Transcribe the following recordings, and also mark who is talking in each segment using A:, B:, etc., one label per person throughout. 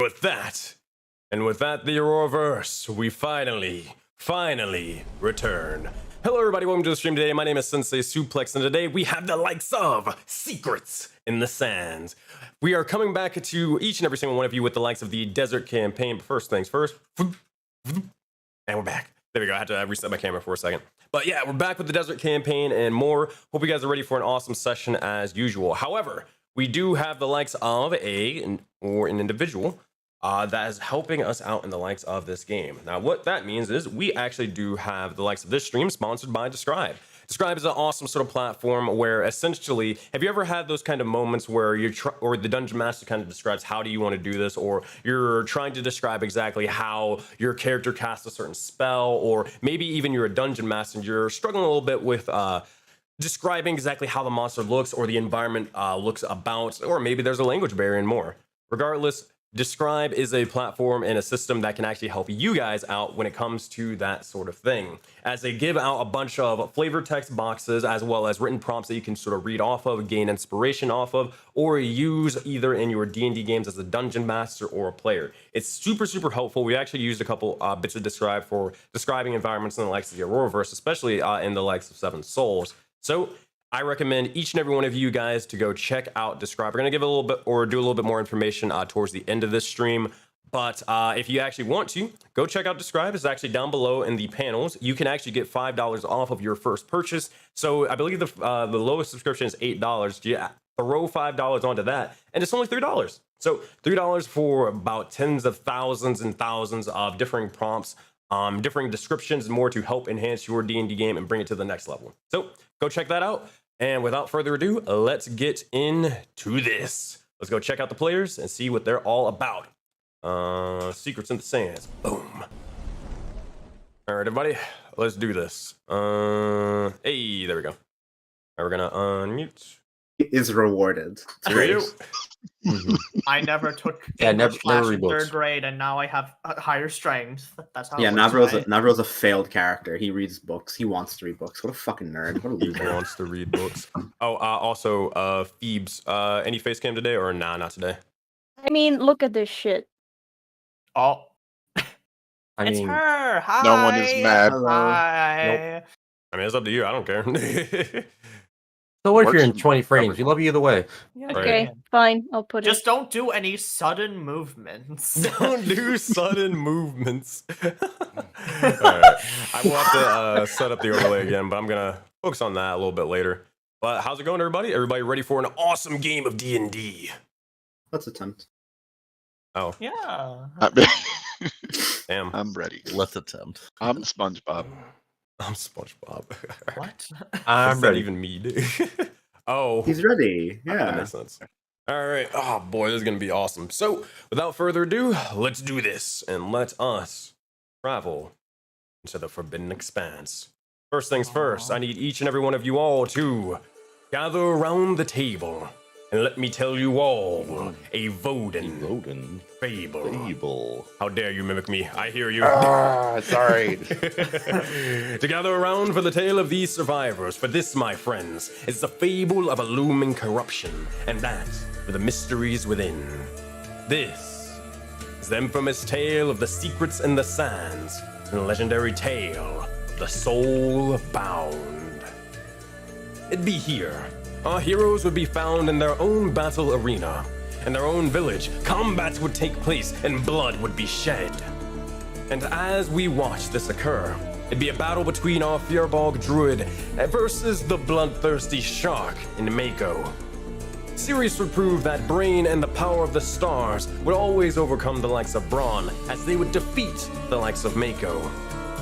A: With that, the Auroraverse, we finally return. Hello everybody, welcome to the stream today. My name is SenseiSuplex, and today we have the likes of Secrets in the Sands. We are coming back to each and every single one of you with the likes of the Desert Campaign. But first things first, and we're back. There we go, I had to reset my camera for a second. But yeah, we're back with the Desert Campaign and more. Hope you guys are ready for an awesome session as usual. However, we do have the likes of an individual that is helping us out in the likes of this game. Now, what that means is we actually do have the likes of this stream sponsored by Describe. Describe is an awesome sort of platform where essentially, have you ever had those kind of moments where or the dungeon master kind of describes how do you want to do this, or you're trying to describe exactly how your character casts a certain spell, or maybe even you're a dungeon master and you're struggling a little bit with describing exactly how the monster looks or the environment looks about, or maybe there's a language barrier and more. Regardless, Describe is a platform and a system that can actually help you guys out when it comes to that sort of thing, as they give out a bunch of flavor text boxes as well as written prompts that you can sort of read off of, gain inspiration off of, or use either in your D&D games as a dungeon master or a player. It's super helpful. We actually used a couple bits of Describe for describing environments in the likes of the Auroraverse, especially in the likes of Seven Souls. So I recommend each and every one of you guys to go check out Describe. We're going to give a little bit or do a little bit more information towards the end of this stream. But if you actually want to, go check out Describe. It's actually down below in the panels. You can actually get $5 off of your first purchase. So I believe the lowest subscription is $8. You throw $5 onto that, and it's only $3. So $3 for about tens of thousands and thousands of different prompts, different descriptions, and more to help enhance your D&D game and bring it to the next level. So go check that out. And without further ado, let's get into this. Let's go check out the players and see what they're all about. Secrets in the Sands. Boom. All right, everybody, let's do this. Hey, there we go. All right, we're gonna unmute.
B: Is rewarded.
C: I never took
D: never
C: in third grade, and now I have higher strength. That's how.
B: Yeah,
C: it works,
B: Navro's a failed character. He reads books. He wants to read books. What a fucking nerd. What a loser.
A: He wants to read books. Oh, also, Phoebes, any face cam today, or nah, not today?
E: I mean, look at this shit.
C: Oh,
D: I
C: it's
D: mean,
C: her. Hi.
F: no one is mad.
C: Hi.
D: Nope.
A: I mean, it's up to you. I don't care.
D: so what if you're in
F: Works
D: 20 frames? We love you either way.
C: Yeah,
E: Okay,
C: man.
E: fine. I'll put
C: Just
E: it.
C: don't do any sudden movements.
A: Don't do sudden movements. All right. I will have to set up the overlay again, but I'm going to focus on that a little bit later. But how's it going, everybody? Everybody ready for an awesome game of D&D?
B: Let's attempt.
A: Oh,
C: Yeah.
A: damn.
F: I'm ready.
D: Let's attempt.
F: I'm SpongeBob.
A: I'm SpongeBob.
C: What?
D: I'm
A: That's
D: ready.
A: not even me, dude. Oh.
B: He's ready.
A: That
B: Yeah.
A: makes sense. All right. Oh, boy, this is going to be awesome. So, without further ado, let's do this and let us travel into the Forbidden Expanse. First things first, I need each and every one of you all to gather around the table and let me tell you all a Voden fable. How dare you mimic me? I hear you.
F: Sorry.
A: To gather around for the tale of these survivors, for this, my friends, is the fable of a looming corruption, and that for the mysteries within. This is the infamous tale of the Secrets in the Sands, and the legendary tale of the Soul Bound. It'd be here. Our heroes would be found in their own battle arena. In their own village, combats would take place and blood would be shed. And as we watch this occur, it'd be a battle between our Feuerbog Druid versus the bloodthirsty Shark in Mako. Sirius would prove that Brain and the power of the stars would always overcome the likes of Brawn, as they would defeat the likes of Mako.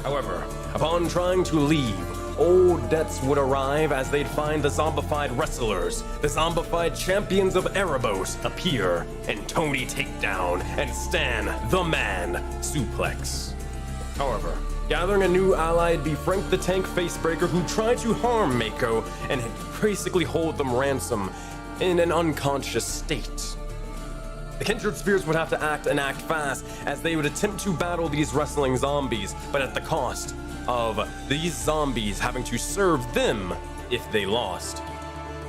A: However, upon trying to leave, old debts would arrive as they'd find the zombified wrestlers, the zombified champions of Erebos appear, and Tony take down and Stan the Man Suplex. However, gathering a new ally'd be Frank the Tank Facebreaker, who tried to harm Mako and basically hold them ransom in an unconscious state. The Kindred Spirits would have to act fast as they would attempt to battle these wrestling zombies, but at the cost of these zombies having to serve them if they lost.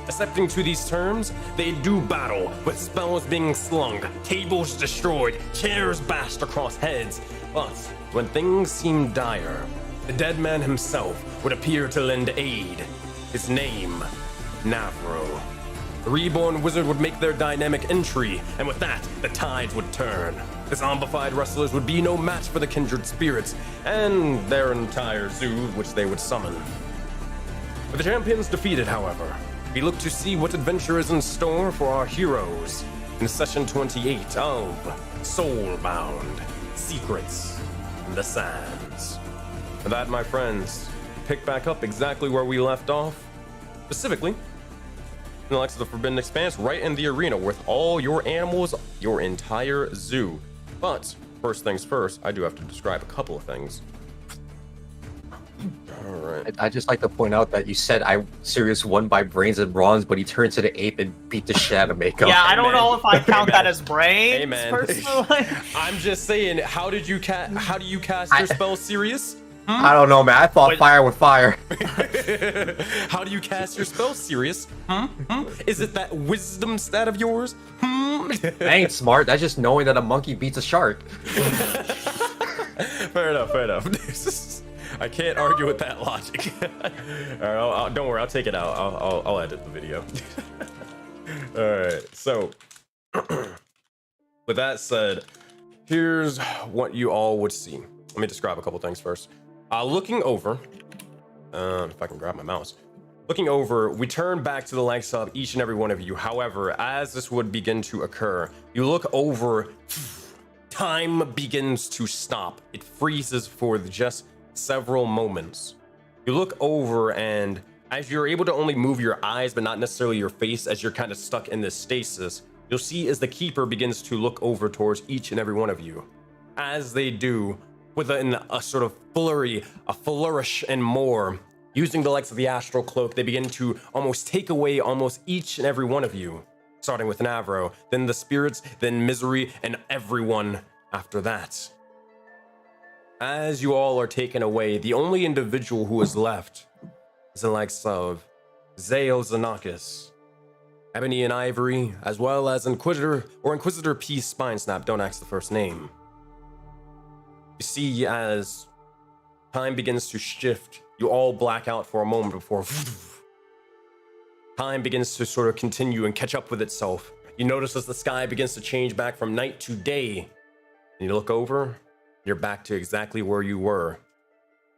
A: Accepting to these terms, they do battle, with spells being slung, tables destroyed, chairs bashed across heads. But when things seem dire, the dead man himself would appear to lend aid. His name, Navro. The reborn wizard would make their dynamic entry, and with that, the tides would turn. The zombified wrestlers would be no match for the Kindred Spirits and their entire zoo, which they would summon. With the champions defeated, however, we look to see what adventure is in store for our heroes in session 28 of Soulbound Secrets in the Sands. For that, my friends, pick back up exactly where we left off, specifically in the likes of the Forbidden Expanse, right in the arena with all your animals, your entire zoo. But first things first, I do have to describe a couple of things. All right.
D: I just like to point out that you said Sirius won by brains and bronze, but he turned to the ape and beat the shit out of Mako.
C: Yeah, I don't
A: man.
C: know if I count that as brains,
A: Hey, man.
C: personally.
A: I'm just saying, how do you cast your spell, Sirius?
D: I don't know, man. I fought
C: Wait.
D: fire with fire.
A: How do you cast your spell, Sirius? Is it that wisdom stat of yours?
D: I ain't smart. That's just knowing that a monkey beats a shark.
A: Fair enough, fair enough. I can't argue with that logic. All right, don't worry, I'll take it out. I'll edit the video. All right, so with that said, here's what you all would see. Let me describe a couple things first. Looking over, if I can grab my mouse. Looking over, we turn back to the likes of each and every one of you. However, as this would begin to occur, you look over, time begins to stop. It freezes for just several moments. You look over, and as you're able to only move your eyes, but not necessarily your face, as you're kind of stuck in this stasis, you'll see as the Keeper begins to look over towards each and every one of you. As they do, within a sort of flurry, a flourish and more, using the likes of the Astral Cloak, they begin to almost take away almost each and every one of you, starting with Navro, then the spirits, then Misery, and everyone after that. As you all are taken away, the only individual who is left is the likes of Zao Xenakis, Ebony and Ivory, as well as Inquisitor P. Spinesnap, don't ask the first name. You see, as time begins to shift, you all black out for a moment before time begins to sort of continue and catch up with itself. You notice as the sky begins to change back from night to day, and you look over, you're back to exactly where you were.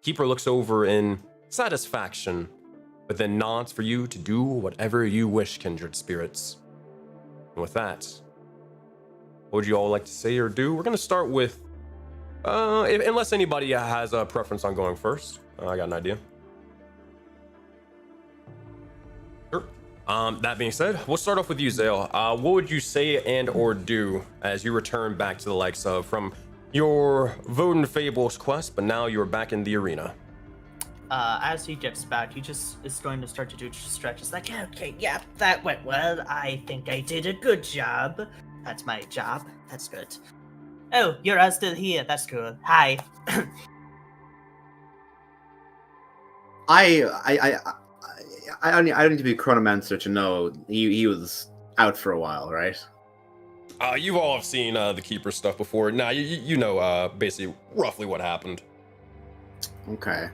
A: Keeper looks over in satisfaction, but then nods for you to do whatever you wish, Kindred Spirits. And with that, what would you all like to say or do? We're going to start with unless anybody has a preference on going first. I got an idea. Sure. That being said, we'll start off with you, Zale. What would you say and or do as you return back to the likes of from your Vodun Fables quest, but now you're back in the arena?
C: As he gets back, he just is going to start to do stretches like, okay, yeah, that went well. I think I did a good job. That's my job. That's good. Oh, you're all still here. That's cool. Hi.
B: I don't need to be a chronomancer to know he was out for a while, right?
A: You all have seen the Keeper stuff before. Now you know basically roughly what happened.
B: Okay.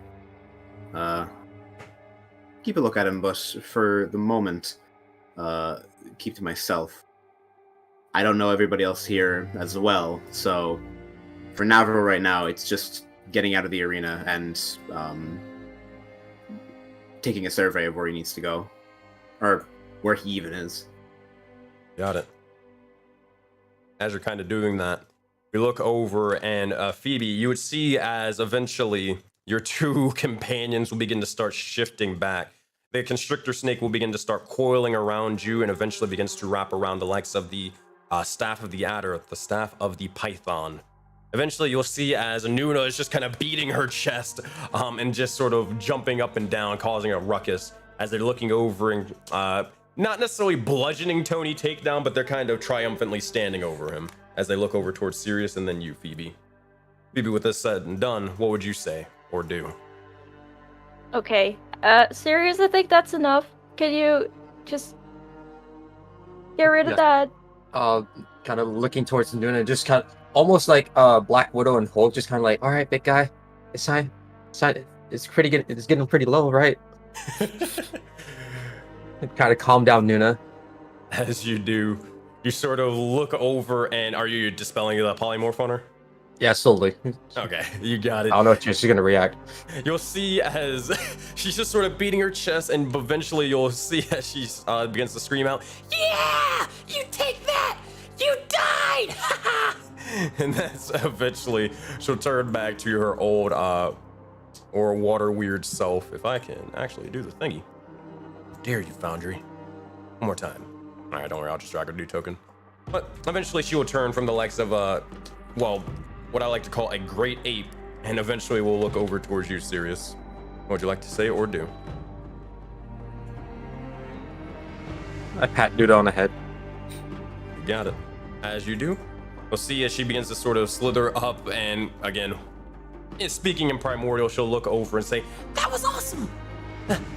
B: Keep a look at him, but for the moment, keep to myself. I don't know everybody else here as well, so for Navro right now, it's just getting out of the arena and taking a survey of where he needs to go, or where he even is.
A: Got it. As you're kind of doing that, you look over, and Phoebe, you would see as eventually your two companions will begin to start shifting back. The constrictor snake will begin to start coiling around you and eventually begins to wrap around the likes of the staff of the adder, the staff of the python. Eventually, you'll see as Nuna is just kind of beating her chest and just sort of jumping up and down, causing a ruckus as they're looking over and not necessarily bludgeoning Tony takedown, but they're kind of triumphantly standing over him as they look over towards Sirius and then you, Phoebe. Phoebe, with this said and done, what would you say or do?
E: Okay. Sirius, I think that's enough. Can you Just get rid of
D: Yeah.
E: that.
D: Kind of looking towards Nuna, just kind of almost like Black Widow and Hulk, just kind of like, all right, big guy, it's time, it's pretty good, it's getting pretty low, right? Kind of calm down, Nuna.
A: As you do, you sort of look over, and are you dispelling the polymorph on her?
D: Yeah, slowly.
A: Okay, you got it.
D: I don't know if she's gonna react.
A: You'll see as she's just sort of beating her chest, and eventually you'll see as she begins to scream out, "Yeah! You take that! You died!" And that's eventually she'll turn back to her old or water weird self. If I can actually do the thingy. Dare you, Foundry? One more time. All right, don't worry, I'll just drag her new token. But eventually she will turn from the likes of well, what I like to call a great ape, and eventually we'll look over towards you, Sirius. What would you like to say or do?
D: I pat Nuna on the head.
A: You got it. As you do, we'll see as she begins to sort of slither up, and again, speaking in primordial, she'll look over and say, "That was awesome!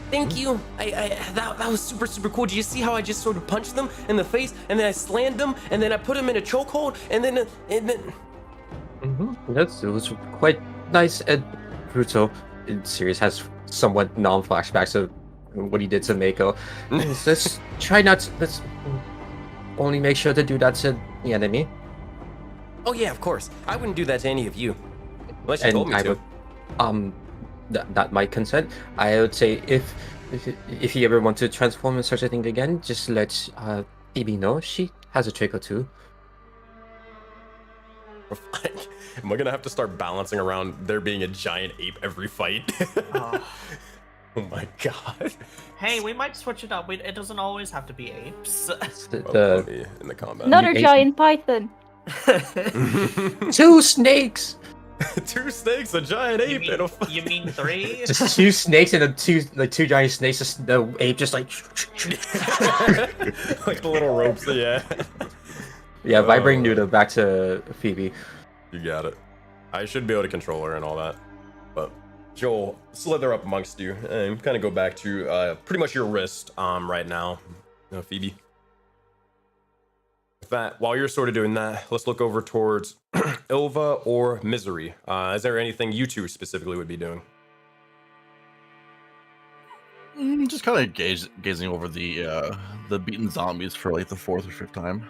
A: Thank you. That was super cool. Did you see how I just sort of punched them in the face, and then I slammed them, and then I put them in a chokehold, and then
D: It was quite nice and brutal. Sirius has somewhat non-flashbacks of what he did to Mako. Let's try not to, let's only make sure to do that to the enemy.
A: Oh yeah, of course. I wouldn't do that to any of you, unless you told me
D: I
A: to."
D: would, that might consent. I would say if you ever want to transform in such a thing again, just let Phoebe know. She has a trick or two.
A: Am I gonna have to start balancing around there being a giant ape every fight?
C: Oh.
A: Oh my god.
C: Hey, we might switch it up. It doesn't always have to be apes.
A: Well, in the combat.
E: Another
D: ate-
E: giant python.
D: Two snakes.
A: Two snakes, a giant
C: You
A: ape,
C: mean,
A: and a fucking...
C: you mean 3?
D: Just two snakes and two giant snakes. Just, the ape just like.
A: like the little ropes, yeah.
D: Yeah, if I bring
A: Oh.
D: Nuna back to Phoebe.
A: You got it. I should be able to control her and all that. But she'll slither up amongst you and kind of go back to pretty much your wrist right now, Phoebe. With that, while you're sort of doing that, let's look over towards Ilva or Misery. Is there anything you two specifically would be doing?
F: Just kind of gazing over the beaten zombies for like the 4th or 5th time.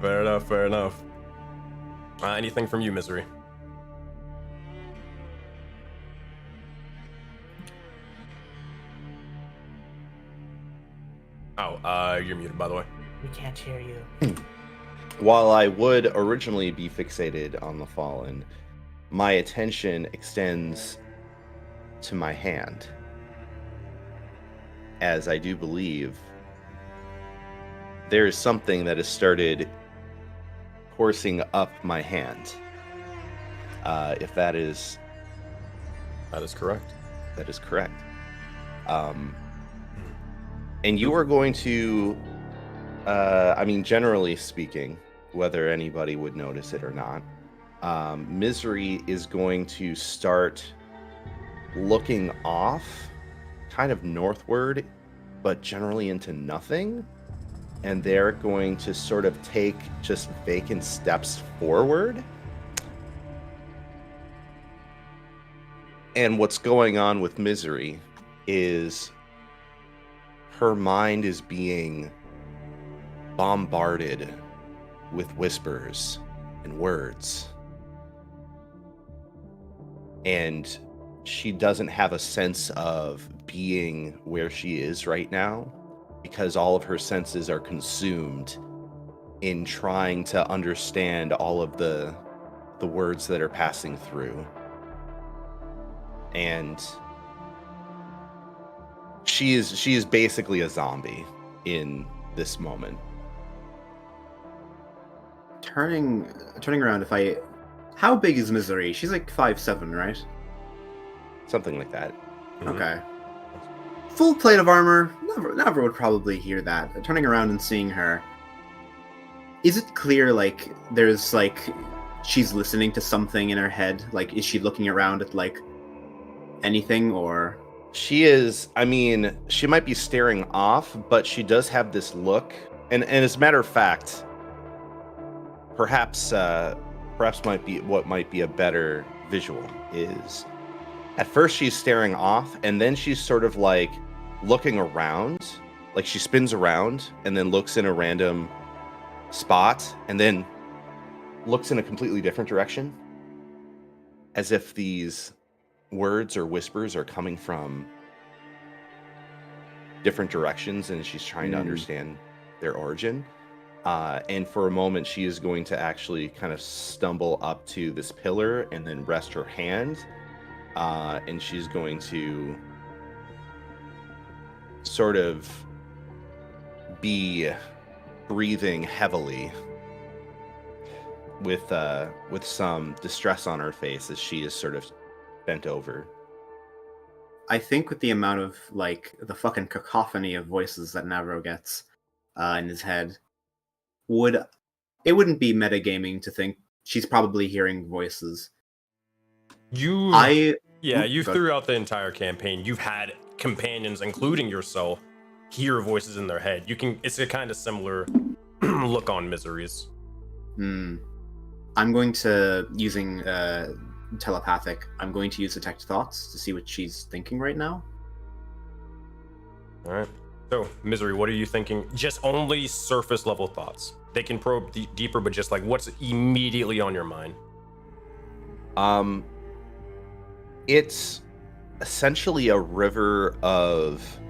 A: Fair enough, fair enough. Anything from you, Misery? Oh, you're muted, by the way.
C: We can't hear you.
G: While I would originally be fixated on the fallen, my attention extends to my hand, as I do believe there is something that has started coursing up my hand. If that is
A: correct.
G: that is correct. And you are going to, I mean, generally speaking, whether anybody would notice it or not, Misery is going to start looking off, kind of northward, but generally into nothing. And they're going to sort of take just vacant steps forward. And what's going on with Misery is her mind is being bombarded with whispers and words. And she doesn't have a sense of being where she is right now because all of her senses are consumed in trying to understand all of the words that are passing through. And she is basically a zombie in this moment.
B: Turning around, how big is Misery? She's like 5'7", right?
G: Something like that.
A: Mhm.
B: Okay. Full plate of armor. Never would probably hear that. Turning around and seeing her, is it clear like there's like she's listening to something in her head? Like, is she looking around at like anything, or
G: She is, I mean, she might be staring off, but she does have this look. And as a matter of fact, perhaps might be a better visual is at first she's staring off, and then she's sort of like looking around, like she spins around and then looks in a random spot and then looks in a completely different direction, as if these words or whispers are coming from different directions, and she's trying to understand their origin. And for a moment, she is going to actually kind of stumble up to this pillar and then rest her hand. And she's going to sort of be breathing heavily with some distress on her face as she is sort of bent over.
B: I think with the amount of, like, the fucking cacophony of voices that Navro gets in his head, it wouldn't be metagaming to think she's probably hearing voices.
A: You
B: Go
A: throughout the entire campaign, you've had companions, including yourself, hear voices in their head. It's a kind of similar look on Misery's.
B: I'm going to, using telepathic, I'm going to use Detect Thoughts to see what she's thinking right now.
A: All right. So, Misery, what are you thinking? Just only surface level thoughts. They can probe deeper, but just like what's immediately on your mind?
G: It's essentially a river of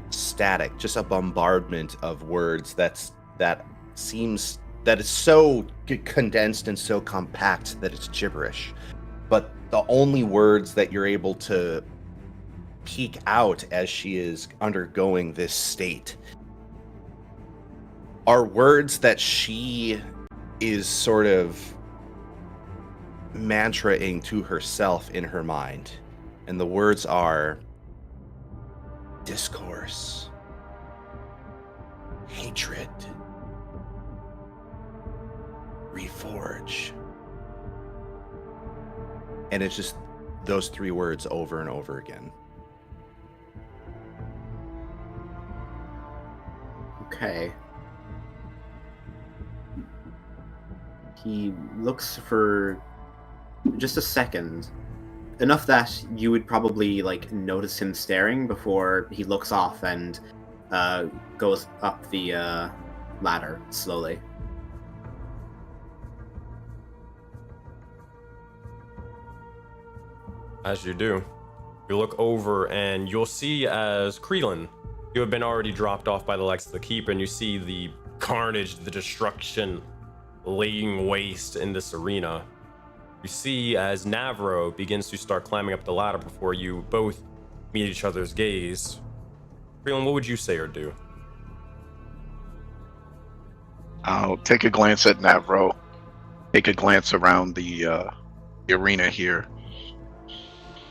G: static, just a bombardment of words that is so condensed and so compact that it's gibberish. But the only words that you're able to peek out as she is undergoing this state are words that she is sort of mantraing to herself in her mind. And the words are discourse, hatred, reforge. And it's just those three words over and over again.
B: Okay. He looks for just a second. Enough that you would probably, like, notice him staring before he looks off and goes up the ladder slowly.
A: As you do, you look over and you'll see as Creelin, you have been already dropped off by the likes of the Keeper, and you see the carnage, the destruction laying waste in this arena. You see as Navro begins to start climbing up the ladder before you both meet each other's gaze. Creelin, what would you say or do?
H: I'll take a glance at Navro, take a glance around the arena here,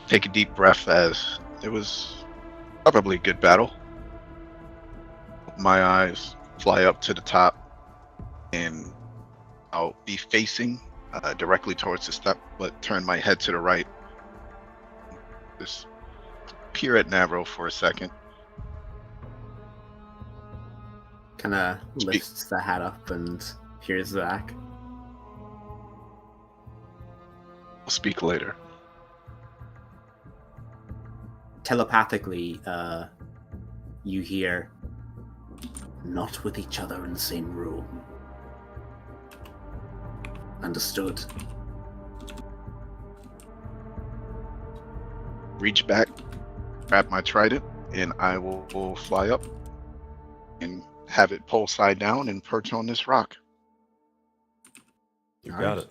H: take a deep breath as it was probably a good battle. My eyes fly up to the top, and I'll be facing directly towards the step, but turn my head to the right. Just peer at Navro for a second.
B: Kind of lifts the hat up and peers back.
H: We'll speak later.
B: Telepathically, you hear, "Not with each other in the same room." Understood.
H: Reach back, grab my trident, and I will fly up and have it pull side down and perch on this rock.
A: You got it.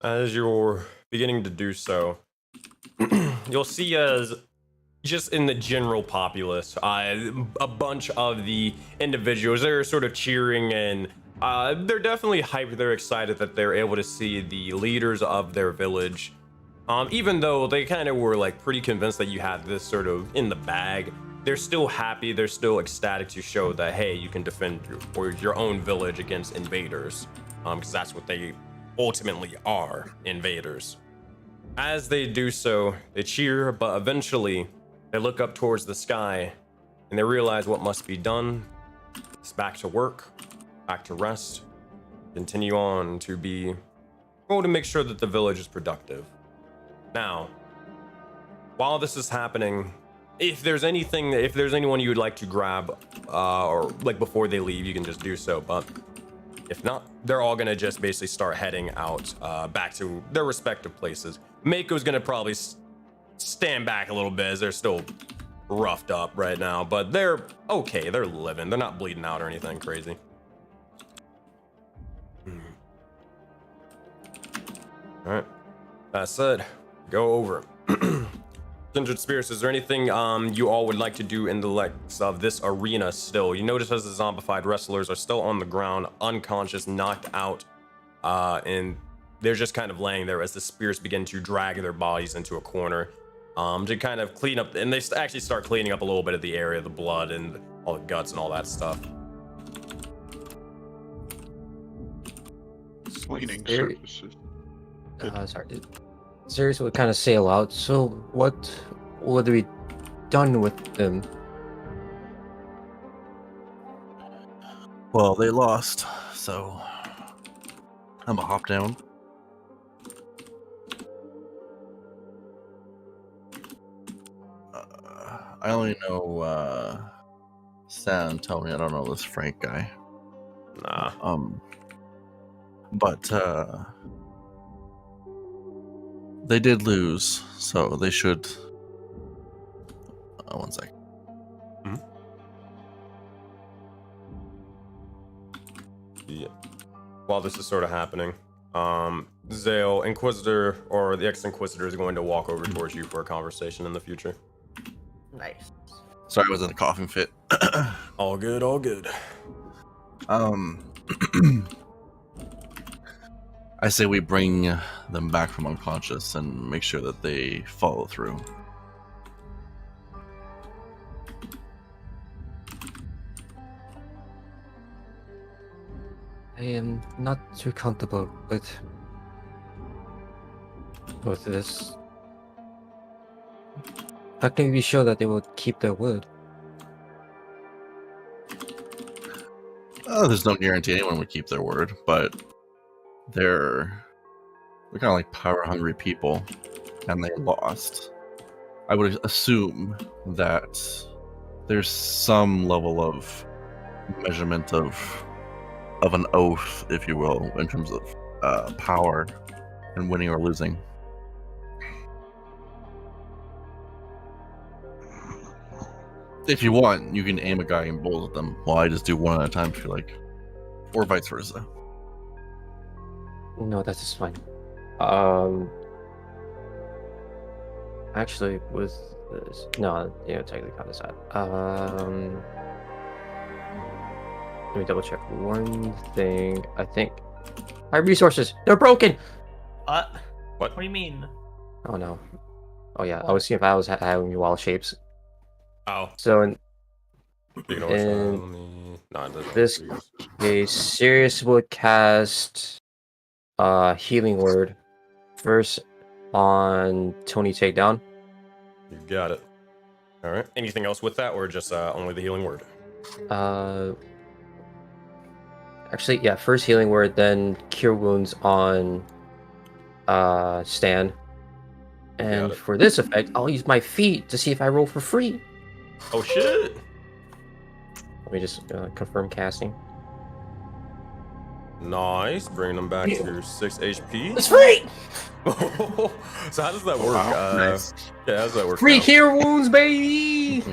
A: As you're beginning to do so, you'll see as just in the general populace, a bunch of the individuals, they're sort of cheering, and they're definitely hyped. They're excited that they're able to see the leaders of their village. Even though they kind of were like pretty convinced that you had this sort of in the bag, they're still happy. They're still ecstatic to show that, hey, you can defend your own village against invaders, because that's what they ultimately are, invaders. As they do so, they cheer, but eventually they look up towards the sky and they realize what must be done. It's back to work, back to rest, continue on to be going to make sure that the village is productive. Now, while this is happening, if there's anyone you would like to grab, or like before they leave, you can just do so. But if not, they're all gonna just basically start heading out back to their respective places. Mako's gonna probably stand back a little bit as they're still roughed up right now, but they're okay. They're living. They're not bleeding out or anything crazy. All right. That said, go over. Kindred Spirits, is there anything you all would like to do in the likes of this arena still? You notice as the zombified wrestlers are still on the ground, unconscious, knocked out, and they're just kind of laying there as the spirits begin to drag their bodies into a corner to kind of clean up, and they actually start cleaning up a little bit of the area, the blood and all the guts and all that stuff.
H: Cleaning
D: Very-
H: services.
D: Sorry. Sirius would kind of sail out. So what would be done with them?
F: Well, they lost, so I'm gonna hop down. I only know San Antonio. I don't know this Frank guy.
A: Nah.
F: But they did lose, so they should. One sec.
A: Yeah. While this is sort of happening, Zale, Inquisitor, or the ex-Inquisitor is going to walk over towards you for a conversation in the future.
C: Nice.
F: Sorry, I was in a coughing fit.
A: All good, all good.
F: I say we bring them back from unconscious and make sure that they follow through.
D: I am not too comfortable with this. How can we be sure that they will keep their word?
F: There's no guarantee anyone would keep their word, but they're kind of like power-hungry people, and they lost. I would assume that there's some level of measurement of an oath, if you will, in terms of power and winning or losing. If you want, you can aim a guy and bolt at them, while I just do one at a time if you like, or vice versa.
D: No, that's just fine. Actually, with this, no, yeah, technically count this out. Let me double check one thing. I think my resources, they're broken.
C: What?
A: What?
C: What do you mean?
D: Oh no. Oh yeah, I was seeing if I was having wild shapes.
A: Oh.
D: So in
A: You know what's let me... No, it doesn't.
D: this case, Sirius would cast healing word first on Tony Takedown.
A: You got it. All right. Anything else with that, or just only the healing word?
D: Actually, yeah, first healing word, then cure wounds on Stan. And
A: it.
D: for this effect, I'll use my feet to see if I roll for free.
A: Oh shit!
D: Let me just confirm casting.
A: Nice. Bringing them back to 6 HP.
D: It's free!
A: So how does that work?
B: Wow, nice.
A: Yeah, how does that work?
D: Free
A: out?
D: cure wounds, baby!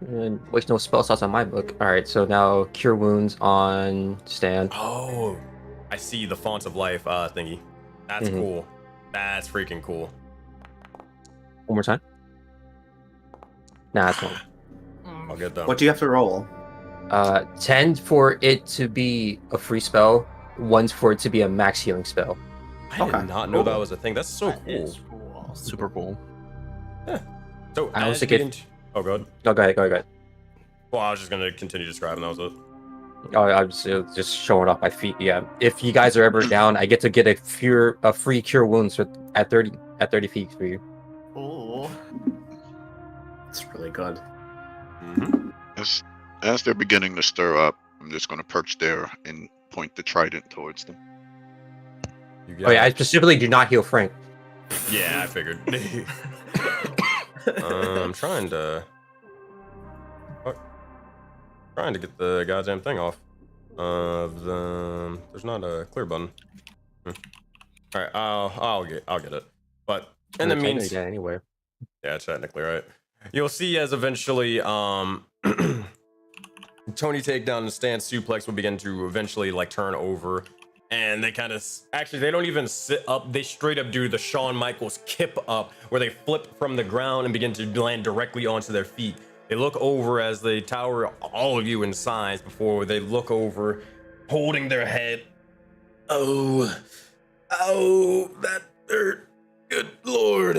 D: And waste no spell slots on my book. Alright, so now cure wounds on Stan.
A: Oh, I see the font of life thingy. That's
D: Mhm.
A: cool. That's freaking cool.
D: One more time. Nah, that's one.
A: I'll get them.
B: What do you have to roll?
D: 10 for it to be a free spell, 1 for it to be a max healing spell.
A: I did
B: Okay,
A: not know that
B: cool.
A: was a thing. That's so
C: That
A: cool.
C: is cool.
F: Super cool.
A: So
D: I
A: as
D: also
A: you
D: get-
A: begin to- Oh, go ahead.
D: Oh, go ahead.
A: Well, I was just gonna continue describing. That was it.
D: Oh, I'm just showing off my feet. Yeah. If you guys are ever down, I get to get a free cure wounds at 30 feet for you.
C: Ooh.
B: It's really good.
A: Mm-hmm.
H: As they're beginning to stir up, I'm just going to perch there and point the trident towards them.
A: You
D: Oh yeah, I
A: got it.
D: specifically do not heal Frank.
A: Yeah, I figured. I'm trying to get the goddamn thing off. There's not a clear button. All right, I'll get it. But in the meantime,
D: yeah, anyway.
A: yeah, technically, right. You'll see as eventually Tony takedown and stance suplex will begin to eventually like turn over, and they kind of actually they don't even sit up, they straight up do the Shawn Michaels kip up where they flip from the ground and begin to land directly onto their feet. They look over as they tower all of you in size before they look over holding their head. Oh, that hurt. Good lord.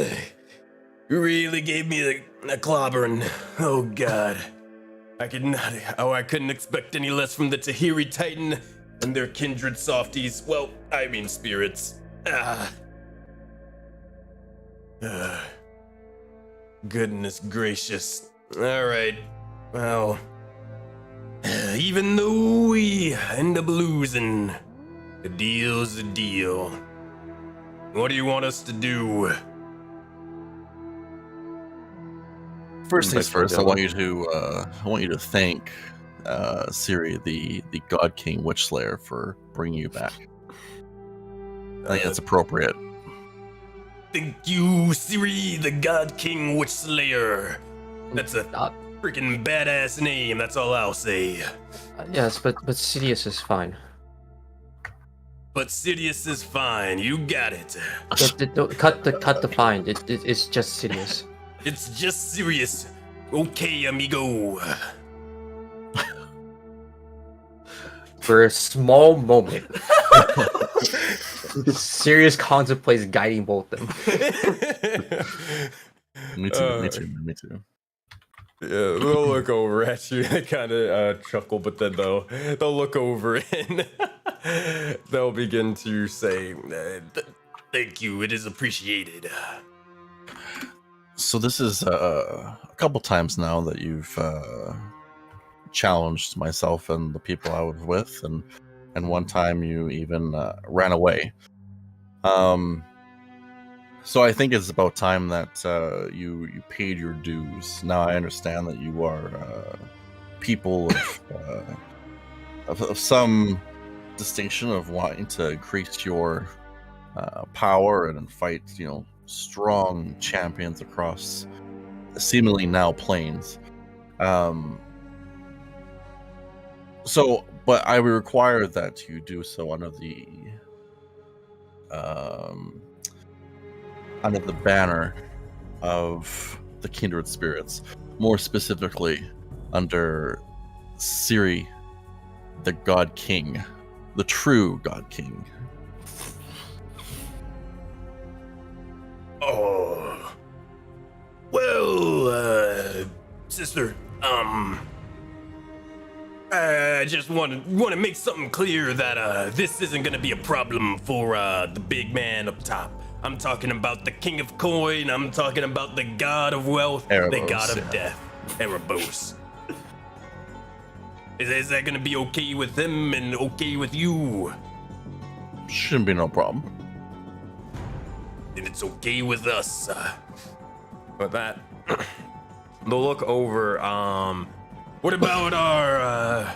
A: You really gave me the clobbering. Oh god. I couldn't expect any less from the Tahiri Titan and their kindred softies. Well, I mean spirits. Goodness gracious. Alright. Well, even though we end up losing, a deal's a deal. What do you want us to do?
F: First things first, I want you to thank Siri, the God King Witch Slayer, for bringing you back. I think that's appropriate.
A: Thank you, Siri, the God King Witch Slayer. That's a freaking badass name, that's all I'll say.
D: Yes, but Sidious is fine.
A: But Sidious is fine, you got it.
D: Cut the fine. It's just Sidious.
A: It's just serious. Okay, amigo.
D: For a small moment, Sirius contemplates guiding both them.
F: Me too.
A: Yeah, they'll look over at you. They kind of chuckle, but then they'll look over and they'll begin to say, "Thank you. It is appreciated."
F: So this is a couple times now that you've challenged myself and the people I was with, and one time you even ran away. So I think it's about time that you paid your dues. Now I understand that you are people of some distinction of wanting to increase your power and fight, strong champions across seemingly now planes. But I would require that you do so under the banner of the Kindred Spirits, more specifically under Siri, the God King, the true God King.
A: Oh, well, sister, I just want to make something clear that this isn't gonna be a problem for the big man up top. I'm talking about the King of Coin. I'm talking about the God of Wealth,
F: Erebos,
A: the God of Death, Erebos. Is that gonna be okay with him and okay with you?
F: Shouldn't be no problem.
A: And it's okay with us. With that, they'll look over. What about our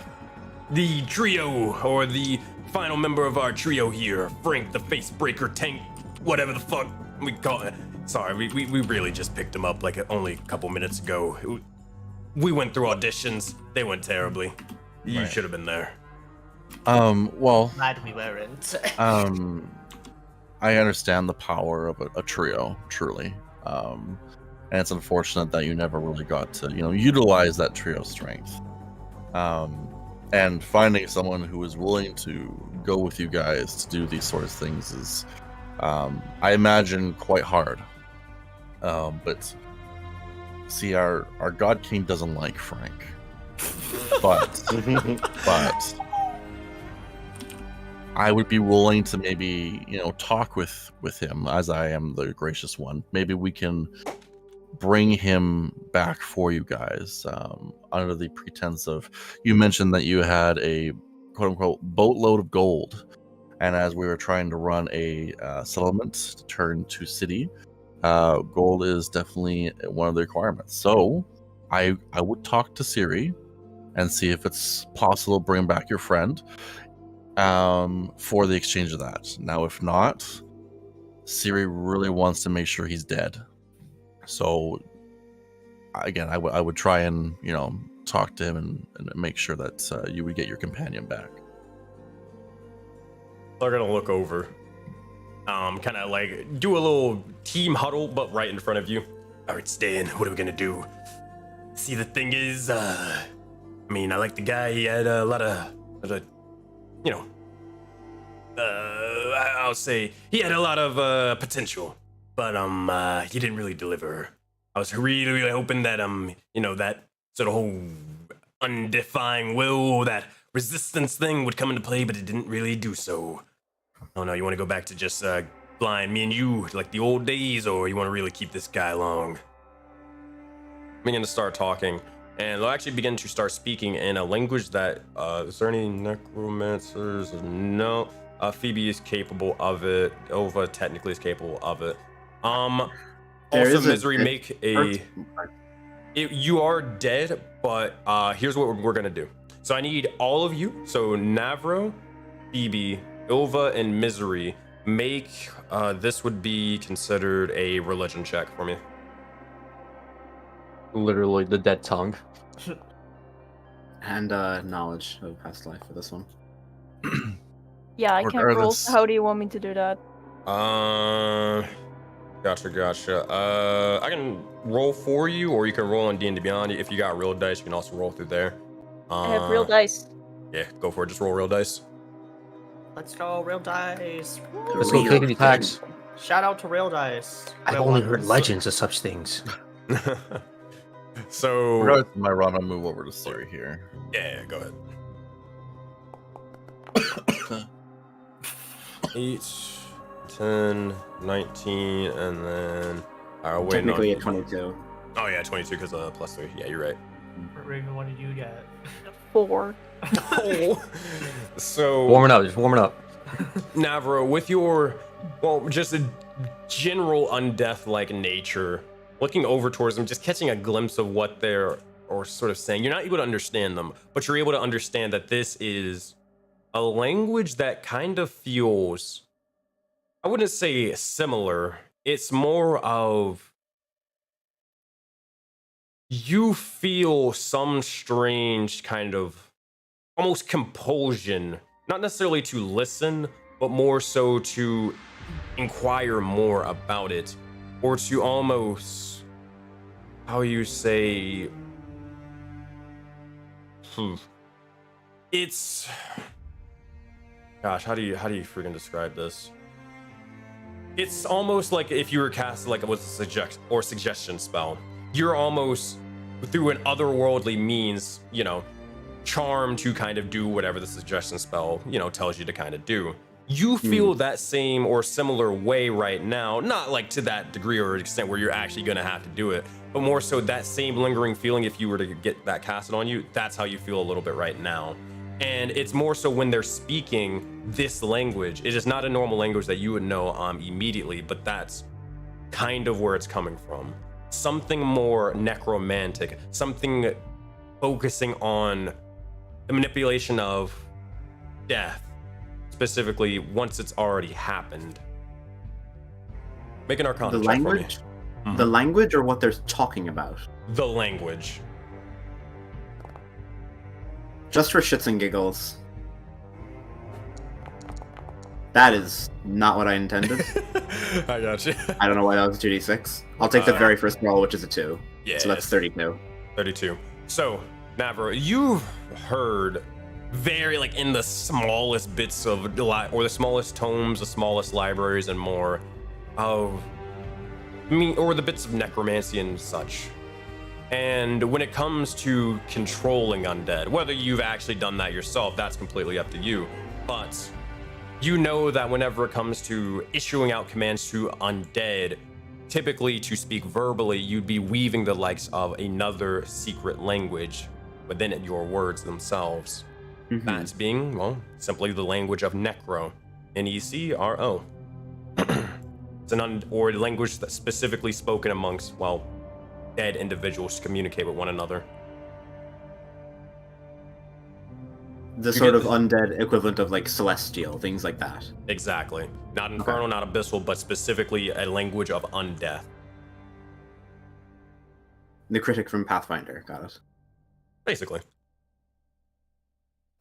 A: the trio, or the final member of our trio here, Frank the Facebreaker Tank, whatever the fuck we call it. Sorry, we really just picked him up like only a couple minutes ago. We went through auditions. They went terribly. You should have been there.
F: Well,
C: Glad we weren't.
F: I understand the power of a trio, truly. And it's unfortunate that you never really got to, utilize that trio strength. And finding someone who is willing to go with you guys to do these sorts of things is, I imagine, quite hard. But see, our God King doesn't like Frank. but I would be willing to maybe, talk with him, as I am the gracious one. Maybe we can bring him back for you guys, under the pretense of, you mentioned that you had a quote unquote boatload of gold, and as we were trying to run a settlement to turn to city, gold is definitely one of the requirements. So I would talk to Siri and see if it's possible to bring back your friend, for the exchange of that. Now, if not, Siri really wants to make sure he's dead. So again, I would try and talk to him and make sure that you would get your companion back.
A: They're gonna look over, kind of like do a little team huddle, but right in front of you. All right, Stan, what are we gonna do? See, the thing is, I like the guy. He had a lot of, I'll say he had a lot of potential, but he didn't really deliver. I was really, really hoping that that sort of whole undefined will, that resistance thing would come into play, but it didn't really do so. Oh no, you want to go back to just blind me and you, like the old days, or you want to really keep this guy along? I'm going to start talking, and they'll actually begin to start speaking in a language that, is there any necromancers? No. Phoebe is capable of it. Ova technically is capable of it. Also, Misery, make a... you are dead, but here's what we're going to do. So I need all of you, so Navro, Phoebe, Ilva, and Misery, make, this would be considered a religion check for me.
D: Literally the dead tongue.
B: And knowledge of past life for this one.
E: Yeah, I can't roll.
F: Regardless.
E: So how do you want me to do that?
A: Gotcha. I can roll for you, or you can roll on D&D Beyond. If you got real dice, you can also roll through there.
E: I have real dice.
A: Yeah, go for it. Just roll real dice.
C: Let's go, real dice.
D: Let's go clickety clacks.
C: Shout out to real dice.
D: I've
C: Real
D: only
C: ones.
D: heard legends of such things.
A: So,
F: Regardless of my run, I'll move over to Siri here.
A: yeah, go ahead. 8, 10, 19, and then... wait,
B: Technically
A: no.
B: at 22.
A: Oh yeah, 22 because of plus 3. Yeah, you're right.
C: Raven, what did you get?
E: 4.
A: Oh. So,
D: Just warming up.
A: Navro, with your, just a general undeath-like nature, looking over towards them, just catching a glimpse of what they're or sort of saying, you're not able to understand them, but you're able to understand that this is a language that kind of feels, I wouldn't say similar, it's more of, you feel some strange kind of almost compulsion, not necessarily to listen, but more so to inquire more about it, or to almost, how you say, it's, gosh, how do you freaking describe this? It's almost like if you were cast like with a suggestion spell. You're almost through an otherworldly means, charmed to kind of do whatever the suggestion spell, tells you to kind of do. You feel that same or similar way right now, not like to that degree or extent where you're actually going to have to do it, but more so that same lingering feeling if you were to get that casted on you, that's how you feel a little bit right now. And it's more so when they're speaking this language, it is not a normal language that you would know immediately, but that's kind of where it's coming from. Something more necromantic, something focusing on the manipulation of death, specifically once it's already happened. Make an Arcana
B: The
A: check for me.
B: language? The language or what they're talking about?
A: The language.
B: Just for shits and giggles. That is not what I intended.
A: I got you.
B: I don't know why that was 2d6. I'll take the very first roll, which is a 2.
A: Yeah.
B: So that's 32.
A: 32. So, Navro, you've heard very, in the smallest bits of, or the smallest tomes, the smallest libraries and more of, or the bits of necromancy and such. And when it comes to controlling undead, whether you've actually done that yourself, that's completely up to you. But you know that whenever it comes to issuing out commands to undead, typically to speak verbally, you'd be weaving the likes of another secret language within your words themselves. That being, well, simply the language of Necro. Necro. It's an or language that's specifically spoken amongst, well, dead individuals to communicate with one another.
B: The sort of undead equivalent of like celestial, things like that.
A: Exactly. Not infernal, not abyssal, but specifically a language of undeath.
B: The critic from Pathfinder, got it.
A: Basically.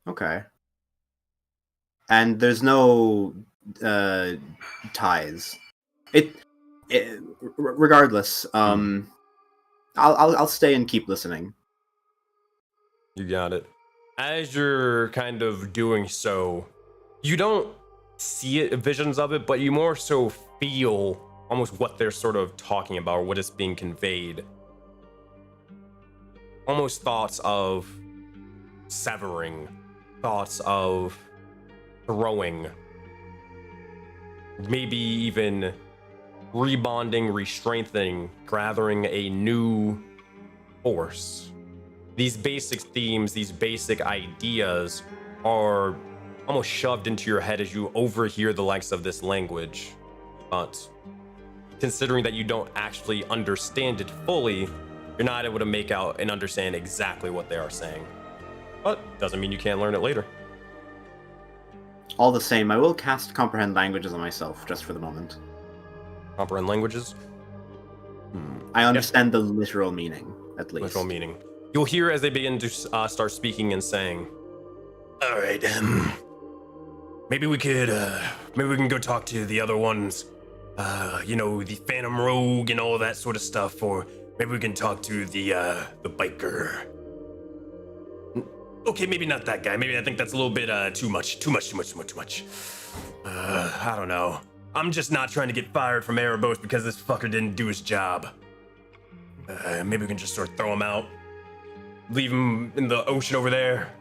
B: Okay. And there's no ties. Regardless, I'll stay and keep listening.
A: You got it. As you're kind of doing so, you don't see it, visions of it, but you more so feel almost what they're sort of talking about or what is being conveyed. Almost thoughts of severing, thoughts of throwing, maybe even rebonding, re-strengthening, gathering a new force. These basic themes, these basic ideas are almost shoved into your head as you overhear the likes of this language. But considering that you don't actually understand it fully, you're not able to make out and understand exactly what they are saying. But doesn't mean you can't learn it later.
B: All the same, I will cast Comprehend Languages on myself, just for the moment.
A: Comprehend languages?
B: I understand the literal meaning, at least.
A: Literal meaning. You'll hear as they begin to start speaking and saying, all right, maybe we can go talk to the other ones, the Phantom Rogue and all that sort of stuff, or maybe we can talk to the biker. Okay, maybe not that guy. Maybe I think that's a little bit too much. I don't know. I'm just not trying to get fired from Erebos because this fucker didn't do his job. Maybe we can just sort of throw him out. Leave him in the ocean over there.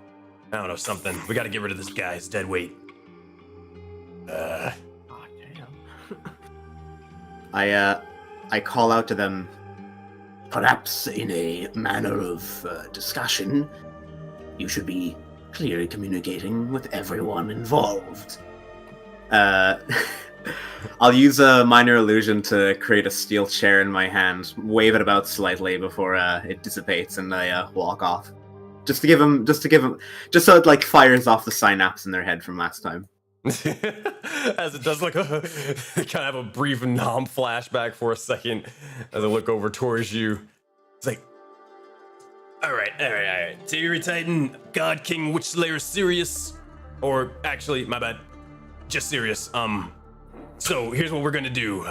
A: I don't know, something. We gotta get rid of this guy. It's dead weight.
C: Oh, damn.
B: I call out to them, perhaps in a manner of discussion, you should be clearly communicating with everyone involved. I'll use a minor illusion to create a steel chair in my hand, wave it about slightly before it dissipates, and I walk off. Just so it like fires off the synapse in their head from last time.
A: As it does, like, kind of have a brief nom flashback for a second as I look over towards you. It's like, all right. Theory Titan, God King, Witch Slayer, Sirius, or actually, my bad, just Sirius. So here's what we're gonna do.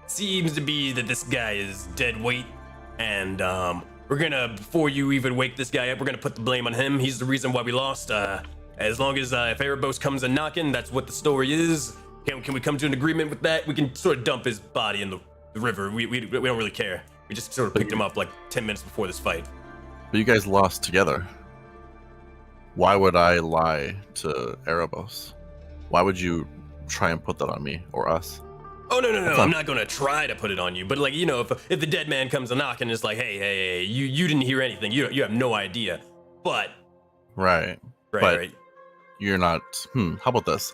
A: Seems to be that this guy is dead weight, and we're gonna, before you even wake this guy up, we're gonna put the blame on him. He's the reason why we lost. As long as if Erebos comes a knocking, that's what the story is. Can we come to an agreement with that? We can sort of dump his body in the river. We don't really care. We just sort of picked him up like 10 minutes before this fight.
F: But you guys lost together. Why would I lie to Erebos? Why would you try and put that on me or us?
A: Oh, no. I'm not gonna try to put it on you. But like, if the dead man comes a knocking and it's like, hey, you didn't hear anything. You have no idea. But
F: Right. You're not. How about this?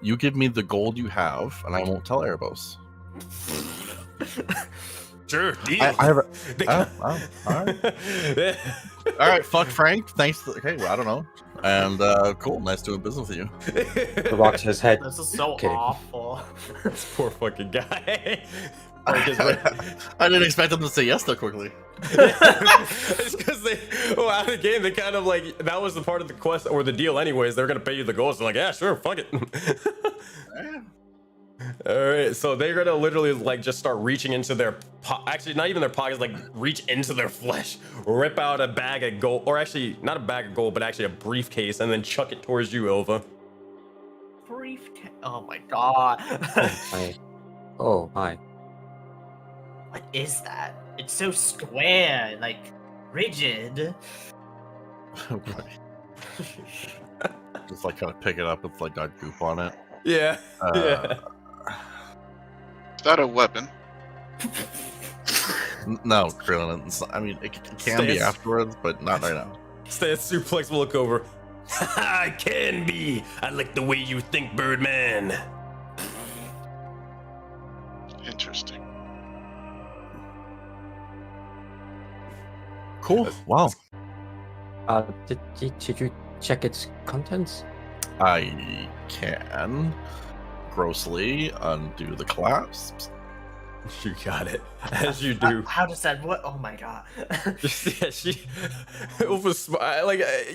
F: You give me the gold you have, and I won't tell Erebos.
A: Sure, deal.
F: I have all right. All right, fuck Frank. Thanks. Okay, well, I don't know. And cool, nice doing business with you.
D: The rock to his head.
C: This is so
D: Kidding.
C: awful.
A: This poor fucking guy.
F: I didn't expect them to say yes that quickly.
A: It's because out of the game, they kind of like, that was the part of the quest or the deal anyways. They're going to pay you the gold. So like, yeah, sure, fuck it. All right, so they're going to literally like just start reaching into their, actually not even their pockets, like reach into their flesh, rip out a bag of gold, or actually not a bag of gold, but actually a briefcase, and then chuck it towards you, Ilva.
C: Briefcase. Oh my god.
D: Oh my.
C: What is that? It's so square, like rigid.
F: Just like kind of pick it up. It's like got goop on it.
A: Yeah. Yeah.
H: Is that a weapon?
F: No, Krillin. It's not, I mean, it can be
A: Stance.
F: afterwards, but not right now.
A: SenseiSuplex will look over. I can be. I like the way you think, Birdman.
H: Interesting.
F: Cool. Wow.
D: Did you check its contents?
F: I can grossly undo the clasps.
A: You got it. As you do.
C: How does that? What? Oh my god.
A: Yeah,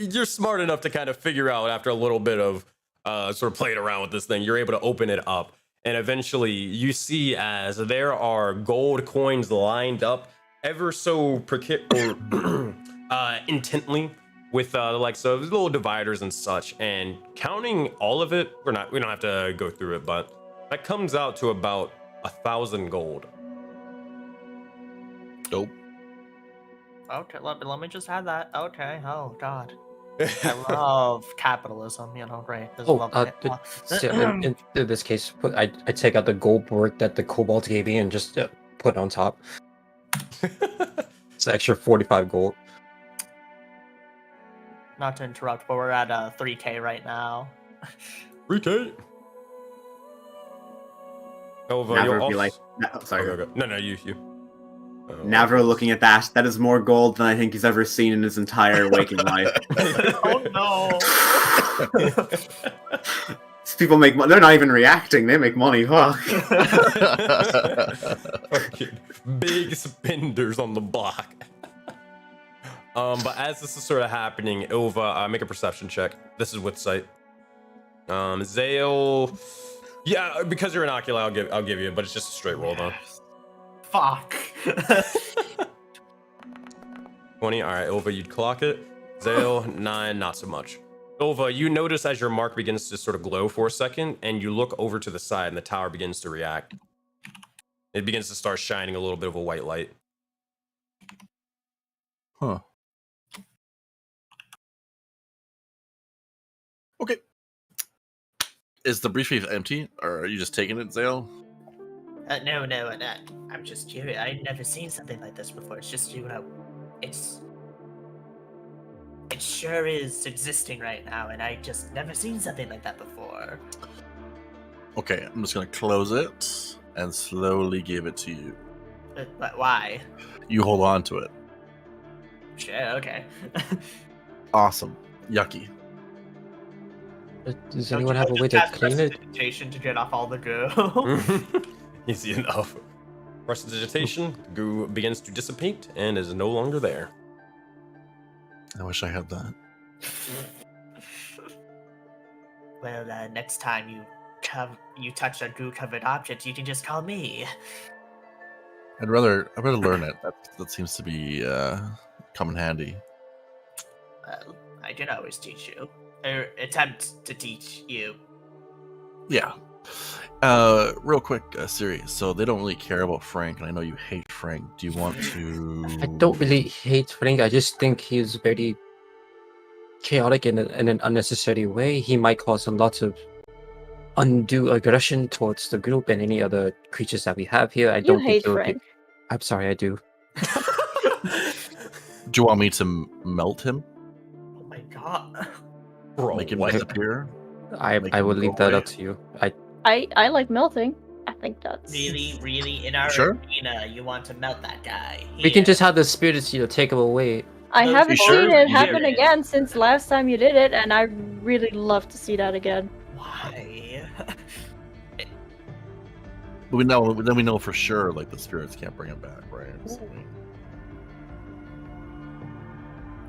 A: you're smart enough to kind of figure out after a little bit of sort of playing around with this thing, you're able to open it up, and eventually you see as there are gold coins lined up ever so intently with the likes of little dividers and such, and counting all of it, we don't have to go through it, but that comes out to about 1,000 gold.
F: Dope.
C: Okay, let me just have that. Okay. Oh god. I love capitalism. Great. This is lovely.
D: So in this case, I take out the gold brick that the kobold gave me and just put on top. It's an extra 45 gold.
C: Not to interrupt, but we're at 3K right now.
A: 3K. Over,
B: Navro would be like, sorry.
A: Okay. No, you.
B: Navro looking at that. That is more gold than I think he's ever seen in his entire waking life.
C: Oh no!
B: These people make money. They're not even reacting. They make money. Fuck.
A: Big spenders on the block. But as this is sort of happening, Ilva, make a perception check. This is with sight. Zale, yeah, because you're an ocular, I'll give you, but it's just a straight roll though.
C: Fuck.
A: 20. All right, Ilva, you'd clock it. Zale, 9, not so much. Ilva, you notice as your mark begins to sort of glow for a second, and you look over to the side, and the tower begins to react. It begins to start shining a little bit of a white light.
F: Huh. Okay. Is the briefcase empty, or are you just taking it, Zale?
C: No, I'm just curious. I've never seen something like this before. It's just, it sure is existing right now, and I just never seen something like that before.
F: Okay, I'm just gonna close it and slowly give it to you.
C: But why?
F: You hold on to it.
C: Sure, okay.
F: Awesome. Yucky.
D: Does anyone have a way to clean it?
C: To get off all the goo.
A: Easy enough. Prestidigitation, goo begins to dissipate and is no longer there.
F: I wish I had that.
C: Well, next time you touch a goo-covered object, you can just call me.
F: I'd rather learn it. That seems to be come in handy.
C: Well, I can always teach you. Or attempt to teach you.
F: Yeah. Real quick, Siri. So they don't really care about Frank, and I know you hate Frank. Do you want to?
D: I don't really hate Frank. I just think he's very chaotic in an unnecessary way. He might cause a lot of undue aggression towards the group and any other creatures that we have here. I don't
E: hate
D: think
E: Frank.
D: I'm sorry, I do.
F: Do you want me to melt him?
C: Oh my god.
A: Bro,
F: Make him
A: what?
F: disappear?
D: I will leave that up to you.
E: I like melting. I think that's
C: Really, in our
F: Sure.
C: arena, you want to melt that guy.
D: We can just have the spirits, take him away.
E: I
C: You
E: haven't
F: sure?
E: seen it
F: You
E: happen
C: did.
E: again since last time you did it, and I really love to see that again.
C: Why?
F: But then we know for sure, like the spirits can't bring him back, right? So,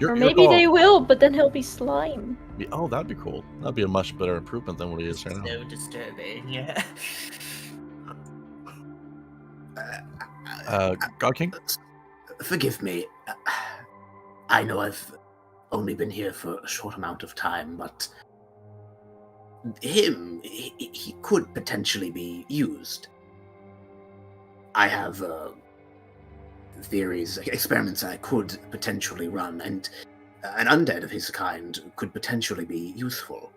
E: Or maybe they will, but then he'll be slime.
F: Oh, that'd be cool. That'd be a much better improvement than what he is right now.
C: So disturbing.
F: God King?
B: Forgive me. I know I've only been here for a short amount of time, but he could potentially be used. I have theories, experiments I could potentially run, and an undead of his kind could potentially be useful.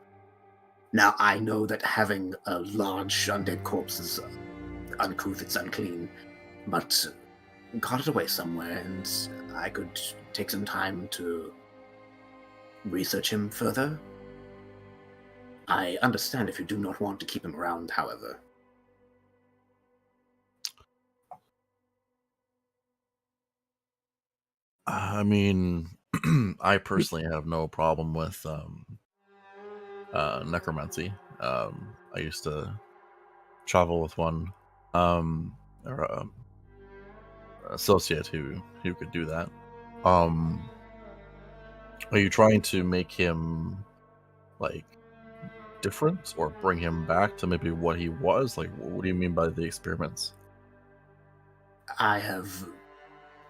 B: Now, I know that having a large undead corpse is uncouth, it's unclean, but got it away somewhere, and I could take some time to research him further. I understand if you do not want to keep him around, however.
F: I mean, I personally have no problem with necromancy. I used to travel with one or associate who could do that. Are you trying to make him like different or bring him back to maybe what he was? Like, what do you mean by the experiments?
B: I have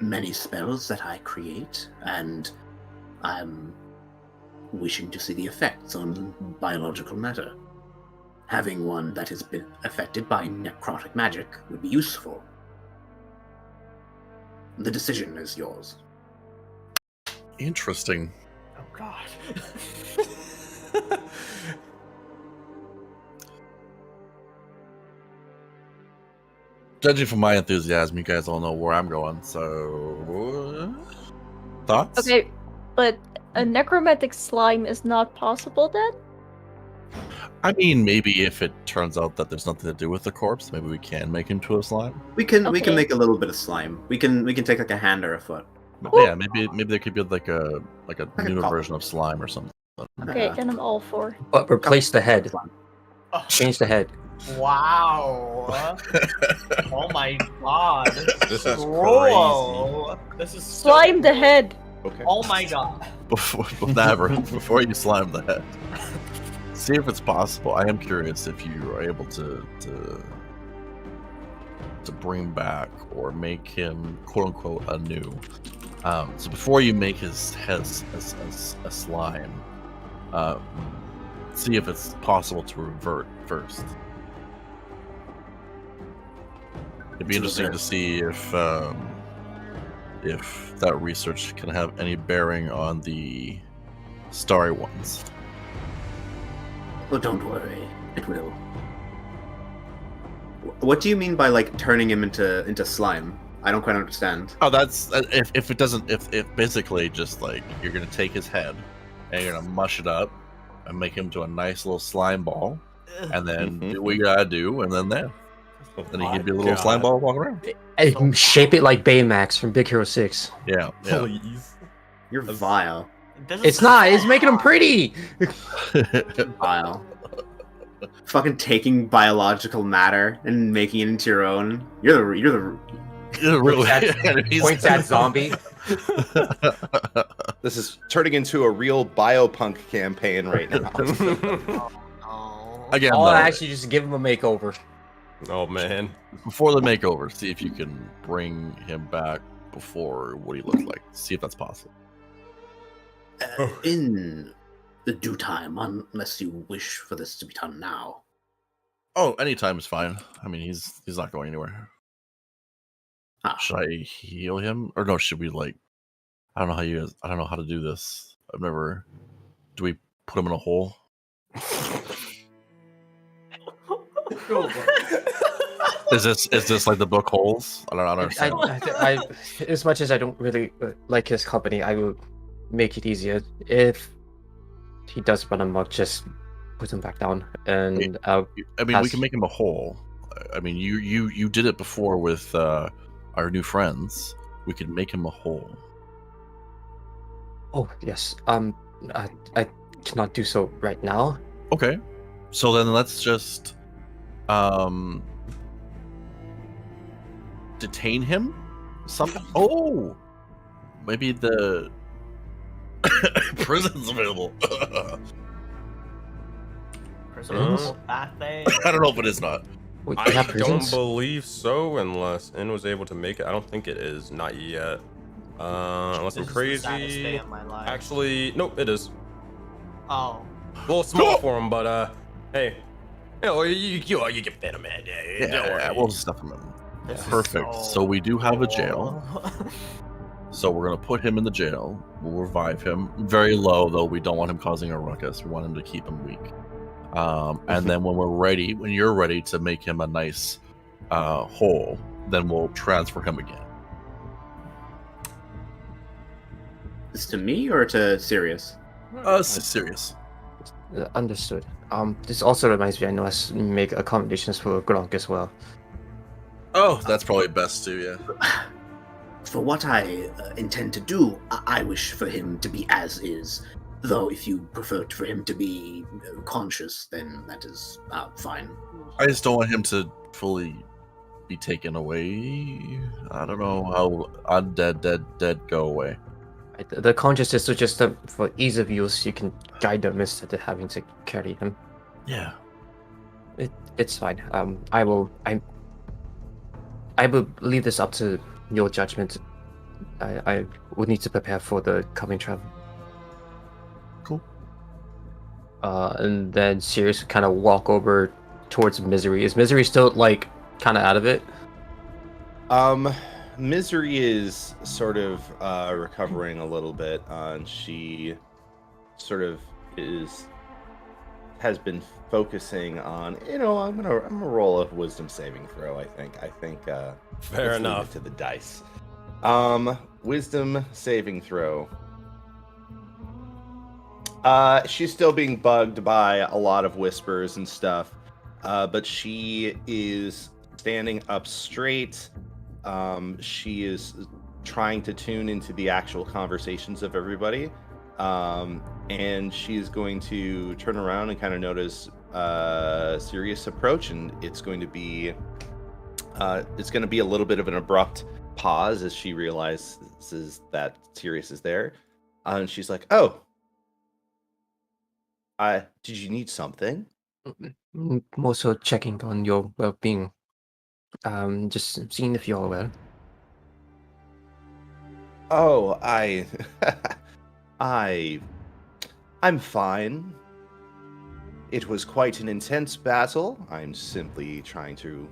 B: many spells that I create, and I'm wishing to see the effects on biological matter. Having one that has been affected by necrotic magic would be useful. The decision is yours.
F: Interesting.
C: Oh god.
F: Judging from my enthusiasm, you guys all know where I'm going, so thoughts?
E: Okay, but a necromantic slime is not possible then?
F: I mean, maybe if it turns out that there's nothing to do with the corpse, maybe we can make him to a slime.
B: We can
E: Okay.
B: make a little bit of slime. We can take like a hand or a foot.
F: But yeah, maybe there could be like a newer
B: call.
F: version of slime or something.
E: Okay, then I'm all for.
D: But replace the head.
C: Oh,
D: Change the head.
C: wow. Oh my god.
A: This is
C: Whoa. This is so
E: Slime the head!
G: Okay.
C: Oh my god.
F: Before you slime the head, see if it's possible. I am curious if you are able to bring back or make him quote unquote anew. So before you make his head a slime, see if it's possible to revert first. It'd be interesting to see if that research can have any bearing on the starry ones.
B: Well, don't worry, it will. What do you mean by like turning him into slime? I don't quite understand.
F: Oh, that's if it doesn't if basically just like you're gonna take his head and you're gonna mush it up and make him to a nice little slime ball, and then do what you gotta do, and then there. Then he can be a little slime ball walking around.
D: And shape it like Baymax from Big Hero 6.
F: Yeah, yeah.
A: Please.
B: You're vile.
C: This is
D: It's not, it's making him pretty!
B: Vile. Fucking taking biological matter and making it into your own. You're the
F: Really,
D: Points at zombie.
G: This is turning into a real biopunk campaign right now.
C: Oh.
F: Again,
D: I'll
F: though,
D: actually just give him a makeover.
A: Oh man.
F: before the makeover, see if you can bring him back before what he looked like. See if that's possible.
B: in the due time, unless you wish for this to be done now.
F: Oh, anytime is fine. I mean, he's not going anywhere.
B: Ah.
F: Should I heal him, or no? Should we like? I don't know how to do this. I've never. Do we put him in a hole? Is this like the book holes? I don't understand.
D: I as much as I don't really like his company, I will make it easier. If he does run amok, just put him back down, and
F: I mean, we can make him a hole. I mean, you did it before with our new friends. We could make him a hole.
D: oh yes, I cannot do so right now.
F: Okay, so then let's just detain him. Something. Oh, maybe the prison's available.
C: Prison back there.
F: I don't know if it is not.
D: Wait,
A: I
D: we have
A: don't
D: prisons?
A: believe so, unless N was able to make it. I don't think it is, not yet. Unless I'm
C: This is the saddest day
A: crazy.
C: of my life.
A: Actually, nope, it is.
C: Oh.
A: A little small for him, but hey, you can fit him in. Yeah, don't worry.
F: Yeah, we'll just stuff him in.
C: This is
F: Perfect. So we do have a jail. So we're going to put him in the jail. We'll revive him. Very low, though. We don't want him causing a ruckus. We want him to keep him weak. And then when you're ready to make him a nice whole, then we'll transfer him again.
B: This to me or to Sirius?
F: Serious.
D: Understood. This also reminds me, I know I make accommodations for Gronk as well.
F: Oh, that's probably best too, yeah.
I: For what I intend to do, I wish for him to be as is. Though if you prefer for him to be conscious, then that is fine.
F: I just don't want him to fully be taken away. I don't know how undead go away.
D: The consciousness is just for ease of use. You can guide them instead of having to carry them.
F: Yeah.
D: It's fine. I will leave this up to your judgment. I would need to prepare for the coming travel.
F: Cool.
D: And then Sirius kind of walk over towards Misery. Is Misery still like kind of out of it?
G: Misery is sort of recovering a little bit. And she sort of has been focusing on. I'm gonna roll a wisdom saving throw. I think.
A: Fair
G: let's leave
A: enough.
G: it to the dice. Wisdom saving throw. She's still being bugged by a lot of whispers and stuff, but she is standing up straight. She is trying to tune into the actual conversations of everybody, and she's going to turn around and kind of notice Sirius approach, and it's going to be a little bit of an abrupt pause as she realizes that Sirius is there, and she's like, "Oh, did you need something?"
D: More so checking on your well-being. Just seeing if you're well.
G: Oh, I'm fine. It was quite an intense battle. I'm simply trying to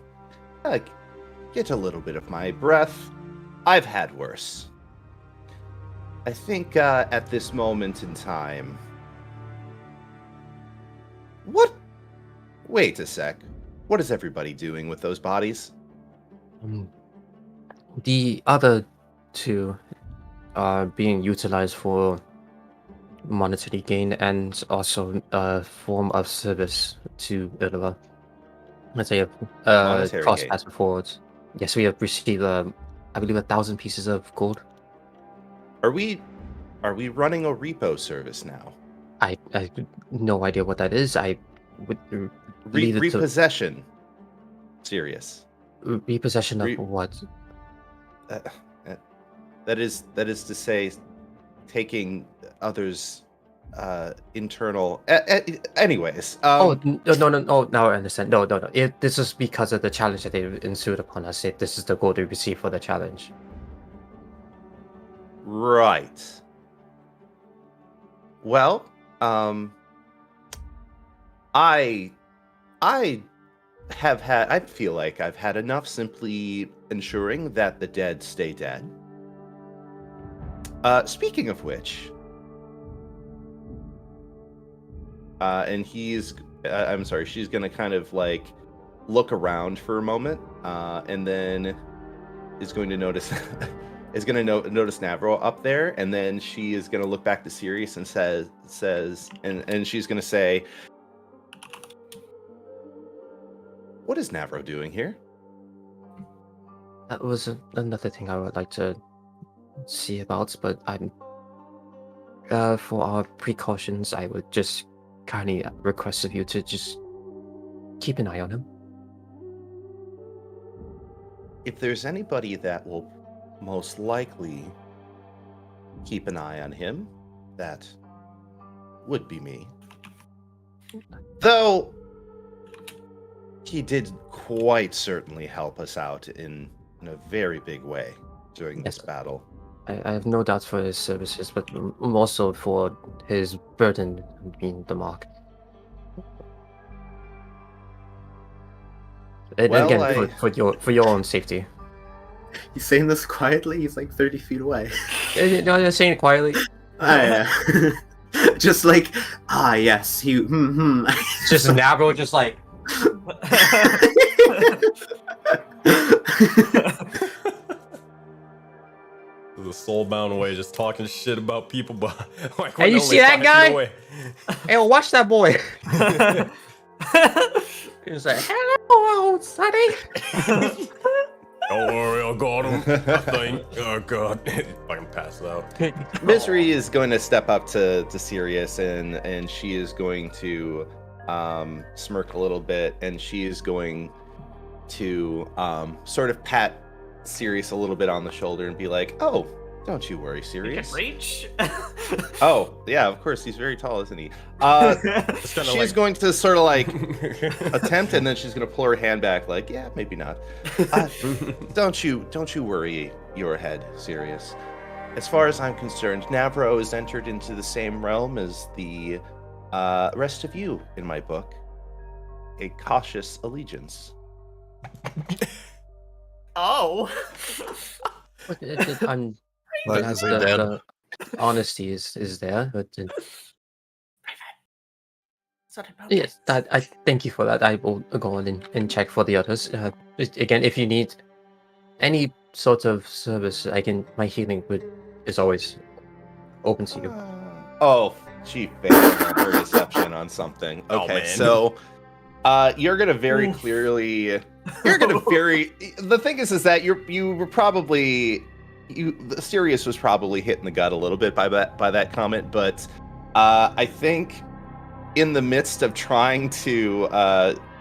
G: get a little bit of my breath. I've had worse. I think at this moment in time... What? Wait a sec. What is everybody doing with those bodies?
D: The other two are being utilized for monetary gain and also a form of service to Aurora. Let's say
G: Monetary
D: cost
G: gain.
D: pass forward. Yes, we have received, I believe, 1,000 pieces of gold.
G: Are we running a repo service now?
D: I have no idea what that is. I would leave it to
G: Repossession. Serious.
D: repossession of what?
G: That is to say, taking others' internal. Anyways.
D: No. Now I understand. No. This is because of the challenge that they ensued upon us. This is the gold we received for the challenge.
G: Right. Well, I feel like I've had enough simply ensuring that the dead stay dead. Speaking of which, and she's gonna kind of like look around for a moment, and then is going to notice notice Navro up there, and then she is gonna look back to Sirius and and she's gonna say, "What is Navro doing here?"
D: That was another thing I would like to see about, but I'm for our precautions, I would just kindly request of you to just keep an eye on him.
G: If there's anybody that will most likely keep an eye on him, that would be me. Though he did quite certainly help us out in a very big way during this battle.
D: I have no doubt for his services, but more so for his burden being the mark. And
G: Well,
D: again, for your own safety.
B: He's saying this quietly. He's like 30 feet away.
D: No, I'm saying it quietly.
B: Yeah. Just like, yes, he.
D: It's just Nabro, just like.
A: The soulbound way, just talking shit about people, but like,
D: Hey, you see that guy? Hey, watch that boy. He's like, hello, sonny.
A: Don't worry, I got him. I think. Oh god, fucking passed out.
G: Misery is going to step up to Sirius, and she is going to smirk a little bit, and she is going to sort of pat Sirius a little bit on the shoulder and be like, "Oh, don't you worry,
C: You
G: Sirius."
C: can reach.
G: Oh, yeah, of course, he's very tall, isn't he? She's
A: like...
G: going to sort of like attempt, and then she's going to pull her hand back, like, yeah, maybe not. Don't you worry your head, Sirius. As far as I'm concerned, Navro has entered into the same realm as the rest of you in my book. A cautious allegiance.
C: Oh.
D: I'm.
F: Like, is he dead?
D: The honesty is there, but yes, I thank you for that. I will go on and check for the others. Again, if you need any sort of service, my healing is always open to you.
G: Oh, she failed on her deception on something.
A: Oh,
G: Okay,
A: man.
G: so you're gonna very clearly. You're gonna very. The thing is that you were probably. Sirius was probably hit in the gut a little bit by that comment, but I think in the midst of trying to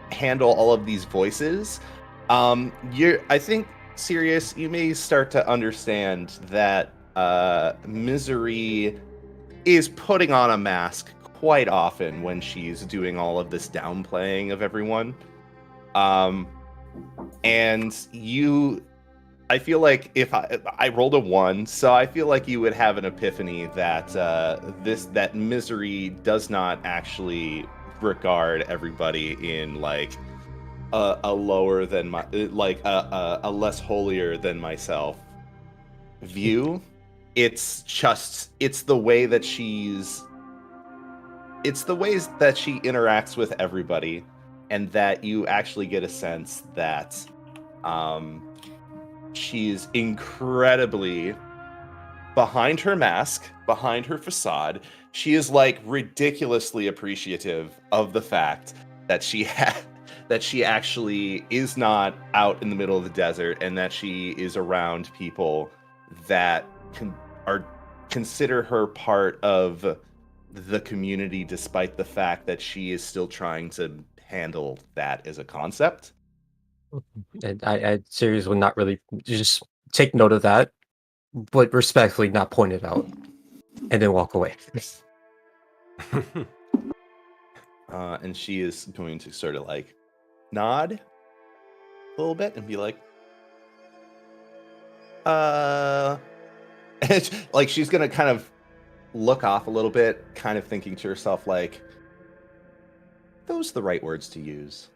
G: handle all of these voices, I think Sirius, you may start to understand that Misery is putting on a mask quite often when she's doing all of this downplaying of everyone, and you. I feel like if I rolled a 1, so I feel like you would have an epiphany that that Misery does not actually regard everybody in like a lower than my a less holier than myself view. It's the way that it's the ways that she interacts with everybody, and that you actually get a sense that she's incredibly behind her mask, behind her facade. She is like ridiculously appreciative of the fact that she actually is not out in the middle of the desert, and that she is around people that consider her part of the community, despite the fact that she is still trying to handle that as a concept.
D: And I seriously would not really just take note of that, but respectfully not point it out, and then walk away.
G: And she is going to sort of like nod a little bit and be like, like she's gonna kind of look off a little bit, kind of thinking to herself like, those are the right words to use.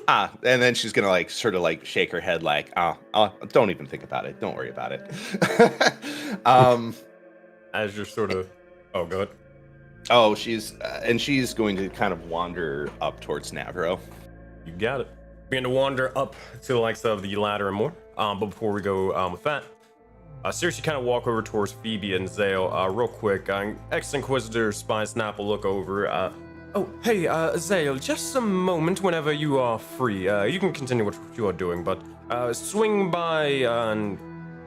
G: And then she's gonna like sort of like shake her head like, don't even think about it. Don't worry about it.
A: As you're sort of, oh, good.
G: Oh, she's going to kind of wander up towards Navro.
A: You got it. We're going to wander up to the likes of the ladder and more. But before we go with that, seriously, kind of walk over towards Phoebe and Zale real quick. Ex-Inquisitor Spy Snap will look over. Oh, hey, Zale, just a moment whenever you are free. You can continue what you are doing, but swing by and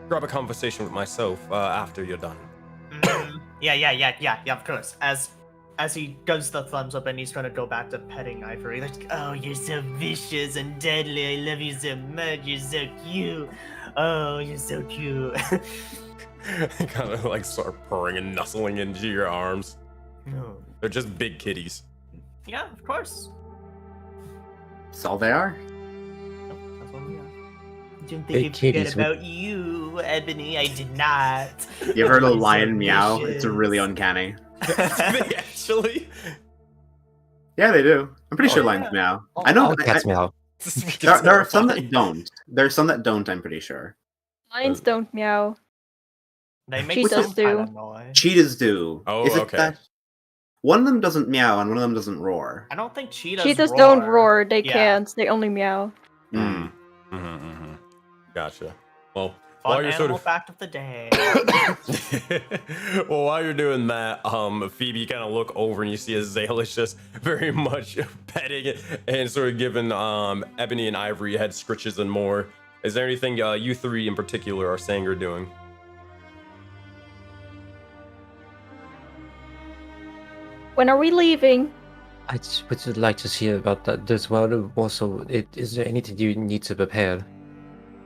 A: grab a conversation with myself after you're done.
C: Yeah, of course. As he does the thumbs up and he's trying to go back to petting Ivory, like, oh, you're so vicious and deadly. I love you so much. You're so cute. Oh, you're so cute.
A: Kind of like start purring and nuzzling into your arms.
C: Oh.
A: They're just big kitties.
C: Yeah, of course.
B: That's all they are.
C: That's what we are. Didn't
D: Big
C: think I'd
D: kitties
C: forget about you, Ebony. I did not.
B: You ever heard a
C: You're so
B: lion meow?
C: vicious.
B: It's really uncanny.
A: Actually,
B: Yeah, they do. I'm pretty sure
C: Oh,
B: lions
C: yeah.
B: meow.
D: All,
B: I know.
D: all cats meow.
B: There are some that don't. There are some that don't. I'm pretty sure.
E: Lions don't meow.
C: They make
E: Cheetahs
C: some kind
E: do.
C: of noise.
B: Cheetahs do.
A: Oh,
B: Is it
A: okay.
B: that one of them doesn't meow and one of them doesn't roar?
C: I don't think cheetahs
E: Cheetahs
C: roar.
E: don't roar. They
C: Yeah.
E: can't. They only meow.
B: Mm.
A: Gotcha. Well,
C: Fun
A: while you're
C: animal
A: sort
C: fact of the day.
A: of well, while you're doing that, Phoebe, you kind of look over and you see Azale is just very much petting it and sort of giving Ebony and Ivory head scritches and more. Is there anything you three in particular are saying or doing?
E: When are we leaving?
D: I just would like to hear about that as well. Also, is there anything you need to prepare?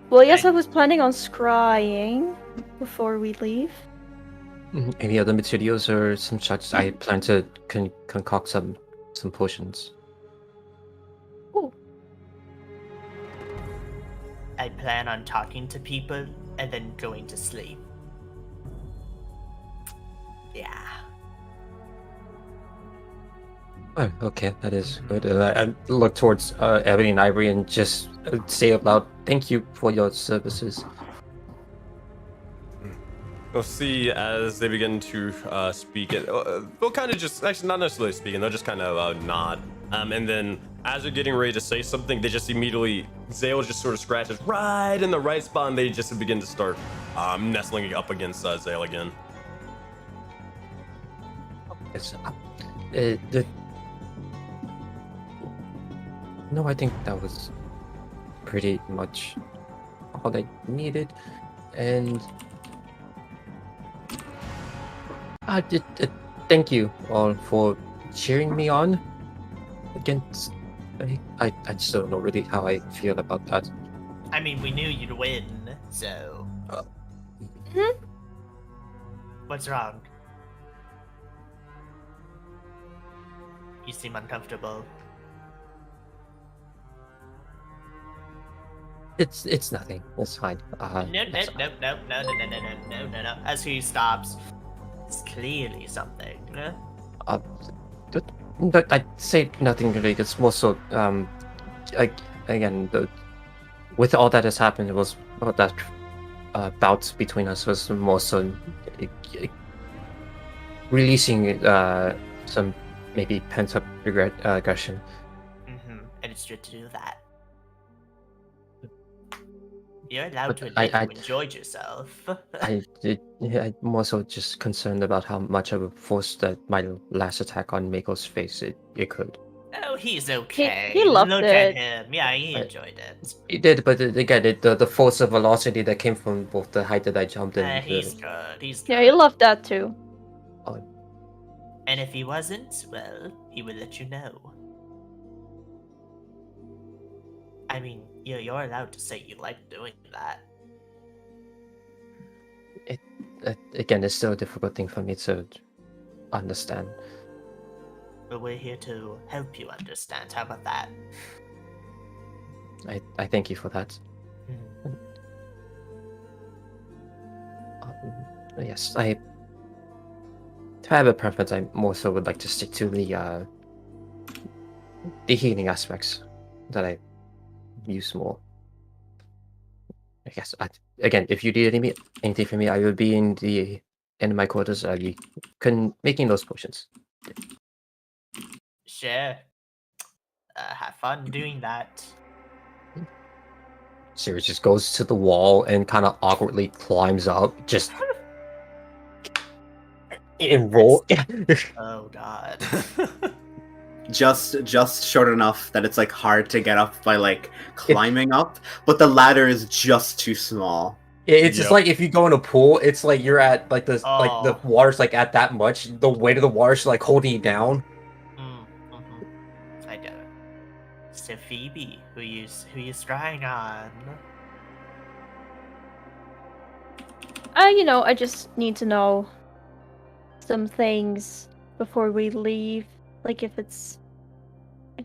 E: Well, yes, I was planning on scrying before we leave.
D: Any other materials or some such? I plan to concoct some potions.
E: Ooh.
C: I plan on talking to people and then going to sleep. Yeah.
D: Oh, okay, that is good. I look towards Ebony and Ivory and just say out loud, "Thank you for your services."
A: You'll see as they begin to speak it. They'll kind of just, actually not necessarily speaking, they'll just kind of nod. And then as they're getting ready to say something, they just immediately, Zale just sort of scratches right in the right spot and they just begin to start nestling up against Zale again.
D: Yes. No, I think that was pretty much all I needed, and thank you all for cheering me on against. I just don't know really how I feel about that.
C: I mean, we knew you'd win, so. What's wrong? You seem uncomfortable.
D: It's nothing. It's fine.
C: No. As he stops, it's clearly something.
D: But I'd say nothing really. It's more so, again, with all that has happened, it was that bout between us was more so releasing some maybe pent up regret, aggression.
C: And it's good to do that. You're allowed to
D: But
C: admit you enjoyed yourself.
D: I'm more so just concerned about how much of a force that my last attack on Mako's face it could.
C: Oh, he's okay.
E: He loved
C: Look
E: it.
C: at him. Yeah, he enjoyed it.
D: It did, but again, the force of velocity that came from both the height that I jumped and
C: He's good. He's good.
E: Yeah, he loved that too.
C: And if he wasn't, well, he would let you know. I mean, you're allowed to say you like doing that.
D: Again, it's still a difficult thing for me to understand.
C: But we're here to help you understand. How about that?
D: I thank you for that. Yes, I have a preference. I more so would like to stick to the healing aspects that I use more. I guess again, if you need anything from me, I will be in my quarters. I'll be making those potions.
C: Sure. Have fun doing that.
D: Sirius just goes to the wall and kind of awkwardly climbs up, just and roll.
C: Oh god.
B: Just short enough that it's like hard to get up by like climbing up, but the ladder is just too small.
D: It's just like if you go in a pool, it's like you're at like this, like the water's like at that much. The weight of the water's like holding you down.
C: I know. So Phoebe, who you scrying on?
E: I just need to know some things before we leave. Like if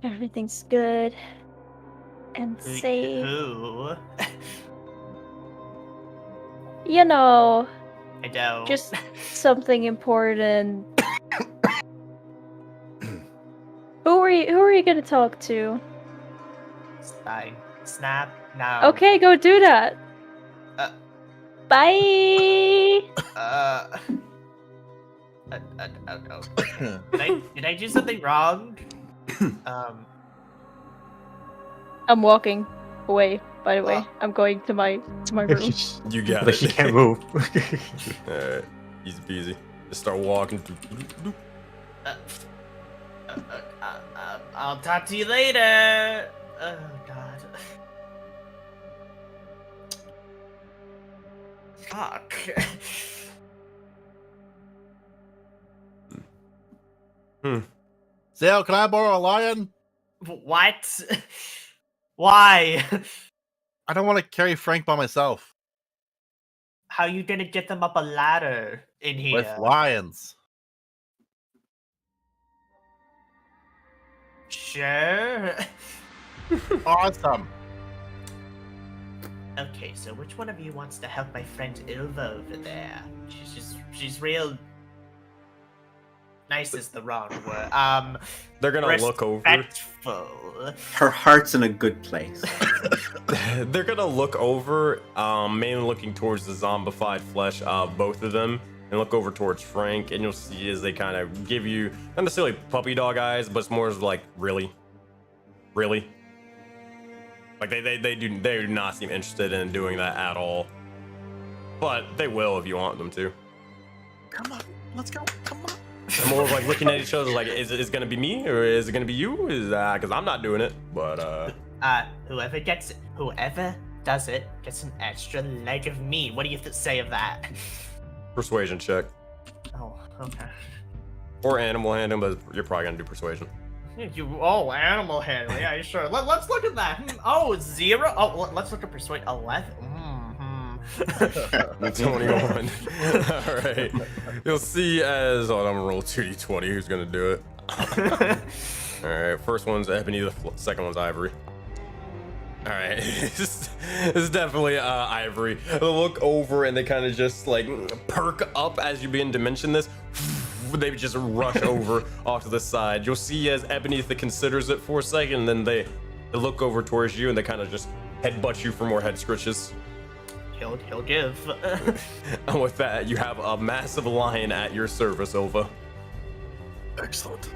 E: everything's good and safe.
C: Who?
E: I know.
C: Just
E: something important. Who were are you gonna talk to?
C: Spine. Snap. Now.
E: Okay, go do that.
C: Uh.
E: Bye.
C: Did I do something wrong?
E: I'm walking away. By the way,
C: Oh.
E: I'm going to my room.
A: You got
D: Like
A: it.
D: she can't move.
A: Alright, easy peasy. Just start walking.
C: I'll talk to you later. Oh God. Fuck.
F: Zale, can I borrow a lion?
C: What? Why?
F: I don't want to carry Frank by myself.
C: How you gonna get them up a ladder in here?
F: With lions.
C: Sure.
F: Awesome.
C: Okay, so which one of you wants to help my friend Ilva over there? She's real. Nice is the wrong word.
A: They're gonna look over.
C: Respectful.
B: Her heart's in a good place.
A: They're gonna look over, mainly looking towards the zombified flesh of both of them, and look over towards Frank, and you'll see as they kind of give you not necessarily puppy dog eyes, but it's more as like really. Like they do not seem interested in doing that at all. But they will if you want them to.
F: Come on, let's go. Come on.
A: They're more of like looking at each other like, is it gonna be me or is it gonna be you? Because I'm not doing it. But
C: Whoever does it gets an extra leg of me. What do you say of that?
A: persuasion check.
C: Oh, okay.
A: Or animal handling, but you're probably gonna do persuasion.
C: Animal handling. Yeah, sure. Let's look at that. Oh, 0. Oh, let's look at persuade. 11.
A: 21. All right. You'll see as I'm gonna roll 2d20. Who's gonna do it? All right. First one's Ebony. The second one's Ivory. All right. This is definitely Ivory. They'll look over and they kind of just like perk up as you begin to mention this. They just rush over off to the side. You'll see as Ebony considers it for a second, and then they look over towards you and they kind of just headbutt you for more head scritches.
C: He'll give.
A: And with that, you have a massive lion at your service, Ilva.
F: Excellent.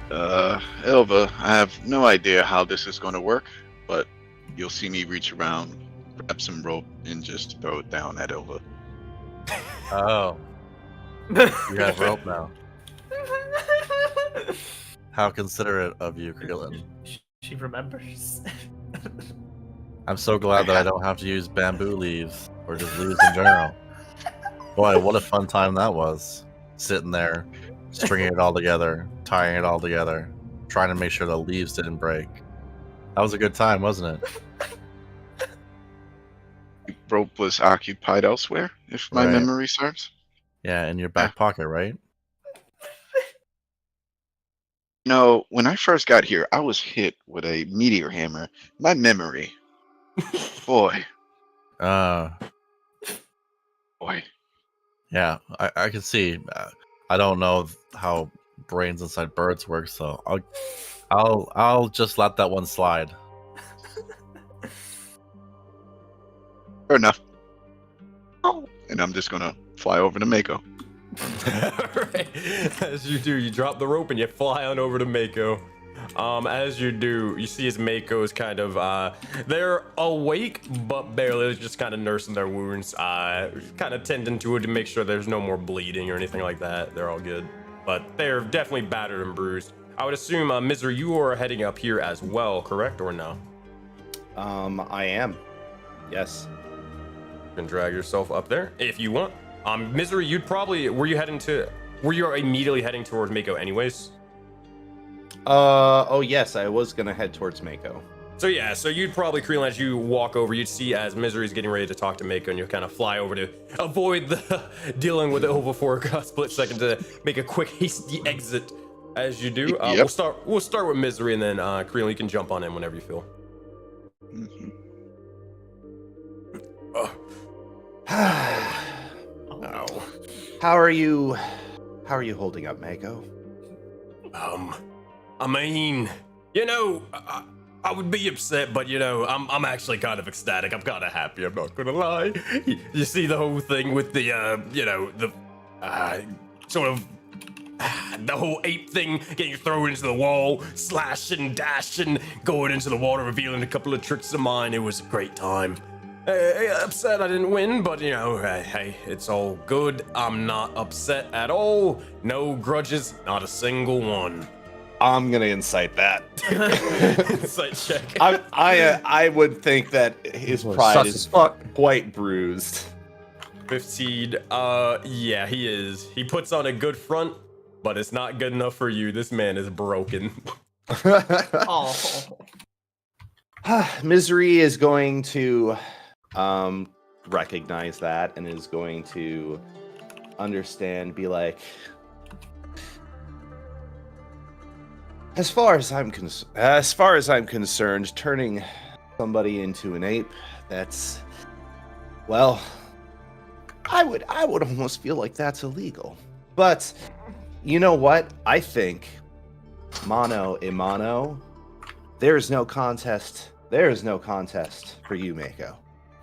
H: Ilva, I have no idea how this is going to work, but you'll see me reach around, grab some rope, and just throw it down at Ilva.
F: Oh. You have rope now. How considerate of you, Krillin.
C: She remembers.
F: I'm so glad that I don't have to use bamboo leaves or just leaves in general. Boy, what a fun time that was. Sitting there, stringing it all together, tying it all together, trying to make sure the leaves didn't break. That was a good time, wasn't it?
H: Rope was occupied elsewhere, if my
F: Right.
H: memory serves.
F: Yeah, in your back pocket, right?
H: No, when I first got here, I was hit with a meteor hammer. My memory. Boy. Boy.
F: Yeah, I can see. I don't know how brains inside birds work, so I'll just let that one slide.
H: Fair enough. Oh. And I'm just gonna fly over to Mako.
A: Right. As you do, you drop the rope and you fly on over to Mako. As you do, you see as Mako is kind of, they're awake, but barely. They're just kind of nursing their wounds, kind of tending to it to make sure there's no more bleeding or anything like that. They're all good, but they're definitely battered and bruised. I would assume, Misery, you are heading up here as well, correct, or no?
G: I am. Yes.
A: You can drag yourself up there if you want. Misery, you'd probably, were you immediately heading towards Mako anyways?
G: Oh yes, I was gonna head towards Mako.
A: So yeah, so you'd probably, Krillin, as you walk over, you'd see as Misery's getting ready to talk to Mako, and you'll kind of fly over to avoid the dealing with Ilva for a split second to make a quick hasty exit. As you do,
H: Yep.
A: we'll start with Misery, and then Krillin, you can jump on in whenever you feel.
H: Mhm.
A: Oh.
G: How are you holding up, Mako?
A: I mean, I would be upset, but I'm actually kind of ecstatic. I'm kind of happy. I'm not gonna lie. You see the whole thing with the sort of the whole ape thing getting thrown into the wall, slashing, dashing, going into the water, revealing a couple of tricks of mine. It was a great time. Upset I didn't win, but hey, it's all good. I'm not upset at all. No grudges, not a single one.
G: I'm gonna incite that.
A: Insight check.
G: I would think that his pride
D: Sus
G: is
D: as fuck.
G: quite bruised.
A: 15. Yeah, he is. He puts on a good front, but it's not good enough for you. This man is broken.
C: Oh.
G: Misery is going to recognize that and is going to understand, be like, as far as I'm concerned, turning somebody into an ape, that's, well, I would almost feel like that's illegal. But you know what? I think mano a mano, there is no contest. There is no contest for you, Mako.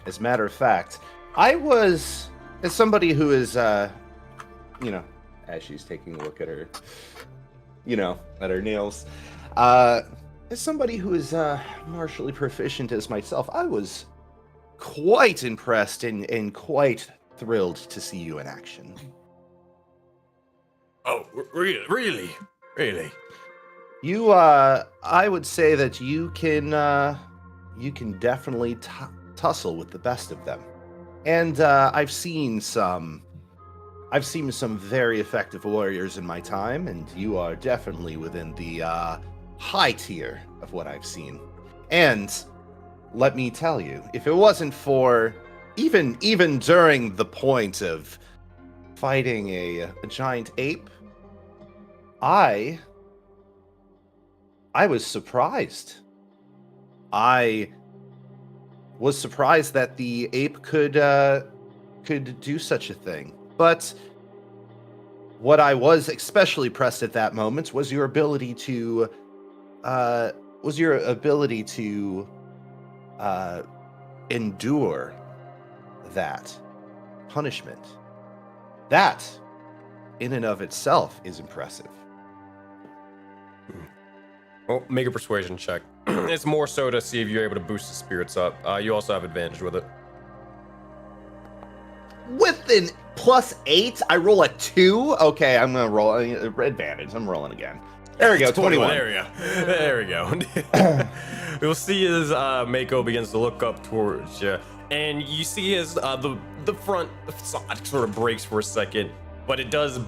G: As a matter of fact, I was, as somebody who is, as she's taking a look at her, at her nails, as somebody who is martially proficient as myself, I was quite impressed and quite thrilled to see you in action.
A: Oh, really?
G: You, I would say that you can definitely tussle with the best of them, and I've seen some very effective warriors in my time, and you are definitely within the high tier of what I've seen. And let me tell you, if it wasn't for even during the point of fighting a giant ape, I was surprised. I was surprised that the ape could do such a thing. But what I was especially impressed at that moment was your ability to endure that punishment. That, in and of itself, is impressive.
A: Well, make a persuasion check. It's more so to see if you're able to boost the spirits up. You also have advantage with it.
G: With an +8, I roll a 2. Okay, I'm gonna roll advantage. I'm rolling again. There we go, 21.
A: There we go. You'll see as Mako begins to look up towards you, and you see as the front facade sort of breaks for a second, but it does.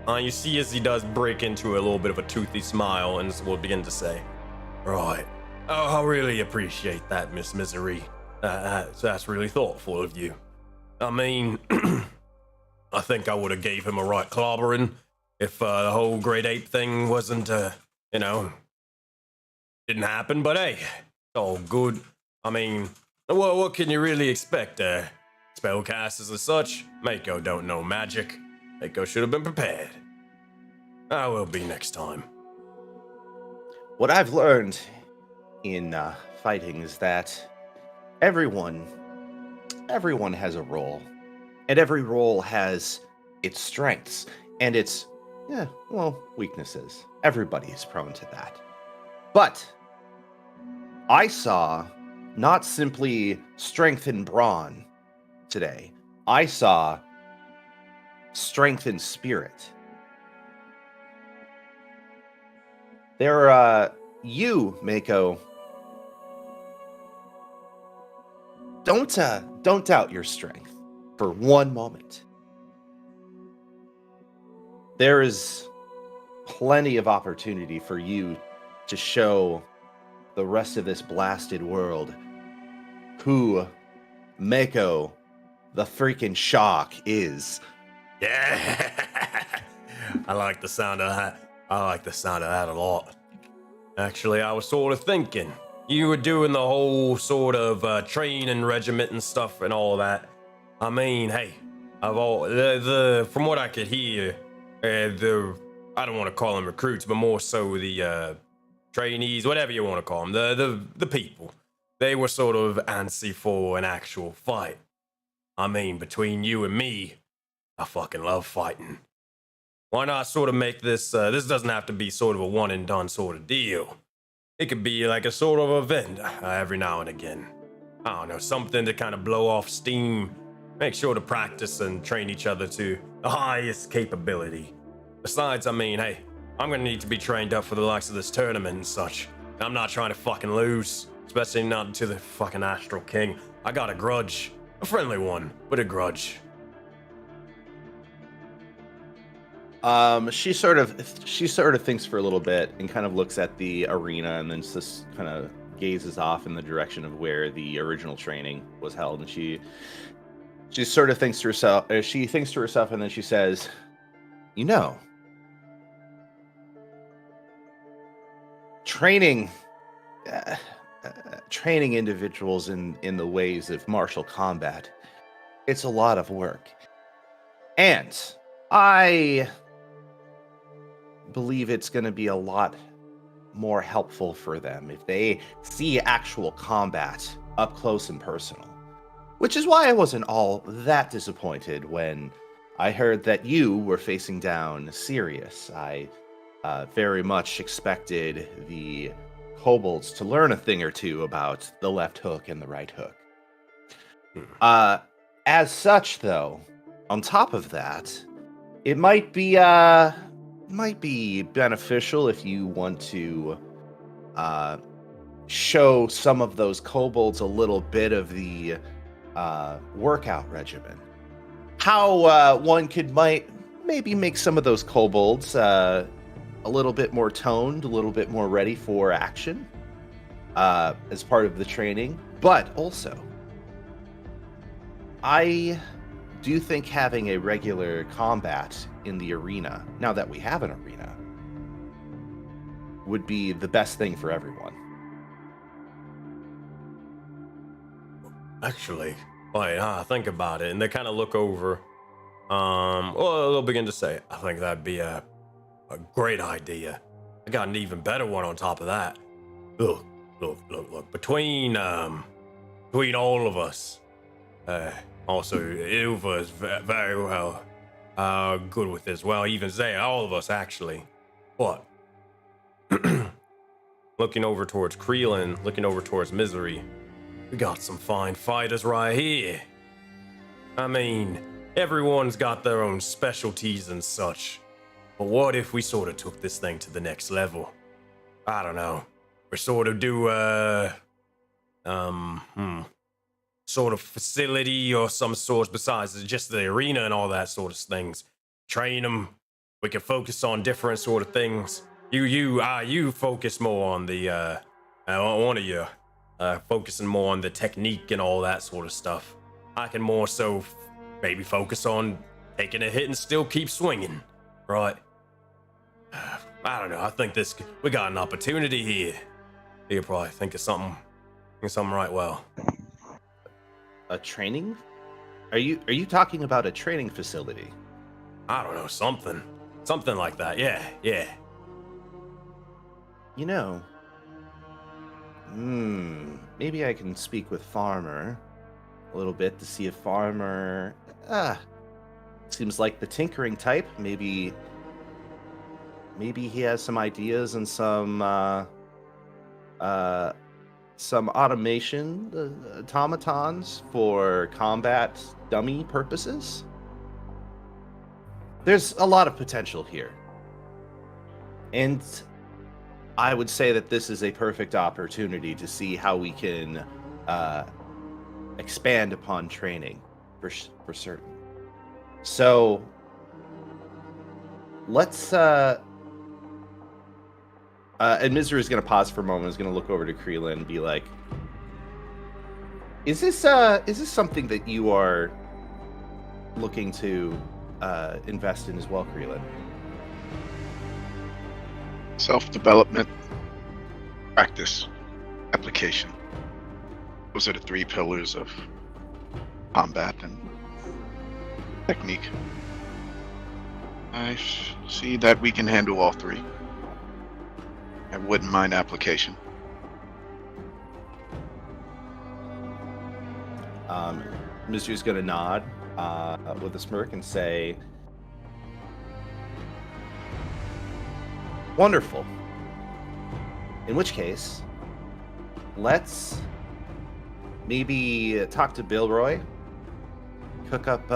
A: You see as he does break into a little bit of a toothy smile, and will begin to say, "Right. Oh, I really appreciate that, Miss Misery. That's really thoughtful of you. I mean, I think I would have gave him a right clobbering if the whole great ape thing wasn't, didn't happen. But hey, it's all good. I mean, what can you really expect? Spellcasters as such, Mako don't know magic. Mako should have been prepared. I will be next time."
G: What I've learned in fighting is that everyone has a role, and every role has its strengths and its weaknesses. Everybody is prone to that. But I saw not simply strength and brawn today. I saw strength and spirit. You, Mako, don't doubt your strength for one moment. There is plenty of opportunity for you to show the rest of this blasted world who Mako, the freaking shock, is.
A: Yeah, I like the sound of that. I like the sound of that a lot. Actually, I was sort of thinking you were doing the whole sort of training regiment and stuff and all that. I mean, hey, from what I could hear, I don't want to call them recruits, but more so the trainees, whatever you want to call them, the people. They were sort of antsy for an actual fight. I mean, between you and me, I fucking love fighting. Why not sort of make this, this doesn't have to be sort of a one and done sort of deal. It could be like a sort of event every now and again. I don't know, something to kind of blow off steam, make sure to practice and train each other to the highest capability. Besides, I mean, hey, I'm gonna need to be trained up for the likes of this tournament and such. I'm not trying to fucking lose, especially not to the fucking Astral King. I got a grudge. A friendly one, but a grudge.
G: She sort of thinks for a little bit and kind of looks at the arena and then just kind of gazes off in the direction of where the original training was held, and she sort of thinks to herself. She thinks to herself, and then she says, "You know, training individuals in the ways of martial combat, it's a lot of work, and I believe it's going to be a lot more helpful for them if they see actual combat up close and personal. Which is why I wasn't all that disappointed when I heard that you were facing down Sirius. I very much expected the kobolds to learn a thing or two about the left hook and the right hook. As such, though, on top of that, it might be beneficial if you want to show some of those kobolds a little bit of the workout regimen. How one might maybe make some of those kobolds a little bit more toned, a little bit more ready for action as part of the training. But also, I do think having a regular combat in the arena, now that we have an arena, would be the best thing for everyone.
A: Actually, I think about it, and they kind of look over. Well, they'll begin to say, I think that'd be a great idea. I got an even better one on top of that. Look. Between all of us, also Ilva is very well good with this. Well, even Zay, all of us actually. What? Looking over towards Creelin, looking over towards Misery. We got some fine fighters right here. I mean, everyone's got their own specialties and such. But what if we sort of took this thing to the next level? I don't know. We sort of do sort of facility or some sort besides just the arena and all that sort of things. Train them. We can focus on different sort of things. You focus more on the one of you focusing more on the technique and all that sort of stuff. I can more so maybe focus on taking a hit and still keep swinging, right? I don't know. I think we got an opportunity here. You'll probably think of something right well.
G: A training? Are you talking about a training facility?
A: I don't know, something like that. Yeah.
G: You know, maybe I can speak with Farmer a little bit to see if Farmer seems like the tinkering type. Maybe he has some ideas and some automation automatons for combat dummy purposes. There's a lot of potential here. And I would say that this is a perfect opportunity to see how we can expand upon training for certain. So let's and Misery is going to pause for a moment. Is going to look over to Creelin and be like, "Is this something that you are looking to invest in as well, Creelin?"
H: Self-development, practice, application. Those are the three pillars of combat and technique. I see that we can handle all three. I wouldn't mind application.
G: Mizu's going to nod with a smirk and say, "Wonderful. In which case, let's maybe talk to Bilroy, cook up.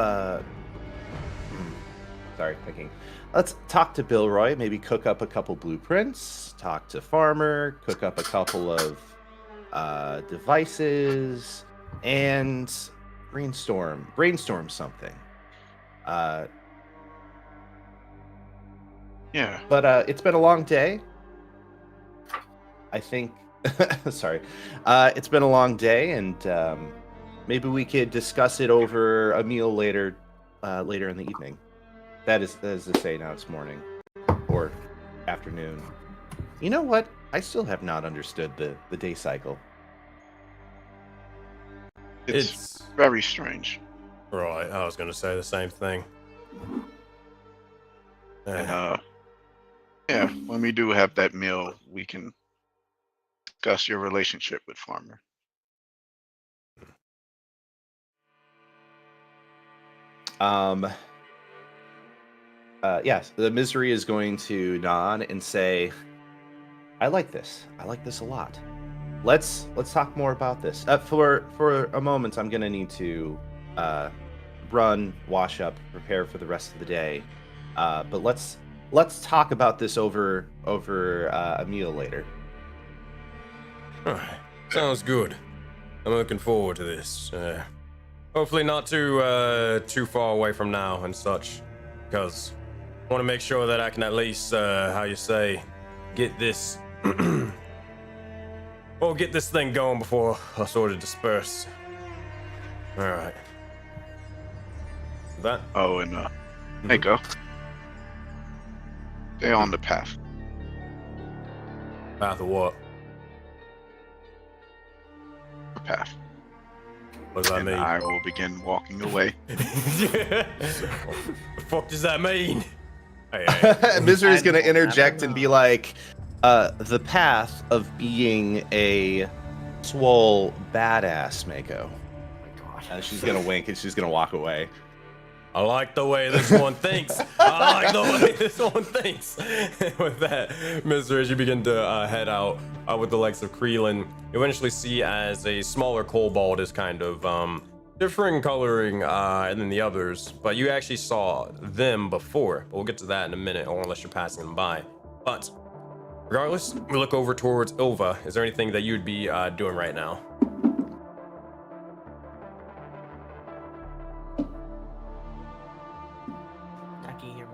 G: Sorry, thinking. Let's talk to Bilroy, maybe cook up a couple blueprints, talk to Farmer, cook up a couple of devices, and brainstorm something.
H: Yeah.
G: But it's been a long day. I think. Sorry, it's been a long day, and maybe we could discuss it over a meal later in the evening. That is to say, now it's morning or afternoon. You know what? I still have not understood the day cycle.
H: It's very strange.
A: Right, I was going to say the same thing.
H: And yeah, when we do have that meal, we can discuss your relationship with Farmer.
G: Yes, the Misery is going to nod and say, "I like this. I like this a lot. Let's talk more about this. For a moment, I'm gonna need to run, wash up, prepare for the rest of the day. But let's talk about this over a meal later."
A: Alright, sounds good. I'm looking forward to this. Hopefully not too far away from now and such, because I want to make sure that I can at least, get this, get this thing going before I sort of disperse. Alright. That?
H: Oh, and there you go. Stay on the path.
A: Path of what?
H: The path.
A: What does that
H: And
A: mean?
H: I will begin walking away.
A: The fuck does that mean? Hey.
G: Misery is gonna interject and be like, "The path of being a swole badass, Mako."
C: Oh my god.
G: And she's gonna wink and she's gonna walk away.
A: I like the way this one thinks. I like the way this one thinks. With that, Mister, as you begin to head out with the likes of Kreelin, you eventually see as a smaller kobold is kind of differing coloring than the others, but you actually saw them before. But we'll get to that in a minute, or unless you're passing them by. But regardless, we look over towards Ilva. Is there anything that you'd be doing right now?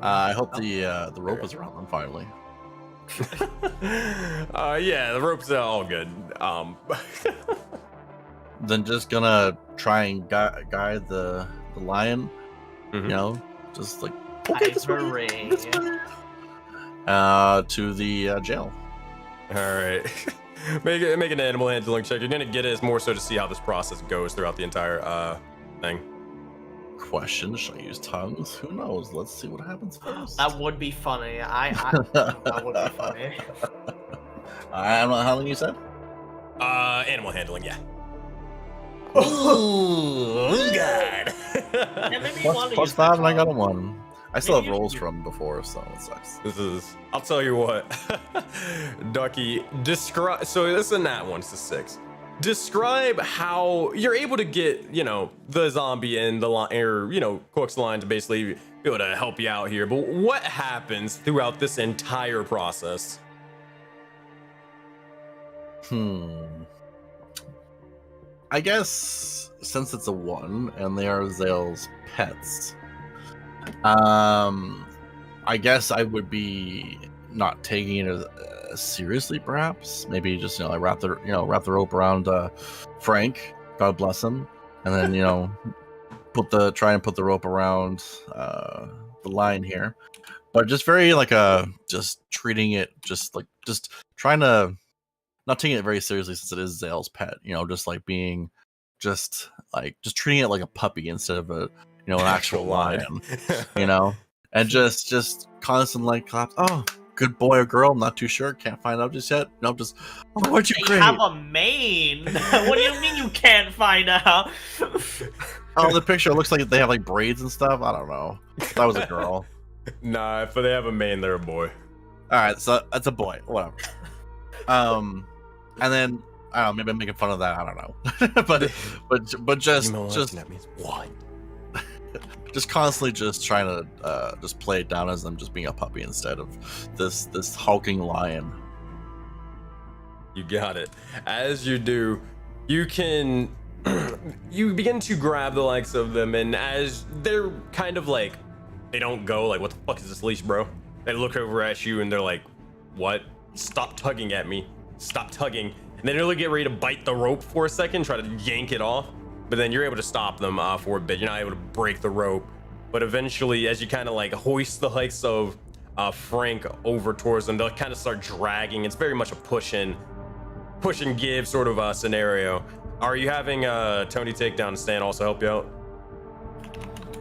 F: I hope the rope is around them finally.
A: Yeah, the ropes are all good.
F: Then just gonna try and guide the lion.
A: Mhm.
F: You know, just like okay, this way,
C: Ivory.
F: this way. To the jail.
A: All right. Make an animal handling check. You're gonna get it. It's more so to see how this process goes throughout the entire thing.
F: Question: should I use tongues? Who knows? Let's see what happens first.
C: That would be funny. That would be funny.
F: I don't know how long you said.
A: Animal handling, yeah. Ooh, God.
C: Yeah, maybe you want to
F: Plus
C: use
F: 5, and I got a
C: tongue.
F: 1. I still have
C: Maybe you
F: rolls
C: can-
F: from before, so it sucks.
A: I'll tell you what. Ducky, describe. So this is a nat one, it's a 6. Describe how you're able to get, the zombie and the line, or, Cook's line to basically be able to help you out here. But what happens throughout this entire process?
F: I guess since it's a 1 and they are Zale's pets, I guess I would be not taking it as seriously, perhaps. Maybe just wrap the rope around Frank, God bless him, and then try and put the rope around the line here, but just very just treating it just trying to not taking it very seriously since it is Zale's pet. Just being just treating it like a puppy instead of an actual lion. And just constant claps. Oh, good boy or girl. I'm not too sure. Can't find out just yet. No, just aren't you
C: They
F: great?
C: have a mane. What do you mean you can't find out?
F: Oh, the picture looks like they have like braids and stuff. I don't know. That was a girl.
A: Nah, if they have a main, they're a boy.
F: All right, so that's a boy. Whatever. And then I don't know. Maybe I'm making fun of that. I don't know. but just
A: that means what?
F: just constantly just trying to just play it down as them just being a puppy instead of this hulking lion.
A: You got it. As you do, you can you begin to grab the likes of them, and as they're kind of like, they don't go like, what the fuck is this leash, bro? They look over at you and they're like, what? Stop tugging at me. Stop tugging. And they nearly get ready to bite the rope for a second, try to yank it off. But then you're able to stop them for a bit. You're not able to break the rope. But eventually, as you kind of like hoist the likes of Frank over towards them, they'll kind of start dragging. It's very much a push and give sort of scenario. Are you having Tony take down and Stan also help you out?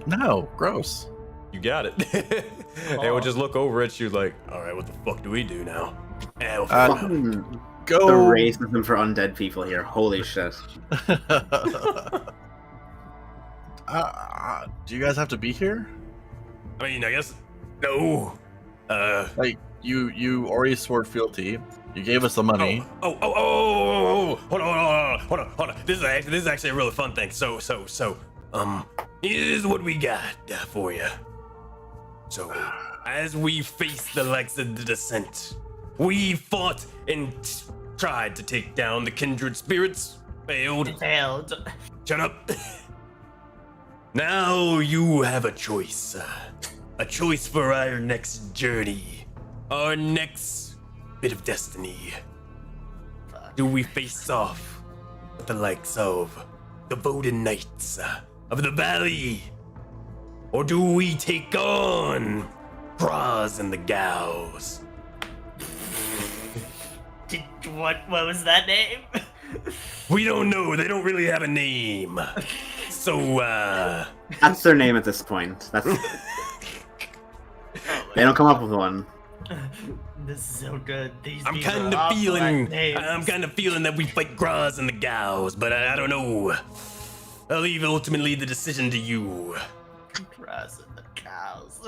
F: No, gross.
A: You got it. They would just look over at you like, all right, what the fuck do we do now?
B: Fucking
F: Go.
B: the racism for undead people here. Holy shit.
F: Do you guys have to be here?
A: I mean, I guess no.
F: Like you already swore fealty. You gave us the money.
A: Oh! Hold on. This is actually a really fun thing. So, here's what we got for you. So, as we face the likes of the Descent, we fought and tried to take down the Kindred Spirits. Failed. Shut up. Now you have a choice. A choice for our next journey. Our next bit of destiny. Do we face off with the likes of the Voden Knights of the Valley? Or do we take on Graz and the Gals?
C: What was that name?
A: We don't know. They don't really have a name. So,
B: That's their name at this point. That's they don't come up with one.
C: This is so good.
A: I'm kind of feeling that we fight Graz and the Gals, but I don't know. I'll leave ultimately the decision to you.
C: Graz and the Gals.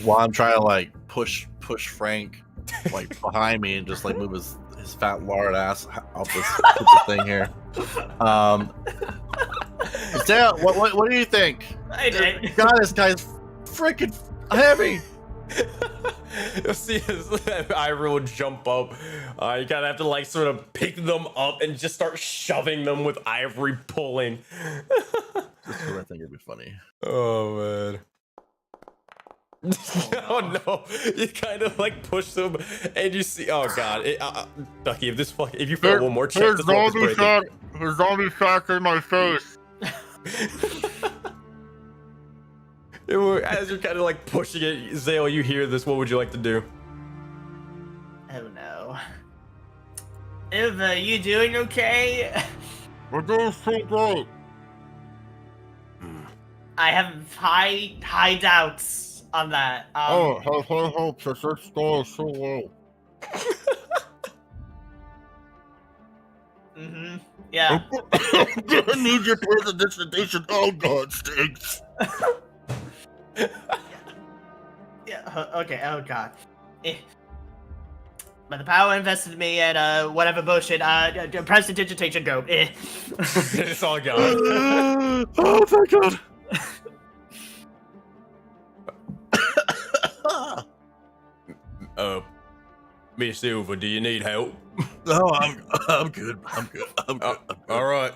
F: While I'm trying to like push Frank like behind me and just like move his fat lard ass out this stupid thing here. Sarah, what do you think? God, this guy's freaking heavy.
A: You'll see his ivory will jump up. You kind of have to like sort of pick them up and just start shoving them with ivory pulling.
F: Just I think it'd be funny.
A: Oh man. Oh no! You kind of like push them, and you see. Oh god, Ducky, if you fail one more check, this won't break it.
F: His zombie shot in my face.
A: As you're kind of like pushing it, Zale, you hear this. What would you like to do?
C: Oh no. Eva, you doing okay?
F: We're doing so great.
C: I have high doubts on that.
F: Have high hopes. Our search score is so low.
C: Yeah.
F: I need your presentation. Oh god, stinks.
C: Yeah. Okay. Oh god. But the power invested in me and whatever bullshit. Prestidigitation go.
A: It's all gone.
F: Oh thank god.
A: Miss Silver, do you need help?
F: No, I'm good. I'm good.
A: All right.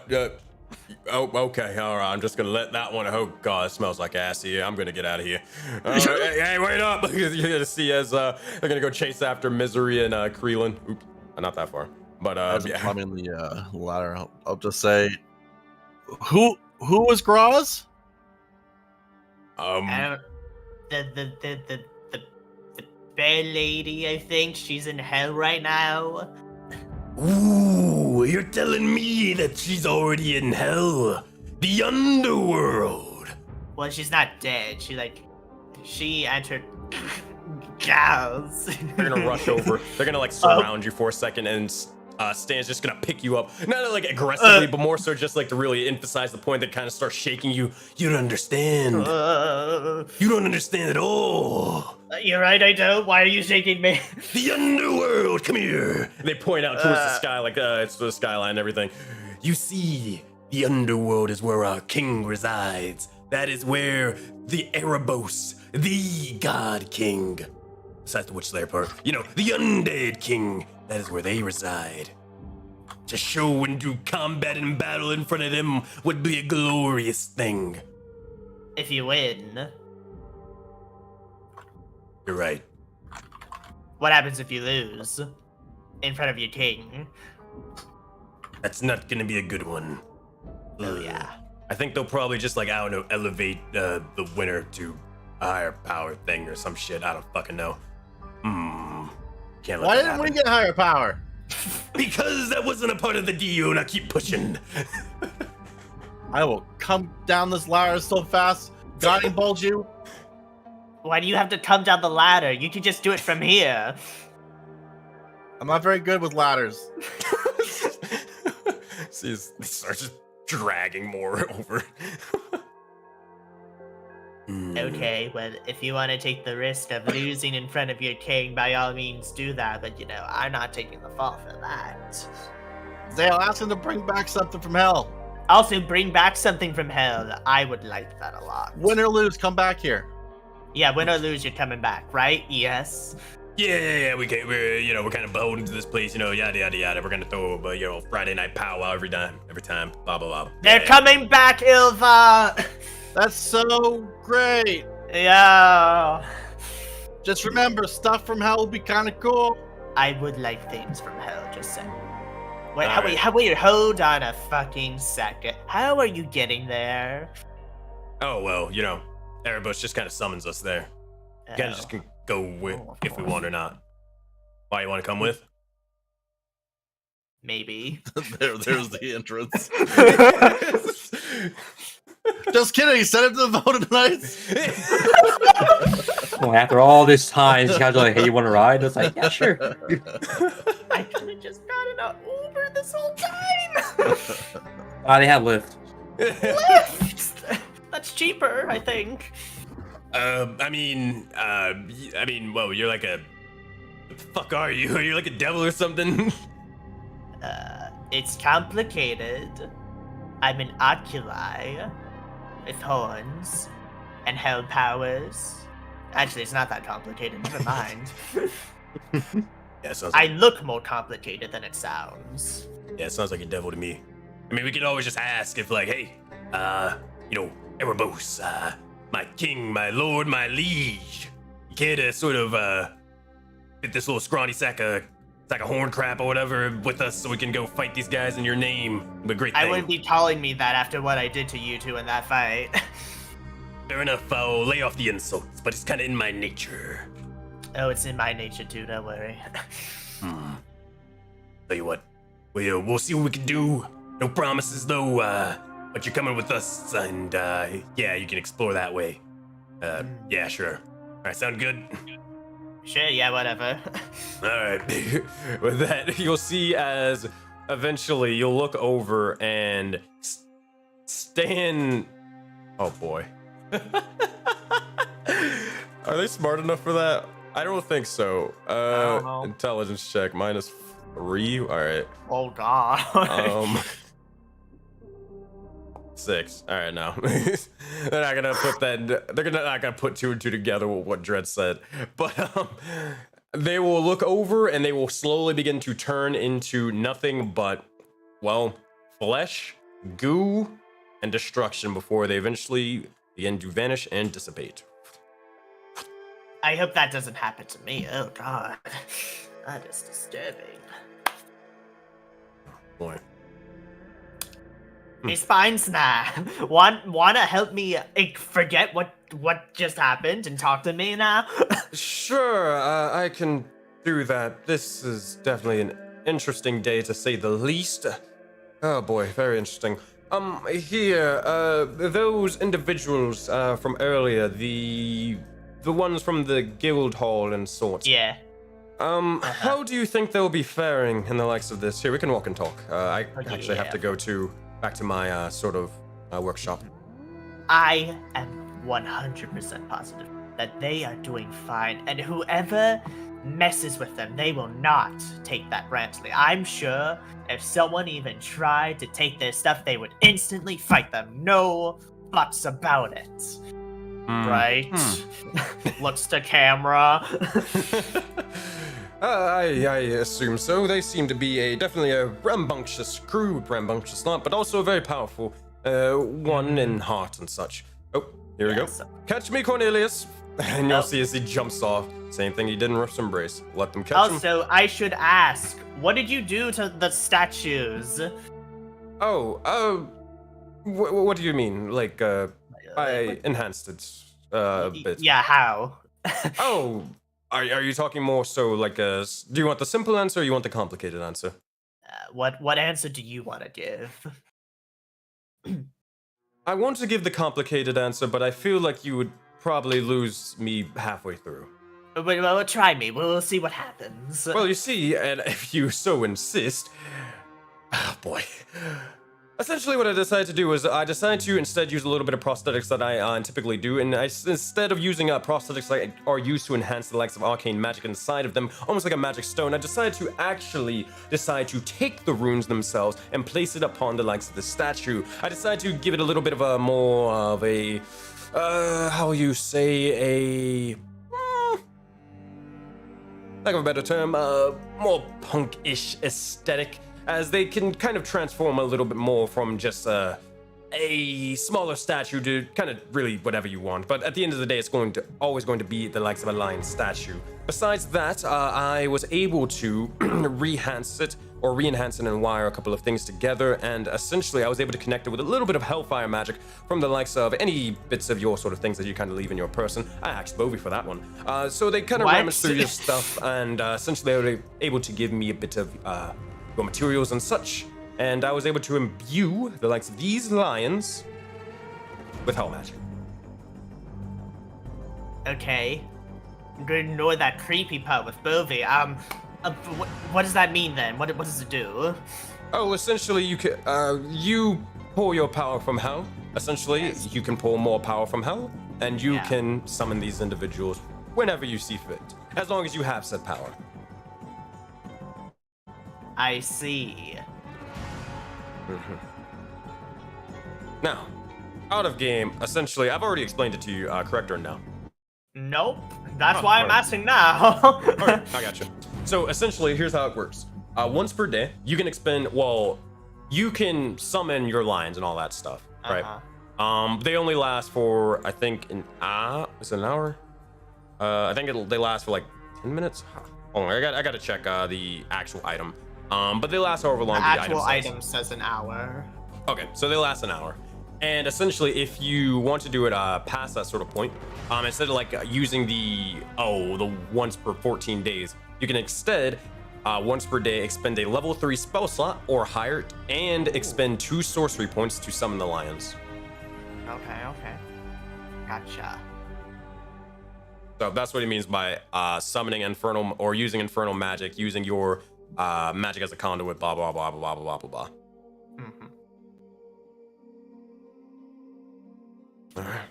A: Okay. All right. I'm just gonna let that one. Oh God, it smells like ass here. I'm gonna get out of here. Hey, wait up! You're gonna see as they're gonna go chase after Misery and Kreelin. Oops, not that far. But
F: as I'm climbing the ladder, I'll just say, who was Graz?
C: The bear lady, I think she's in hell right now.
A: Ooh, you're telling me that she's already in hell, the underworld.
C: Well, she's not dead. She and her cows.
A: They're gonna rush over. They're gonna like surround you for a second, and Stan's just gonna pick you up, not like aggressively, but more so just like to really emphasize the point that kind of starts shaking you. You don't understand. You don't understand at all.
C: You're right, I don't. Why are you shaking me?
A: The underworld, come here. They point out towards the sky, like it's the skyline and everything. You see, the underworld is where our king resides. That is where the Erebos, the God King, besides the Witch Slayer part, the undead king, that is where they reside. To show and do combat and battle in front of them would be a glorious thing.
C: If you win.
A: You're right.
C: What happens if you lose? In front of your king?
A: That's not gonna be a good one.
C: Oh, yeah.
A: I think they'll probably just elevate the winner to a higher power thing or some shit. I don't fucking know. Can't let
F: Why
A: that
F: didn't we
A: happen.
F: get higher power?
A: Because that wasn't a part of the deal, and I keep pushing.
F: I will come down this ladder so fast, guiding bolt you.
C: Why do you have to come down the ladder? You could just do it from here.
F: I'm not very good with ladders.
A: See, they start just dragging more over.
C: Okay, well, if you want to take the risk of losing in front of your king, by all means do that, but I'm not taking the fall for that.
F: Zale, ask him to bring back something from hell.
C: Also, bring back something from hell. I would like that a lot.
F: Win or lose, come back here.
C: Yeah, win or lose, you're coming back, right? Yes.
A: Yeah, we're kind of beholden to this place, yada yada yada. We're gonna throw a Friday night powwow every time, blah blah blah.
C: They're coming back, Ilva.
F: That's so great.
C: Yeah.
F: Just remember, stuff from hell will be kind of cool.
C: I would like things from hell, just saying. Wait,
A: Alright.
C: wait, hold on a fucking second. How are you getting there?
A: Oh well, Erebos just kind of summons us there. Kind of just can go with if we want or not. Why you want to come with?
C: Maybe.
F: There's the entrance. Just kidding. He sent it to the vote tonight.
D: Well, after all this time, she's kind of like, "Hey, you want to ride?" It's like, "Yeah, sure."
C: I could have just gotten an Uber this whole time.
D: They have Lyft.
C: Lyft. That's cheaper, I think.
A: I mean, well, you're like a. What the fuck are you? Are you like a devil or something?
C: It's complicated. I'm an oculi with horns and hell powers. Actually, it's not that complicated. Never mind.
A: Yeah, sounds
C: I
A: like,
C: look more complicated than it sounds.
A: yeah, it sounds like a devil to me. I mean, we could always just ask if, like, hey, Erebos, my king, my lord, my liege, you care to sort of get this little scrawny sack of horn crap or whatever with us so we can go fight these guys in your name? It'd be a great thing.
C: I wouldn't be calling me that after what I did to you two in that fight.
A: Fair enough, I'll lay off the insults, but it's kind of in my nature.
C: Oh, it's in my nature too, don't worry.
A: Tell you what, we'll see what we can do. No promises though, but you're coming with us, and yeah, you can explore that way. Yeah, sure. All right, sound good?
C: Sure, yeah, whatever.
A: All right. With that, you'll see as eventually you'll look over and Stan. Oh boy. Are they smart enough for that? I don't think so.
C: I don't know.
A: Intelligence check -3. All right.
C: Oh god.
A: 6. All right, now they're not gonna put that. They're not gonna put 2 and 2 together with what Dredd said. But they will look over and they will slowly begin to turn into nothing but, well, flesh, goo, and destruction before they eventually begin to vanish and dissipate.
C: I hope that doesn't happen to me. Oh god. That is disturbing.
A: Boy.
C: Hey, Spinesna, wanna help me forget what just happened and talk to me now?
A: Sure, I can do that. This is definitely an interesting day to say the least. Oh boy, very interesting. Here, those individuals from earlier, the the ones from the guild hall and sorts.
C: Yeah.
A: How do you think they'll be faring in the likes of this? Here, we can walk and talk. I actually have to go back to my workshop.
C: I am 100% positive that they are doing fine, and whoever messes with them, they will not take that randomly. I'm sure if someone even tried to take their stuff, they would instantly fight them. No buts about it. Right? Looks to camera.
A: I assume so. They seem to be definitely a rambunctious crew, rambunctious not, but also a very powerful one in heart and such. Oh, here we go. Catch me, Cornelius. And you'll see as he jumps off. Same thing he did in Rift's Embrace. Let them catch him.
C: Also, I should ask, what did you do to the statues?
A: Oh, what do you mean? Like, I enhanced it a bit.
C: Yeah, how?
A: Oh, are you talking more so like do you want the simple answer or you want the complicated answer?
C: What answer do you want to give?
A: I want to give the complicated answer, but I feel like you would probably lose me halfway through.
C: Well, try me. We'll see what happens.
A: Well, you see, and if you so insist... Oh, boy. Essentially what I decided to do was I decided to instead use a little bit of prosthetics that I typically do, and instead of using prosthetics that are used to enhance the likes of arcane magic inside of them, almost like a magic stone, I decided to take the runes themselves and place it upon the likes of the statue. I decided to give it a little bit of a more of a, how you say, lack of a better term, more punk-ish aesthetic, as they can kind of transform a little bit more from just a smaller statue to kind of really whatever you want. But at the end of the day, it's always going to be the likes of a lion statue. Besides that, I was able to re-enhance it and wire a couple of things together, and essentially I was able to connect it with a little bit of hellfire magic from the likes of any bits of your sort of things that you kind of leave in your person. I asked Bovie for that one. So they kind of rummaged through your stuff, and essentially they were able to give me a bit of your materials and such, and I was able to imbue the likes of these lions with hell magic.
C: Okay. I'm gonna ignore that creepy part with Bovie. What does that mean then? What does it do?
A: Oh, essentially you pull your power from hell. Essentially, you can pull more power from hell, and you can summon these individuals whenever you see fit, as long as you have said power.
C: I see.
A: Now, out of game, essentially, I've already explained it to you, correct or no?
C: Nope. That's why I'm asking now.
A: Alright, I got you. So essentially, here's how it works. Once per day, you can you can summon your lions and all that stuff, right? They only last for, I think, is it an hour? I think they last for like 10 minutes. Oh, I gotta check the actual item. But they last however long the
C: actual
A: item
C: says an hour.
A: Okay, so they last an hour. And essentially, if you want to do it past that sort of point, instead of like using the once per 14 days, you can instead, once per day, expend a level 3 spell slot or higher, and expend 2 sorcery points to summon the lions.
C: Okay. Gotcha.
A: So that's what he means by summoning infernal or using infernal magic, using your magic as a conduit, blah blah blah blah blah blah blah blah. All right.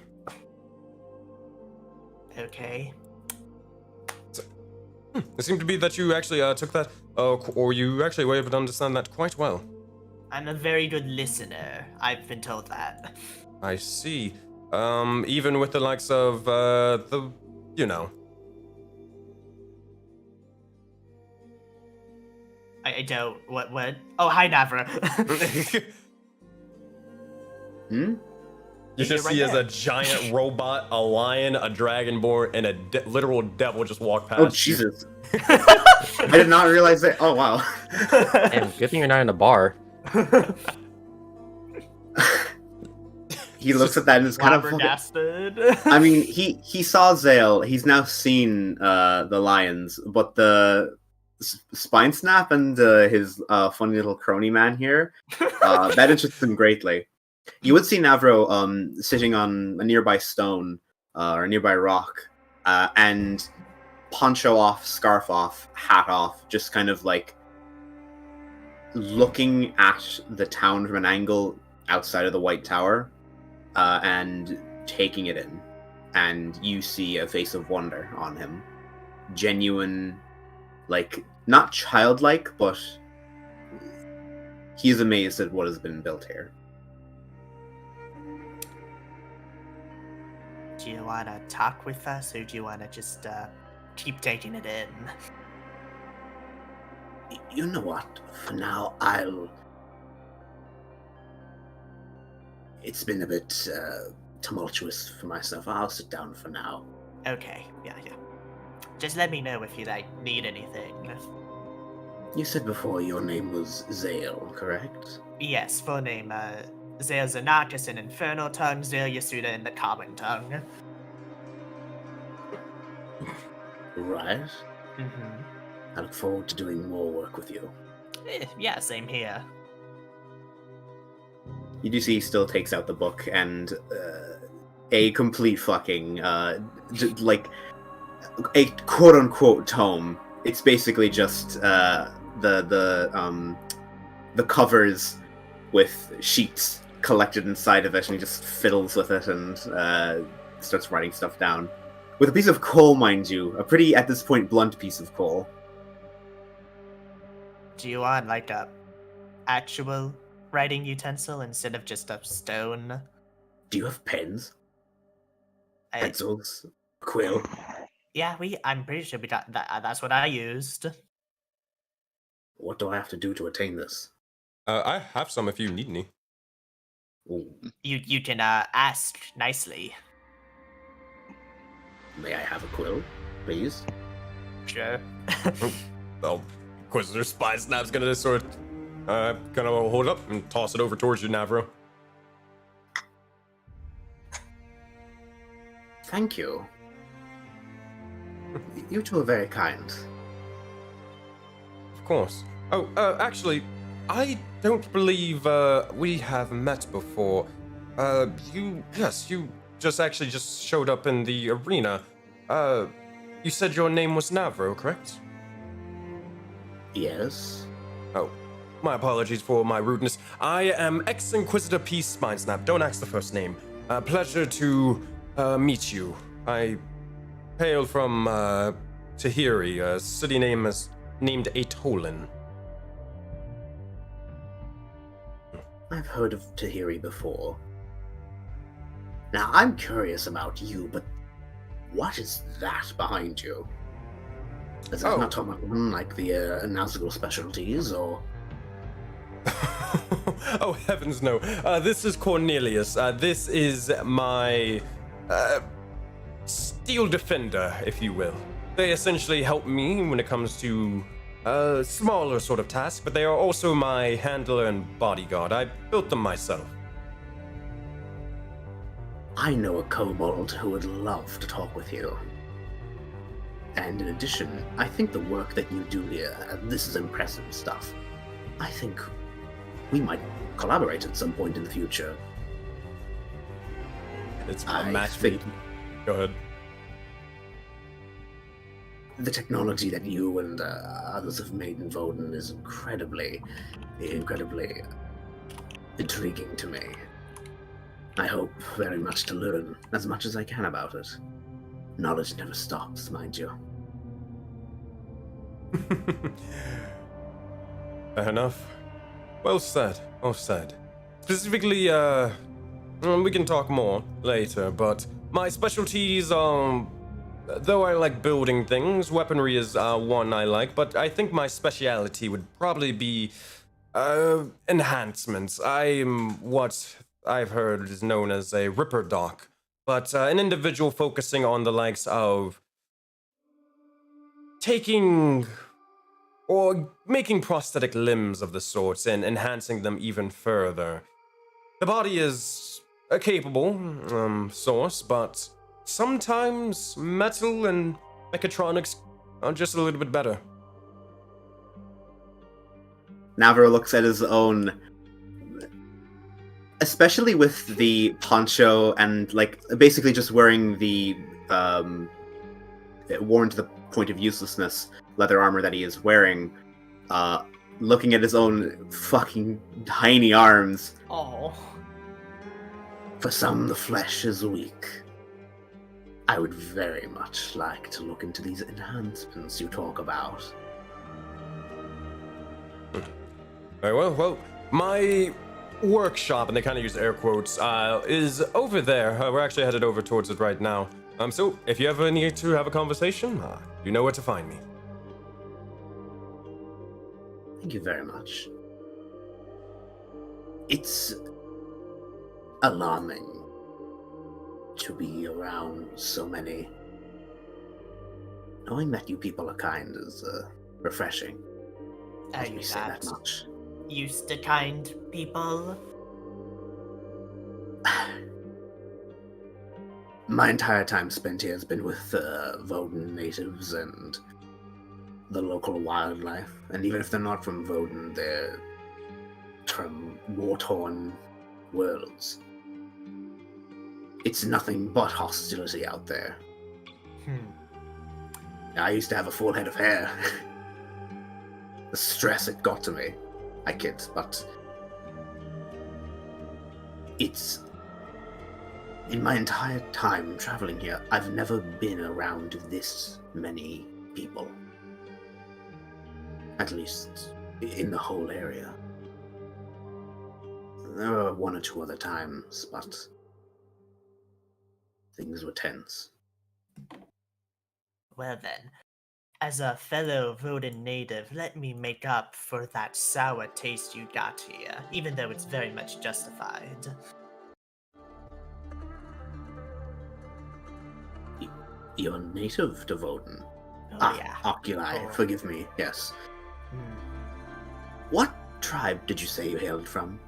C: Okay.
A: So, it seemed to be that you actually took that, or you actually were able to understand that quite well.
C: I'm a very good listener. I've been told that.
A: I see. Even with the likes of
C: I don't. What? Oh, hi, Navra.
A: You just see as a giant robot, a lion, a dragonborn, and a literal devil just walk past.
B: Oh, Jesus. I did not realize that. Oh, wow.
D: And good thing you're not in a bar.
B: He looks at that and is kind of... I mean, he saw Zale. He's now seen the lions, but the spine snap and his funny little crony man here, that interests him greatly. You would see Navro sitting on a nearby stone or a nearby rock, and poncho off, scarf off, hat off, just kind of like looking at the town from an angle outside of the White Tower, and taking it in. And you see a face of wonder on him. Genuine, like, not childlike, but he's amazed at what has been built here.
C: Do you want to talk with us, or do you want to just keep taking it in?
I: You know what? For now, It's been a bit tumultuous for myself. I'll sit down for now.
C: Okay, yeah. Just let me know if you need anything.
I: You said before your name was Zale, correct?
C: Yes, full name, Zale Xanatus in Infernal Tongue, Zale Yasuda in the Common Tongue.
I: Right.
C: Mm-hmm.
I: I look forward to doing more work with you.
C: Yeah, same here.
B: You do see he still takes out the book and a complete fucking like a quote unquote tome. It's basically just the covers with sheets collected inside of it, and he just fiddles with it and starts writing stuff down. With a piece of coal, mind you, a pretty, at this point, blunt piece of coal.
C: Do you want like a actual writing utensil instead of just a stone?
I: Do you have pens? Pencils? Quill?
C: Yeah, I'm pretty sure we got that. That's what I used.
I: What do I have to do to attain this?
A: I have some if you need any.
I: Ooh,
C: You can ask nicely.
I: may I have a quill, please?
C: Sure.
A: Well, Inquisitor Spy Snap's gonna sort of gonna hold up and toss it over towards you, Navro.
I: Thank you. You two are very kind.
A: Of course. Oh, actually, I don't believe we have met before. You just showed up in the arena. You said your name was Navro, correct?
I: Yes?
A: Oh, my apologies for my rudeness. I am ex-Inquisitor Peace Mindsnap. Don't ask the first name. Pleasure to meet you. I hail from Tahiri, a city named Atolin.
I: I've heard of Tahiri before. Now, I'm curious about you, but what is that behind you? Is that not Automaton like the Nazgul Specialties, or...?
A: Oh, heavens no. This is Cornelius. This is my steel defender, if you will. They essentially help me when it comes to smaller sort of tasks, but they are also my handler and bodyguard. I built them myself.
I: I know a kobold who would love to talk with you. And in addition, I think the work that you do here, this is impressive stuff. I think we might collaborate at some point in the future.
A: It's a match made. Go ahead.
I: The technology that you and others have made in Voden is incredibly intriguing to me. I hope very much to learn as much as I can about it. Knowledge never stops, mind you.
A: Fair enough. Well said, well said. Specifically, we can talk more later, but my specialties are... Though I like building things, weaponry is one I like, but I think my speciality would probably be enhancements. I'm what I've heard is known as a Ripper Doc, but an individual focusing on the likes of taking or making prosthetic limbs of the sorts and enhancing them even further. The body is a capable source, but sometimes metal and mechatronics are just a little bit better.
B: Navro looks at his own, especially with the poncho and like basically just wearing the worn to the point of uselessness leather armor that he is wearing, looking at his own fucking tiny arms.
C: Oh.
I: For some, the flesh is weak. I would very much like to look into these enhancements you talk about.
A: Very well, my workshop, and they kind of use air quotes, is over there. We're actually headed over towards it right now. So if you ever need to have a conversation, you know where to find me.
I: Thank you very much. It's alarming to be around so many. Knowing that you people are kind is refreshing.
C: Are
I: Let
C: you
I: me say that
C: not
I: much.
C: used to kind people?
I: My entire time spent here has been with Voden natives and the local wildlife. And even if they're not from Voden, they're from war-torn worlds. It's nothing but hostility out there. I used to have a full head of hair. The stress it got to me. I kid, but it's... In my entire time traveling here, I've never been around this many people. At least in the whole area. There were one or two other times, but things were tense.
C: Well then, as a fellow Voden native, let me make up for that sour taste you got here, even though it's very much justified.
I: You're native to Voden?
C: Oh yeah.
I: Oculi,
C: Oh.
I: forgive me, yes. What tribe did you say you hailed from?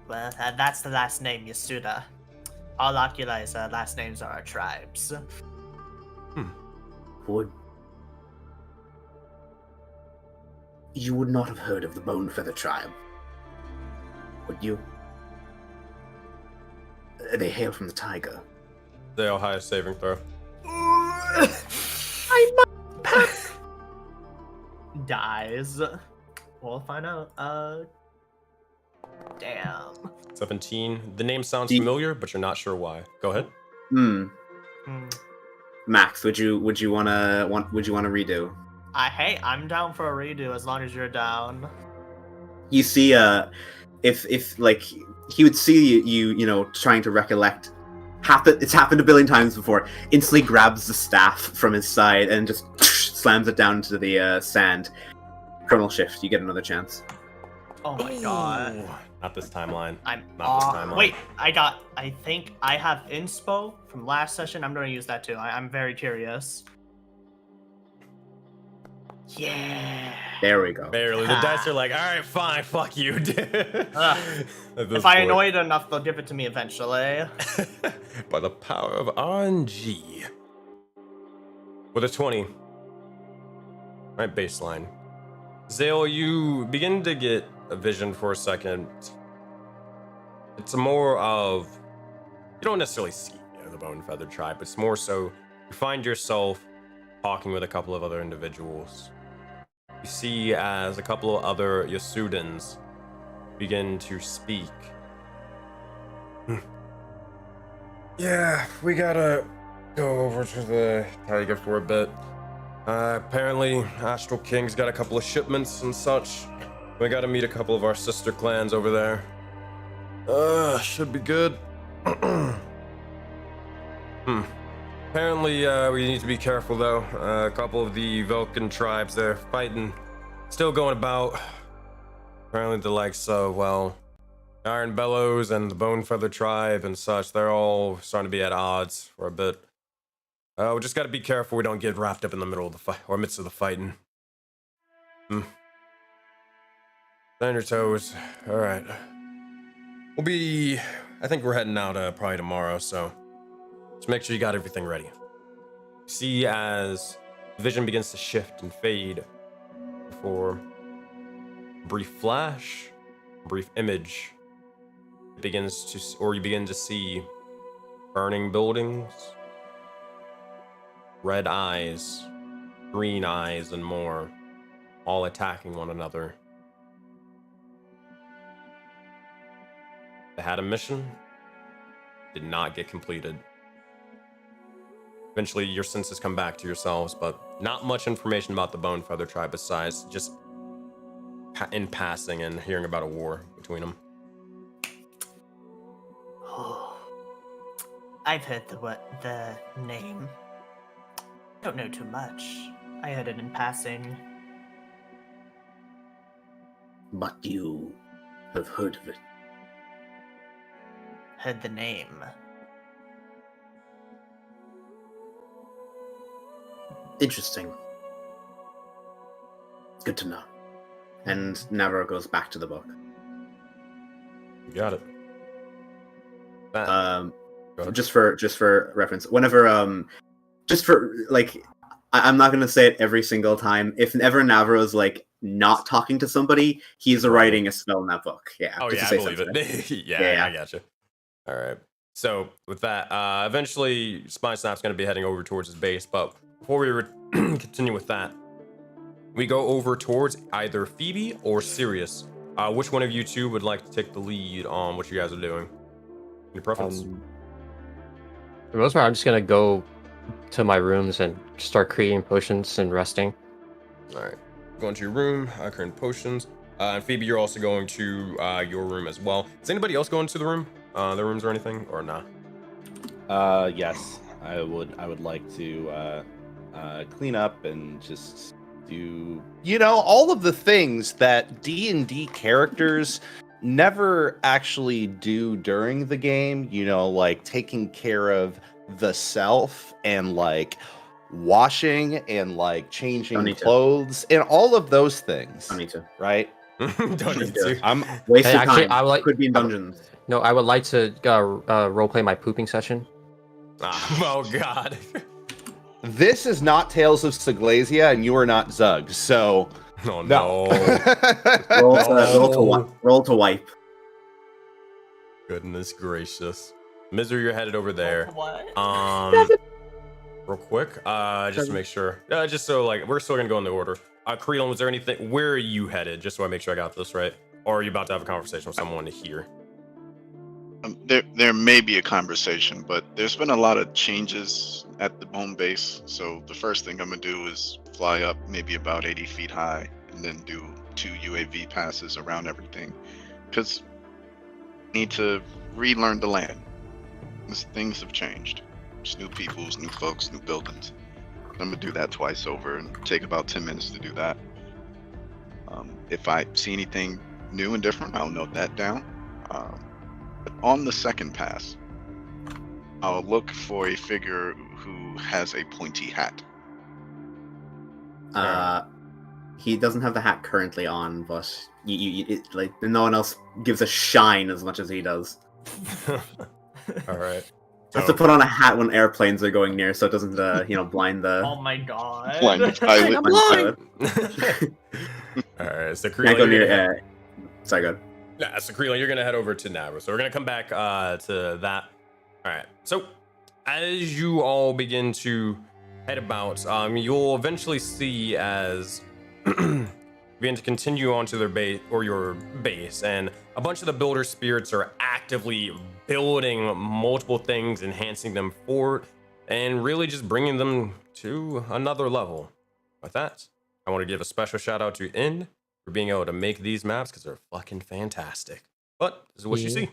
C: Well, that's the last name, Yasuda. All Oculi's last names are our tribes.
I: Would... You would not have heard of the Bonefeather tribe, would you? They hail from the tiger.
A: The Ohio saving throw.
C: Dies. We'll find out. Damn.
A: 17. The name sounds
B: Do you-
A: familiar, but you're not sure why. Go ahead.
C: Hmm.
B: Max, would you wanna redo?
C: I'm down for a redo as long as you're down.
B: You see, if like he would see you know, trying to recollect. It's happened a billion times before. Instantly grabs the staff from his side and just slams it down into the sand. Criminal shift. You get another chance.
C: Oh my god.
A: Ooh, not this timeline.
C: I'm
A: Not this timeline.
C: wait, I think I have inspo from last session. I'm gonna use that too. I'm very curious. Yeah.
B: There we go.
A: Barely. The dice are like, all right, fine, fuck you. At this
C: If I
A: point.
C: annoy it enough, they'll give it to me eventually.
A: By the power of RNG. With a 20. Right, baseline. Zale, you begin to get a vision for a second. It's more of, you don't necessarily see the Bone Feather tribe. It's more so you find yourself talking with a couple of other individuals. You see as a couple of other Yasudans begin to speak. Yeah, we gotta go over to the Tiger for a bit. Apparently, Astral King's got a couple of shipments and such. We gotta meet a couple of our sister clans over there. Should be good. Apparently, we need to be careful though. A couple of the Vulcan tribes, they're fighting, still going about. Apparently the likes of, well, Iron Bellows and the Bone Feather tribe and such, they're all starting to be at odds for a bit. We just gotta be careful we don't get wrapped up in the middle of the fight, or midst of the fighting. Stand your toes. Alright. I think we're heading out probably tomorrow, so just make sure you got everything ready. See as vision begins to shift and fade before a brief flash, a brief image begins to, or you begin to see burning buildings, red eyes green eyes and more, all attacking one another. They had a mission, did not get completed. Eventually, your senses come back to yourselves, but not much information about the Bone Feather tribe besides just in passing and hearing about a war between them.
C: Oh, I've heard the name. Don't know too much. I heard it in passing.
I: But you have heard of it.
C: Heard the name.
I: Interesting. Good to know.
B: And Navarro goes back to the book.
A: You got it. That, go ahead.
B: Just for reference, whenever just for like, I'm not gonna say it every single time. If ever Navarro's like not talking to somebody, he's writing a spell in that book. Yeah.
A: Oh
B: just
A: yeah,
B: to
A: I
B: say
A: believe
B: something.
A: it. yeah, I gotcha. All right. So with that, eventually Spine Snap's going to be heading over towards his base. But before we continue with that, we go over towards either Phoebe or Sirius. Which one of you two would like to take the lead on what you guys are doing? Any preference?
D: For the most part, I'm just gonna go to my rooms and start creating potions and resting.
A: All right. Going to your room, creating potions. And Phoebe, you're also going to your room as well. Is anybody else going to the room? Their rooms or anything, or not?
G: Yes, I would like to clean up and just do, all of the things that D&D characters never actually do during the game, like taking care of the self and like washing and like changing clothes and all of those things.
B: Don't need to.
G: Right?
A: Don't need to.
G: I'm
B: wasting
D: actually,
B: time.
D: I would like,
B: Could be in dungeons.
D: No, I would like to roleplay my pooping session.
A: Oh god.
G: This is not Tales of Siglasia, and you are not Zug, so...
A: Oh no.
B: Roll to wipe.
A: Goodness gracious. Misery, you're headed over there.
C: What?
A: Real quick, just to make sure. Just so, like, we're still gonna go in the order. Creelon, was there anything... Where are you headed? Just so I make sure I got this right. Or are you about to have a conversation with someone to hear?
H: There may be a conversation, but there's been a lot of changes at the home base. So the first thing I'm gonna do is fly up maybe about 80 feet high and then do 2 UAV passes around everything. Because I need to relearn the land. Things have changed. There's new peoples, new folks, new buildings. I'm gonna do that twice over and take about 10 minutes to do that. If I see anything new and different, I'll note that down. But on the second pass, I'll look for a figure who has a pointy hat.
B: He doesn't have the hat currently on, but no one else gives a shine as much as he does.
A: All right.
B: Have to put on a hat when airplanes are going near, so it doesn't, blind the.
C: Oh my god.
H: Blind the pilot.
B: I'm blind.
A: All right. So
B: Can't go near. Sorry, go ahead.
A: Yeah, so Creelon, you're gonna head over to Navra. So we're gonna come back to that. All right. So as you all begin to head about, you'll eventually see as begin to continue onto their base or your base, and a bunch of the builder spirits are actively building multiple things, enhancing them forward, and really just bringing them to another level. With that, I want to give a special shout out to In for being able to make these maps because they're fucking fantastic. But this is what you see.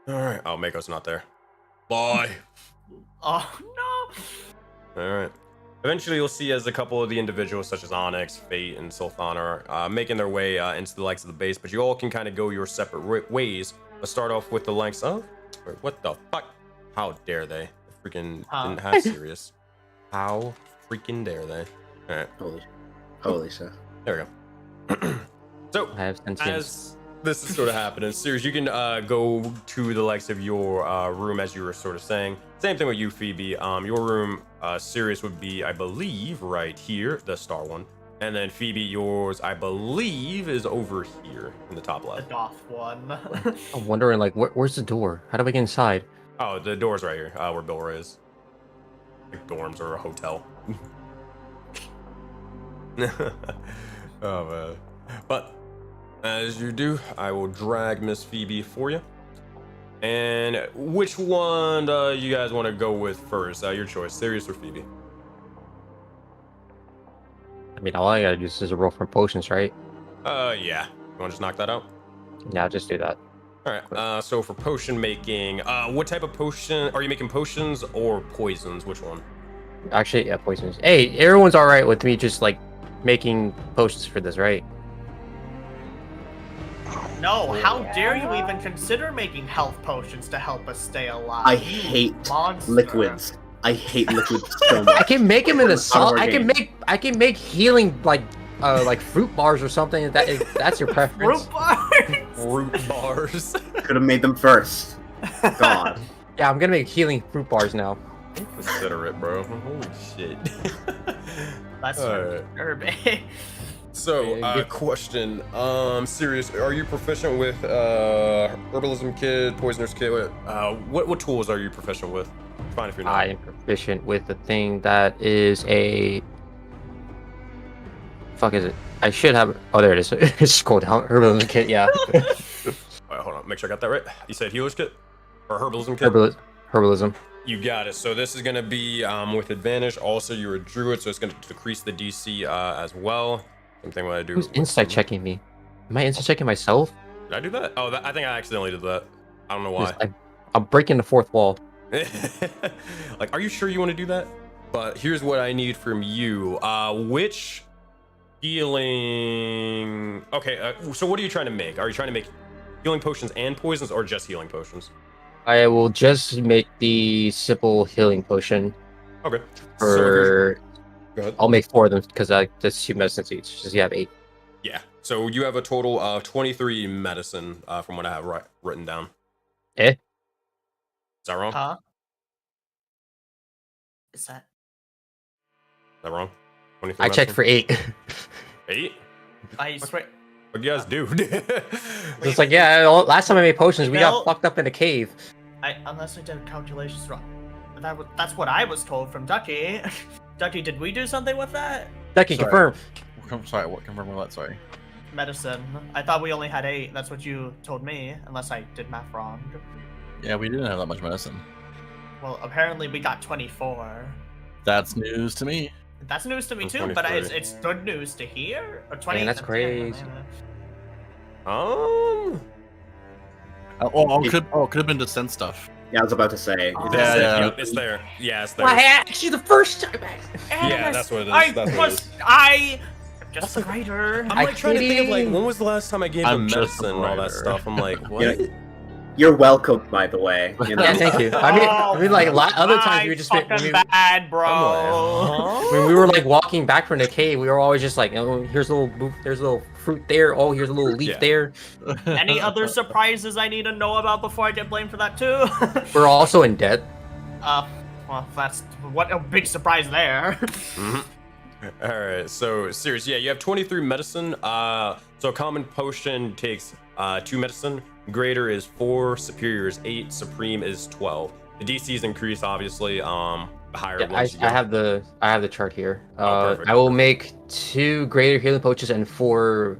A: All right. Oh, Mako's not there. Bye.
C: Oh no.
A: All right. Eventually, you'll see as a couple of the individuals, such as Onyx, Fate, and Sulthan, are making their way into the likes of the base, but you all can kind of go your separate ways. Let's start off with the likes of... Wait, what the fuck? How dare they? They freaking didn't have Sirius. How freaking dare they? All right.
B: Holy shit.
A: There we go. So,
D: I have
A: as this is sort of happening, Sirius, you can go to the likes of your room, as you were sort of saying. Same thing with you, Phoebe. Your room, Sirius would be, I believe, right here, the star one. And then Phoebe, yours, I believe, is over here in the top
C: The
A: left.
C: goth one.
D: I'm wondering, like, where's the door? How do I get inside?
A: Oh, the door's right here. Where Bill Ray is. Like dorms or a hotel. Oh man. But as you do, I will drag Miss Phoebe for you. And which one you guys want to go with first? Your choice, Sirius or Phoebe?
D: I mean, all I gotta do is roll for potions, right?
A: Yeah. You want to just knock that out?
D: Yeah, I'll just do that.
A: All right. So for potion making, what type of potion are you making? Potions or poisons? Which one?
D: Actually, yeah, poisons. Hey, everyone's all right with me just like making potions for this, right?
C: No, how dare you even consider making health potions to help us stay alive?
B: I
C: you
B: hate
C: monster.
B: liquids. I hate liquids so much.
D: I can make them in a salt. I
B: game.
D: can make healing like fruit bars or something. If that's your preference.
C: Fruit bars.
A: Fruit bars.
B: Could have made them first. God.
D: Yeah, I'm gonna make healing fruit bars now.
A: Consider it, bro. Holy shit.
C: That's
A: Alright.
C: herb.
A: So,
D: good.
A: question. Sirius, are you proficient with herbalism kit, poisoner's kit? What tools are you proficient with? Fine if you're not.
D: I am proficient with the thing that is a. Fuck is it? I should have. Oh, there it is. It's called herbalism kit. Yeah.
A: Alright, hold on. Make sure I got that right. You said healer's kit or herbalism kit?
D: Herbalism.
A: You got it. So this is gonna be with advantage. Also, you're a druid, so it's gonna decrease the DC as well. Same thing when I do.
D: Who's insight checking me? Am I insight checking myself?
A: Did I do that? Oh, I think I accidentally did that. I don't know why.
D: I'm breaking the fourth wall.
A: Like, are you sure you want to do that? But here's what I need from you. Which healing? Okay. So what are you trying to make? Are you trying to make healing potions and poisons, or just healing potions?
D: I will just make the simple healing potion.
A: Okay.
D: For
A: Go ahead.
D: I'll make 4 of them because that's 2 medicines each. Just you have 8.
A: Yeah. So you have a total of 23 medicine from what I have written down.
D: Eh?
A: Is that wrong?
C: Huh? Is that?
A: Is that wrong? 23
D: I checked for 8.
A: 8?
C: I swear.
A: What do you guys do?
D: It's like, yeah, last time I made potions, we
C: Well-
D: got fucked up in a cave.
C: Unless I did calculations wrong. That's what I was told from Ducky. Ducky, did we do something with that?
D: Ducky,
F: Sorry.
D: confirm.
F: Sorry, what? Confirm what? Sorry.
C: Medicine. I thought we only had 8. That's what you told me, unless I did math wrong.
F: Yeah, we didn't have that much medicine.
C: Well, apparently we got 24.
F: That's news to me.
C: That's news to me
A: I'm
C: too, but
A: 23.
C: it's good news to hear. Or 20.
D: Man, that's crazy.
A: Um.
F: Could have been to send stuff.
B: Yeah, I was about to say.
C: Oh.
A: That's
F: Yeah,
A: it.
F: yeah.
A: Yep, it's there. Yeah, it's there.
D: Well, actually, the first time.
A: Yeah, that's what it is. That's what it is.
C: I'm just a writer.
A: I'm like trying to think of like
D: kidding.
A: when was the last time I gave
F: I'm
A: them
F: just a
A: medicine and all that
F: writer.
A: stuff. I'm like, what?
B: Yeah. You're welcome, by the way. You know?
D: Yeah, thank you. I mean, like other times we were just
C: fucking bad, bro.
A: I'm like,
D: when we were like walking back from the cave, we were always just like, oh, here's a little fruit there. Oh, here's a little leaf
A: Yeah.
D: there.
C: Any other surprises I need to know about before I get blamed for that too?
D: We're also in debt.
C: Well, that's what a big surprise there.
A: Mhm. All right, so serious. Yeah, you have 23 medicine. So a common potion takes 2 medicine. Greater is 4, superior is 8, supreme is 12. The DCs increase obviously. The higher
D: Yeah,
A: ones you
D: I
A: go.
D: have the chart here.
A: Oh, perfect.
D: I will make 2 greater healing potions and 4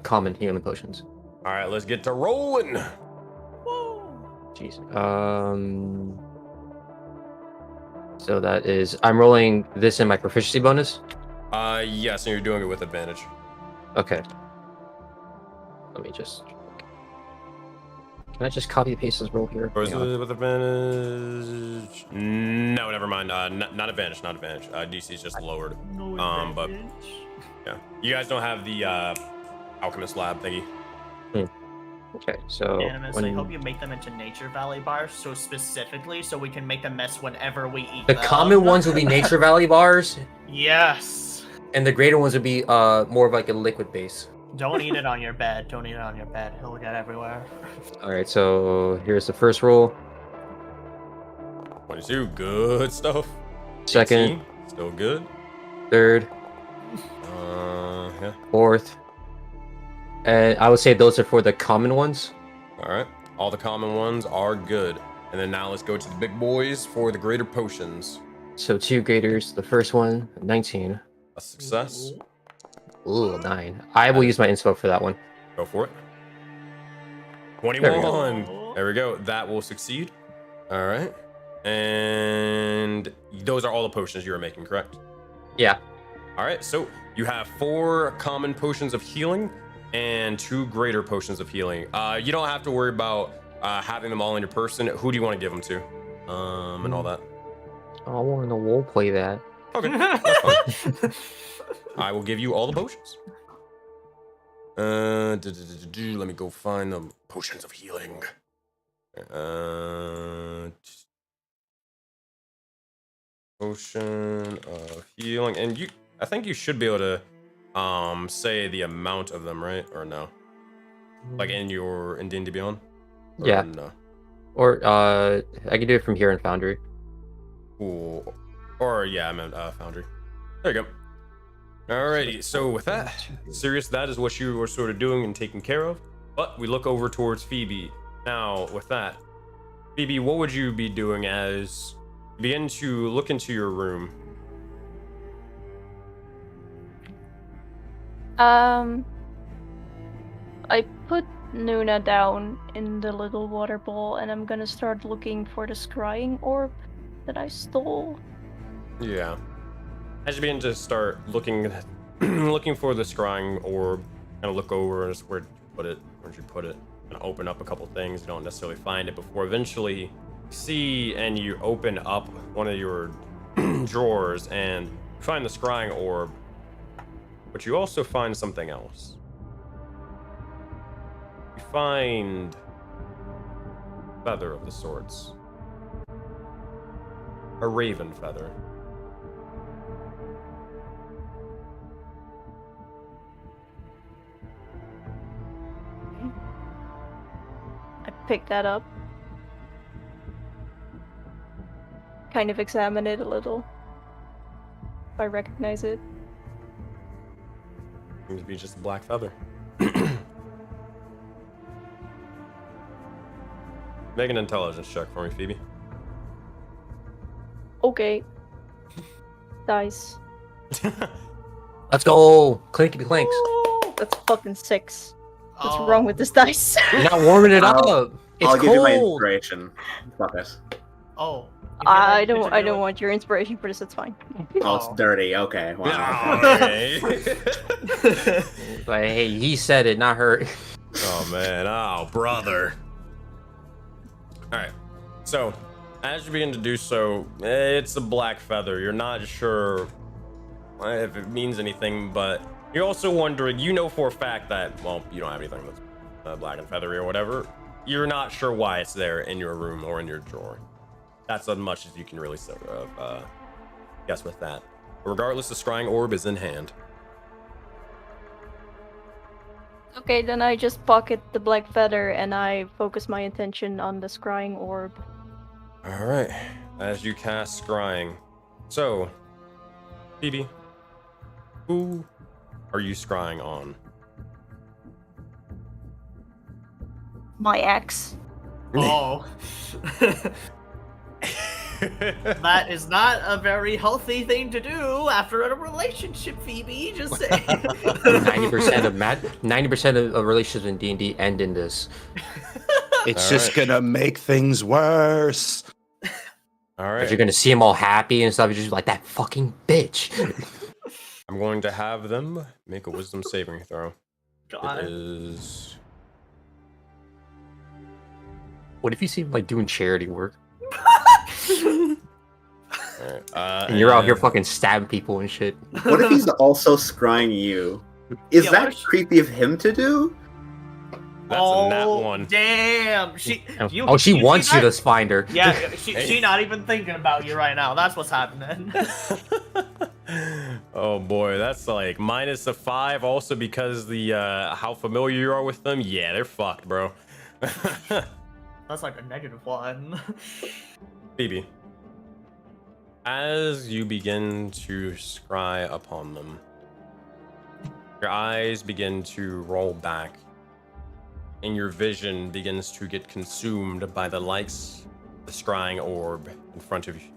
D: common healing potions.
A: All right, let's get to rolling.
D: Jeez. So that is I'm rolling this in my proficiency bonus.
A: Yes, and you're doing it with advantage.
D: Okay. Let me just. Can I just copy and paste this roll here?
A: Or is
D: Hang on.
A: it with advantage? No, never mind. Not advantage. Not advantage. DC is just lowered. But yeah, you guys don't have the alchemist lab thingy.
D: Okay, so
C: Animus, I
D: when-
C: hope you make them into Nature Valley bars so specifically so we can make them mess whenever we eat
D: the
C: them.
D: common ones will be Nature Valley bars,
C: Yes.
D: and the greater ones would be more of like a liquid base.
C: Don't eat it on your bed. Don't eat it on your bed. It'll get everywhere.
D: All right, so here's the first roll.
A: 22, good stuff.
D: Second,
A: 18, still good.
D: third,
A: Yeah.
D: fourth, and I would say those are for the common ones.
A: All right. All the common ones are good. And then now let's go to the big boys for the greater potions.
D: So 2 graders. The first one, 19.
A: A success.
D: Ooh, 9. I will use my inspo for that one.
A: Go for it.
D: There we
A: 21. There we go. That will succeed. All right. And those are all the potions you are making, correct?
D: Yeah.
A: All right. So you have 4 common potions of healing and 2 greater potions of healing. You don't have to worry about having them all in your person. Who do you want to give them to? And all that.
D: I want to role play that.
A: Okay. That's fine. I will give you all the potions. Let me go find the potions of healing. Potion of healing, and I think you should be able to say the amount of them, right? Or no? Like in D&D Beyond? Or
D: Yeah.
A: No.
D: Or I can do it from here in Foundry.
A: Cool. Or yeah, I meant Foundry. There you go. Alrighty, so with that, Sirius, that is what you were sort of doing and taking care of. But we look over towards Phoebe. Now, with that, Phoebe, what would you be doing as you begin to look into your room?
E: I put Nuna down in the little water bowl, and I'm gonna start looking for the Scrying Orb that I stole.
A: Yeah. As you begin to start looking for the Scrying Orb, kind of look over and where'd you put it, and open up a couple things. You don't necessarily find it before eventually you see, and you open up one of your drawers and find the Scrying Orb, but you also find something else. You find feather of the sorts. A raven feather.
E: I pick that up. Kind of examine it a little. If I recognize it.
A: Seems to be just a black feather. Make an intelligence check for me, Phoebe.
E: Okay. Dice.
D: Let's go! Clinkety clinks.
E: That's fucking 6. What's wrong with this dice?
D: You're not warming it up. It's
B: I'll
D: cold.
B: give you my inspiration. Fuck it.
C: Oh.
E: I don't want your inspiration for this. It's fine.
B: Oh, it's dirty. Okay. Wow.
A: Okay.
D: But hey, he said it, not her.
A: Oh man, oh brother. Alright, so as you begin to do so, it's a black feather. You're not sure if it means anything, but you're also wondering, you know for a fact that, well, you don't have anything that's black and feathery or whatever. You're not sure why it's there in your room or in your drawer. That's as much as you can really sort of guess with that. Regardless, the Scrying Orb is in hand.
E: Okay, then I just pocket the black feather and I focus my attention on the Scrying Orb.
A: Alright, as you cast Scrying. So, Phoebe, who are you scrying on?
E: My ex.
C: Oh. That is not a very healthy thing to do after a relationship, Phoebe. Just say.
D: 90% of relationships in D&D end in this.
J: It's
A: All
J: just
A: right.
J: gonna make things worse.
A: All
D: If
A: right,
D: you're gonna see them all happy and stuff, you're just like, that fucking bitch.
A: I'm going to have them make a wisdom saving throw.
C: God.
A: It is...
D: What if you see him like doing charity work?
A: Alright,
D: And you're out here fucking stabbing people and shit.
B: What if he's also scrying you? Is
C: Yeah,
B: that
C: what if-
B: creepy of him to do?
A: That's a nat one.
C: Damn. She
D: wants
C: see
D: you
C: that?
D: to find her.
C: Yeah, she not even thinking about you right now. That's what's happening.
A: Oh boy, that's like minus a 5. Also because the how familiar you are with them. Yeah, they're fucked, bro.
C: That's like a -1.
A: Phoebe, as you begin to scry upon them, your eyes begin to roll back, and your vision begins to get consumed by the likes the Scrying Orb in front of you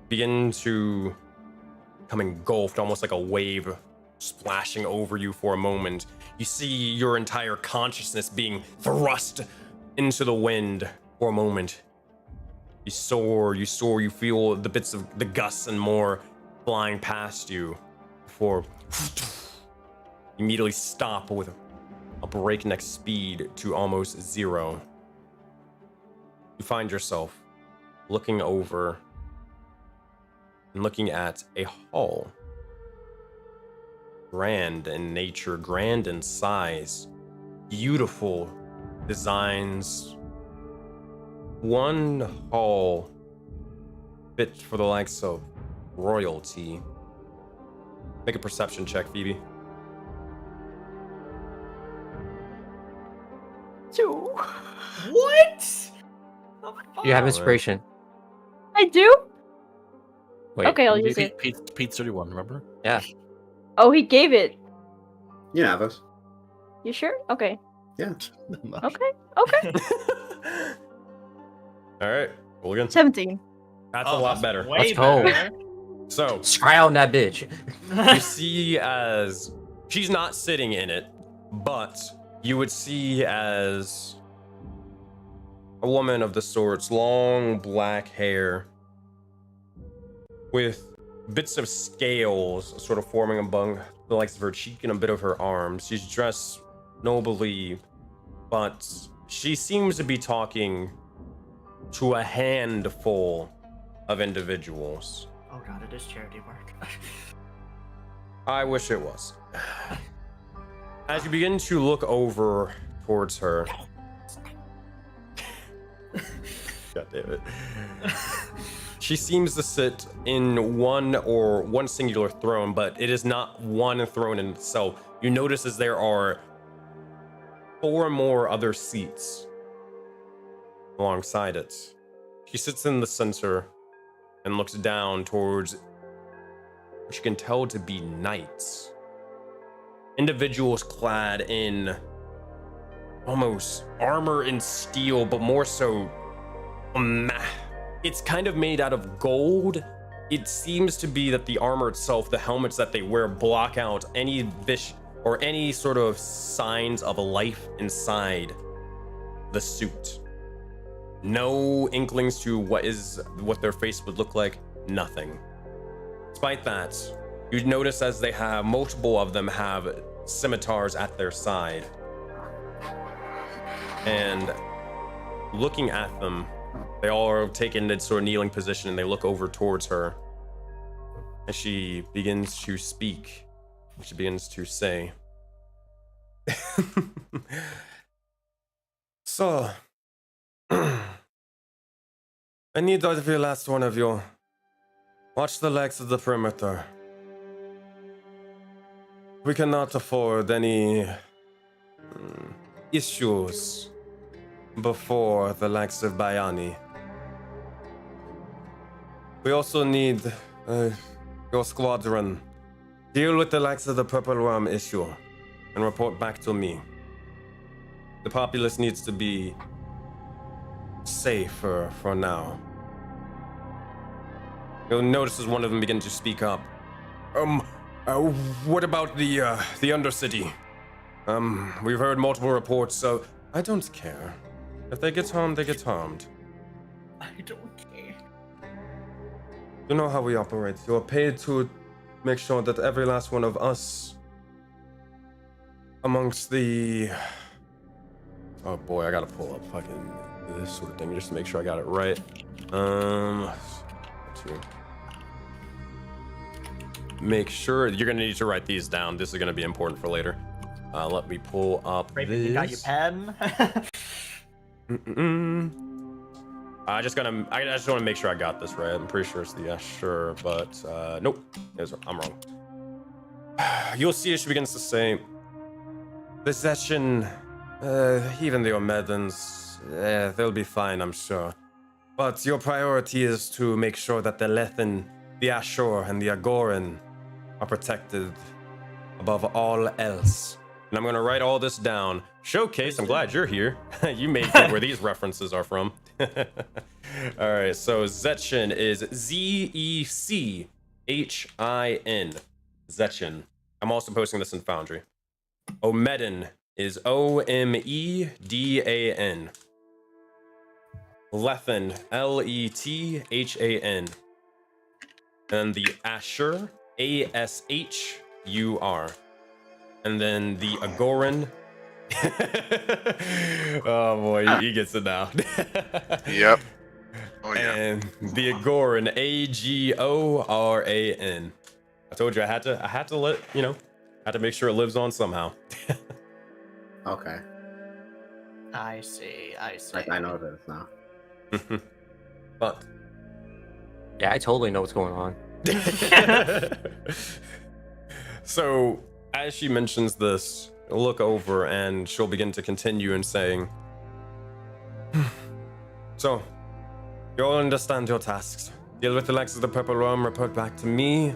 A: begin to become engulfed, almost like a wave splashing over you for a moment. You see your entire consciousness being thrust into the wind for a moment. You soar, you feel the bits of the gusts and more flying past you before you immediately stop with a breakneck speed to almost zero. You find yourself looking over and looking at a hall. Grand in nature, grand in size, beautiful designs. One hall fit for the likes of royalty. Make a perception check, Phoebe.
E: 2.
C: What?
D: You have inspiration.
E: I do?
D: Wait.
E: Okay, I'll use it.
F: Pete's 31, remember?
D: Yeah.
E: Oh, he gave it.
B: You have us.
E: You sure? Okay.
B: Yeah.
E: Okay. Okay.
A: All right, roll again.
E: 17.
A: That's a lot better.
C: Way
D: Let's go.
C: better.
A: So
D: Scry on that bitch.
A: you see as she's not sitting in it, but you would see as a woman of the sorts, long black hair with bits of scales sort of forming among the likes of her cheek and a bit of her arm. She's dressed nobly, but she seems to be talking to a handful of individuals.
C: Oh god, it is charity work.
A: I wish it was. As you begin to look over towards her. God damn it. She seems to sit in one singular throne, but it is not one throne in itself. You notice as there are 4 more other seats alongside it. She sits in the center and looks down towards what you can tell to be knights. Individuals clad in almost armor and steel, but more so, it's kind of made out of gold. It seems to be that the armor itself, the helmets that they wear, block out any or any sort of signs of life inside the suit. No inklings to what their face would look like, nothing. Despite that, you notice as they have, multiple of them have scimitars at their side. And looking at them, they all are taken in sort of kneeling position and they look over towards her. And she begins to speak. She begins to say, So, I need every last one of you. Watch the legs of the perimeter. We cannot afford any issues before the likes of Bayani. We also need your squadron deal with the likes of the Purple Worm issue and report back to me. The populace needs to be safer for now. You'll notice as one of them begins to speak up. What about the Undercity? We've heard multiple reports, so I don't care. If they get harmed, they get harmed.
C: I don't care.
A: You know how we operate. You're paid to make sure that every last one of us amongst the... Oh boy, I gotta pull up fucking this sort of thing just to make sure I got it right. To make sure you're gonna need to write these down. This is gonna be important for later. Let me pull up
C: Raven,
A: this.
C: you got your pen?
A: I just want to make sure I got this right. I'm pretty sure it's the sure, but nope, I'm wrong. You'll see as she begins to say, possession, even the Omedans, they'll be fine, I'm sure. But your priority is to make sure that the Lethen, the Ashur, and the Agoran are protected above all else. And I'm gonna write all this down. Showcase, I'm glad you're here. You may get where these references are from. Alright, so Zechin is Zechin. Zechin. I'm also posting this in Foundry. Omedin is Omedan. Lethan, Lethan. And the Ashur, Ashur. And then the Agoran. Oh boy, he gets it now.
H: Yep. Oh yeah.
A: And the Agoran, Agoran. I told you I had to let had to make sure it lives on somehow.
B: Okay.
C: I see.
B: I know this now.
A: But
D: Yeah, I totally know what's going on.
A: so as she mentions this, look over and she'll begin to continue in saying, so, you all understand your tasks. Deal with the likes of the Purple Worm, report back to me.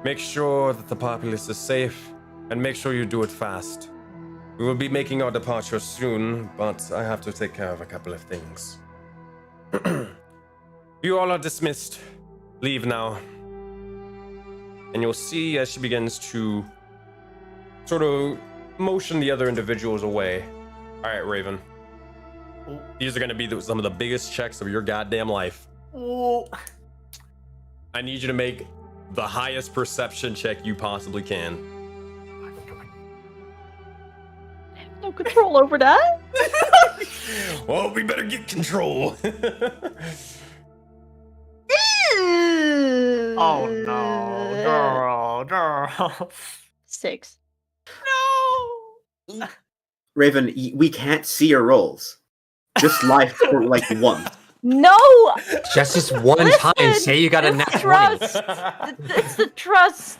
A: Make sure that the populace is safe, and make sure you do it fast. We will be making our departure soon, but I have to take care of a couple of things. You all are dismissed. Leave now. And you'll see as she begins to sort of motion the other individuals away. All right, Raven.
C: Ooh.
A: These are going to be some of the biggest checks of your goddamn life.
C: Ooh.
A: I need you to make the highest perception check you possibly can.
E: I have no control over that.
A: Well, we better get control.
C: Oh no, girl.
E: 6.
C: No.
B: Raven, we can't see your rolls. Just lie for like once.
E: No!
D: Just this one time.
E: Listen,
D: Say you got a
E: it's
D: nat 20.
E: trust. It's the trust.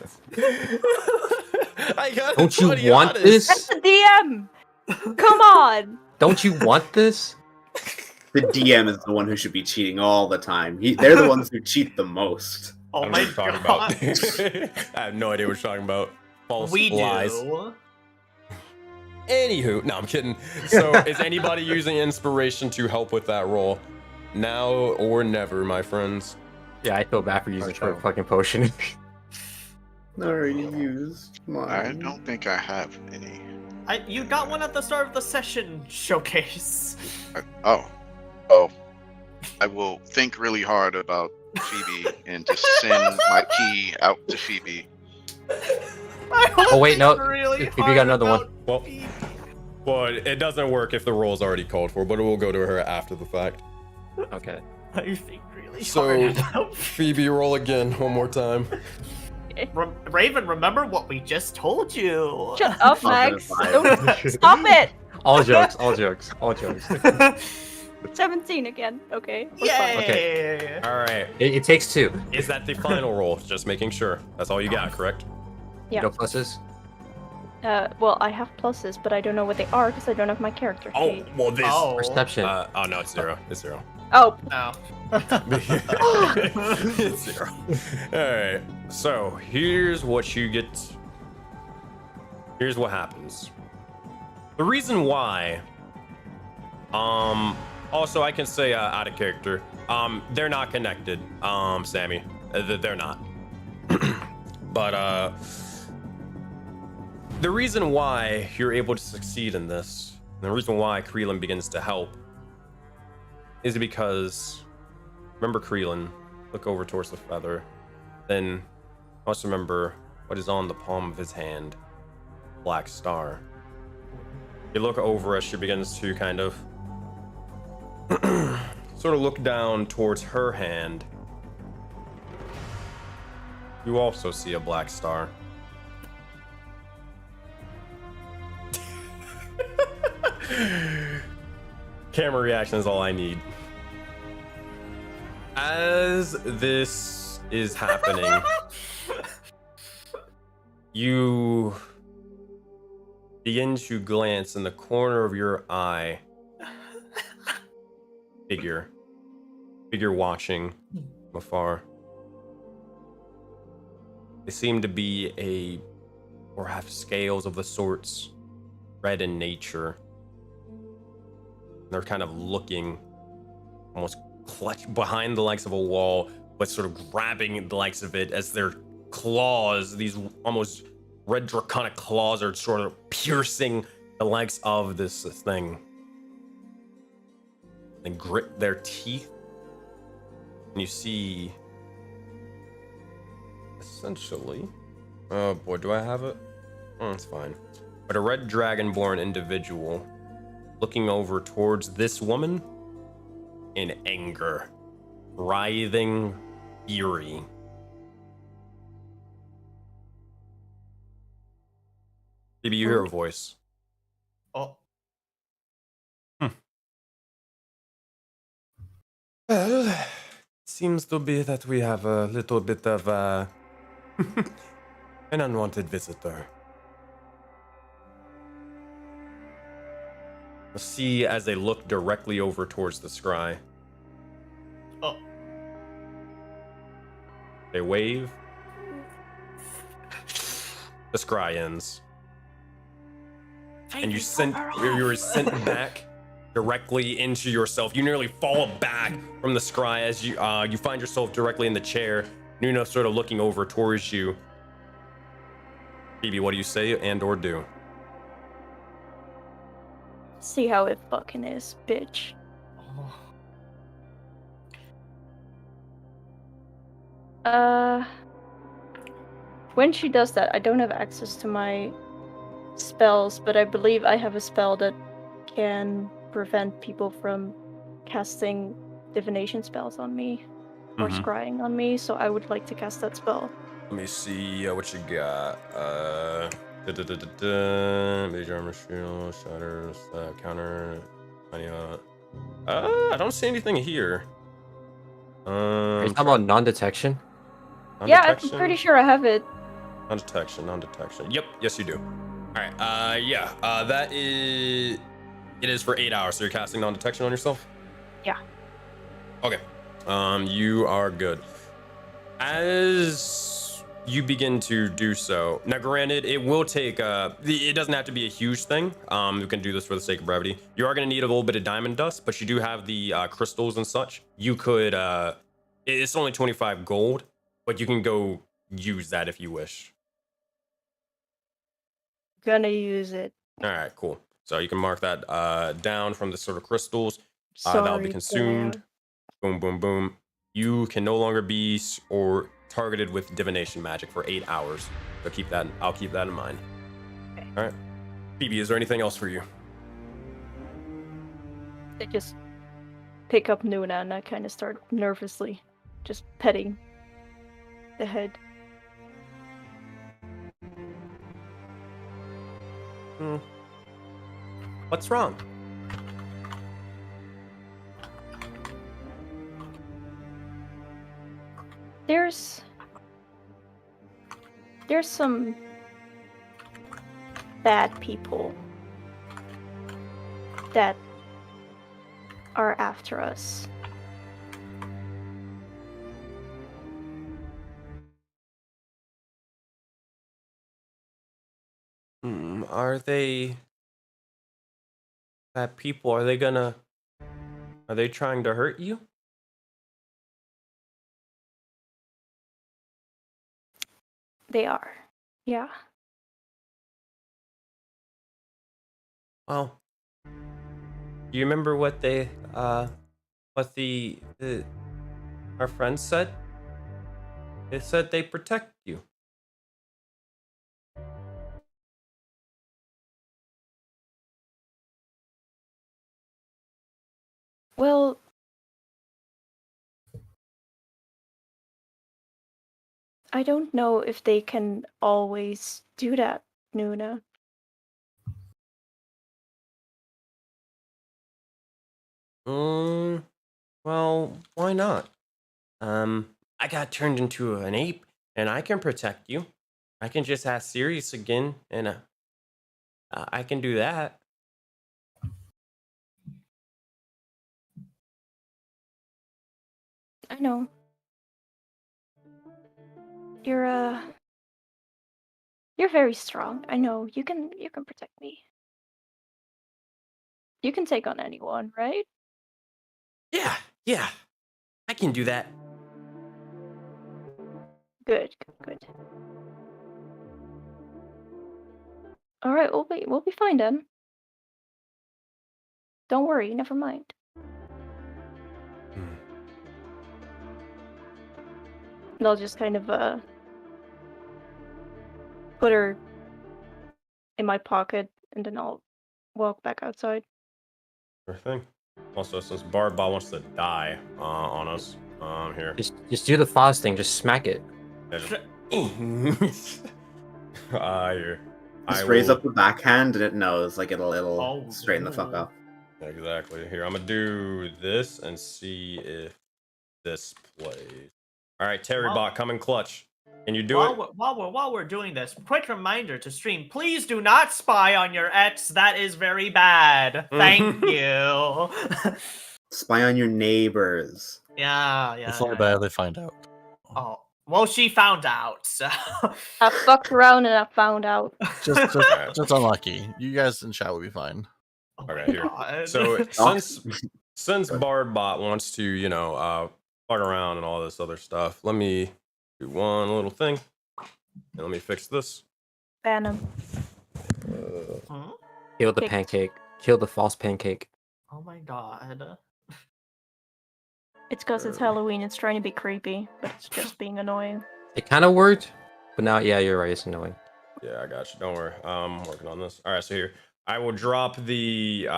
A: I got
D: Don't you want
E: That's
D: this?
E: the DM. Come on.
D: Don't you want this?
B: The DM is the one who should be cheating all the time. They're the ones who cheat the most.
C: Oh
A: I don't know
C: my
A: what you're
C: god.
A: talking about. I have no idea what you're talking about. False
C: We
A: lies.
C: do.
A: Anywho, no, I'm kidding. So, is anybody using inspiration to help with that roll? Now or never, my friends.
D: Yeah, I feel bad for using for a fucking potion.
B: Already used. Come on.
H: I don't think I have any.
C: You got one at the start of the session, Showcase.
H: Oh. I will think really hard about Phoebe and just send my key out to Phoebe.
D: Oh, wait, no.
C: Really
D: If you got another one.
A: Well, it doesn't work if the roll's already called for, but it will go to her after the fact.
D: Okay.
C: I think really
A: So,
C: hard about
A: Phoebe, roll again one more time.
C: Raven, remember what we just told you.
E: Shut up,
B: I'll
E: Max.
B: get a 5.
E: Don't stop it.
D: All jokes, all jokes, all jokes.
E: 17 again. Okay. We're
C: Yay!
E: fine.
D: Okay.
A: All right.
D: It takes 2.
A: Is that the final roll? Just making sure. That's all you got, correct?
E: Yeah.
D: No pluses?
E: Well, I have pluses, but I don't know what they are because I don't have my character
A: Oh,
E: sheet.
A: well, this.
C: Oh.
D: Perception.
A: Oh no, it's 0. It's 0.
E: Oh,
C: No.
A: It's 0. All right. So here's what you get. Here's what happens. The reason why. Also, I can say out of character. They're not connected. Sammy, they're not. But the reason why you're able to succeed in this, and the reason why Creelan begins to help, is because remember Creelan, look over towards the feather, then also remember what is on the palm of his hand, black star. You look over as she begins to kind of sort of look down towards her hand. You also see a black star. Camera reaction is all I need. As this is happening, you begin to glance in the corner of your eye. Figure watching from afar. They seem to be or have scales of the sorts red in nature. They're kind of looking, almost clutch behind the likes of a wall, but sort of grabbing the likes of it as their claws, these almost red draconic claws, are sort of piercing the likes of this thing. And grit their teeth. And you see, essentially, oh boy, do I have it? Oh, it's fine. But a red dragonborn individual looking over towards this woman in anger, writhing fury. Maybe you hear a voice.
C: Oh,
A: Well, it seems to be that we have a little bit of an unwanted visitor. See as they look directly over towards the scry.
C: oh.
A: They wave. The scry ends. And you were sent back directly into yourself. You nearly fall back from the scry as you find yourself directly in the chair. Nuna sort of looking over towards you. Phoebe, what do you say and or do?
E: See how it fucking is, bitch. When she does that, I don't have access to my spells, but I believe I have a spell that can prevent people from casting divination spells on me or scrying on me, so I would like to cast that spell.
A: Let me see what you got. Major armor shield, shatters, counter. I don't see anything here.
D: Are you talking about non-detection?
E: Yeah, I'm pretty sure I have it.
A: Non-detection. Yep, yes you do. Alright, yeah, that is... It is for 8 hours, so you're casting non-detection on yourself?
E: Yeah.
A: Okay, you are good. As you begin to do so, now granted, it will take, it doesn't have to be a huge thing. You can do this for the sake of brevity. You are gonna need a little bit of diamond dust, but you do have the crystals and such. You could, it's only 25 gold, but you can go use that if you wish.
E: Gonna use it.
A: All right, cool. So you can mark that down from the sort of crystals.
E: Sorry,
A: that'll be consumed.
E: Dad.
A: Boom, boom, boom. You can no longer be or targeted with divination magic for 8 hours. So keep that. I'll keep that in mind.
E: Okay.
A: All right. Phoebe, is there anything else for you?
E: I just pick up Nuna and I kind of start nervously just petting the head.
A: What's wrong?
E: There's some bad people that are after us.
A: Are they bad people? Are they trying to hurt you?
E: They are. Yeah.
A: Well, do you remember what they what the our friends said? They said they protect you.
E: Well, I don't know if they can always do that, Nuna.
A: Well, why not? I got turned into an ape, and I can protect you. I can just ask Sirius again, and I can do that.
E: I know. You're very strong. I know. You can protect me. You can take on anyone, right?
A: Yeah. I can do that.
E: Good. All right, we'll be fine then. Don't worry, never mind. And I'll just kind of put her in my pocket, and then I'll walk back outside.
A: Sure thing. Also, since Barbot wants to die on us, here.
D: Just do the Foz thing. Just smack it.
A: Here.
B: Just raise up the backhand and it knows, like it'll straighten the fuck up.
A: Exactly. Here, I'm gonna do this and see if this plays. All right, Terry Bot, come in clutch. Can you do it?
C: While we're doing this, quick reminder to stream: please do not spy on your ex. That is very bad. Thank you.
B: Spy on your neighbors.
C: Yeah.
F: It's only bad if they find out.
C: Oh, well, she found out. So
E: I fucked around and I found out.
F: Just unlucky. You guys in chat will be fine.
A: Okay, here. So since Barbot wants to, fuck around and all this other stuff, let me do one little thing. And let me fix this.
E: Ban him.
D: Kill the
E: Kicked.
D: pancake. Kill the false pancake.
C: Oh my god.
E: It's because it's Halloween. It's trying to be creepy, but it's just being annoying.
D: It kind of worked, but now, yeah, you're right. It's annoying.
A: Yeah, I got you. Don't worry. I'm working on this. All right, so here. I will drop the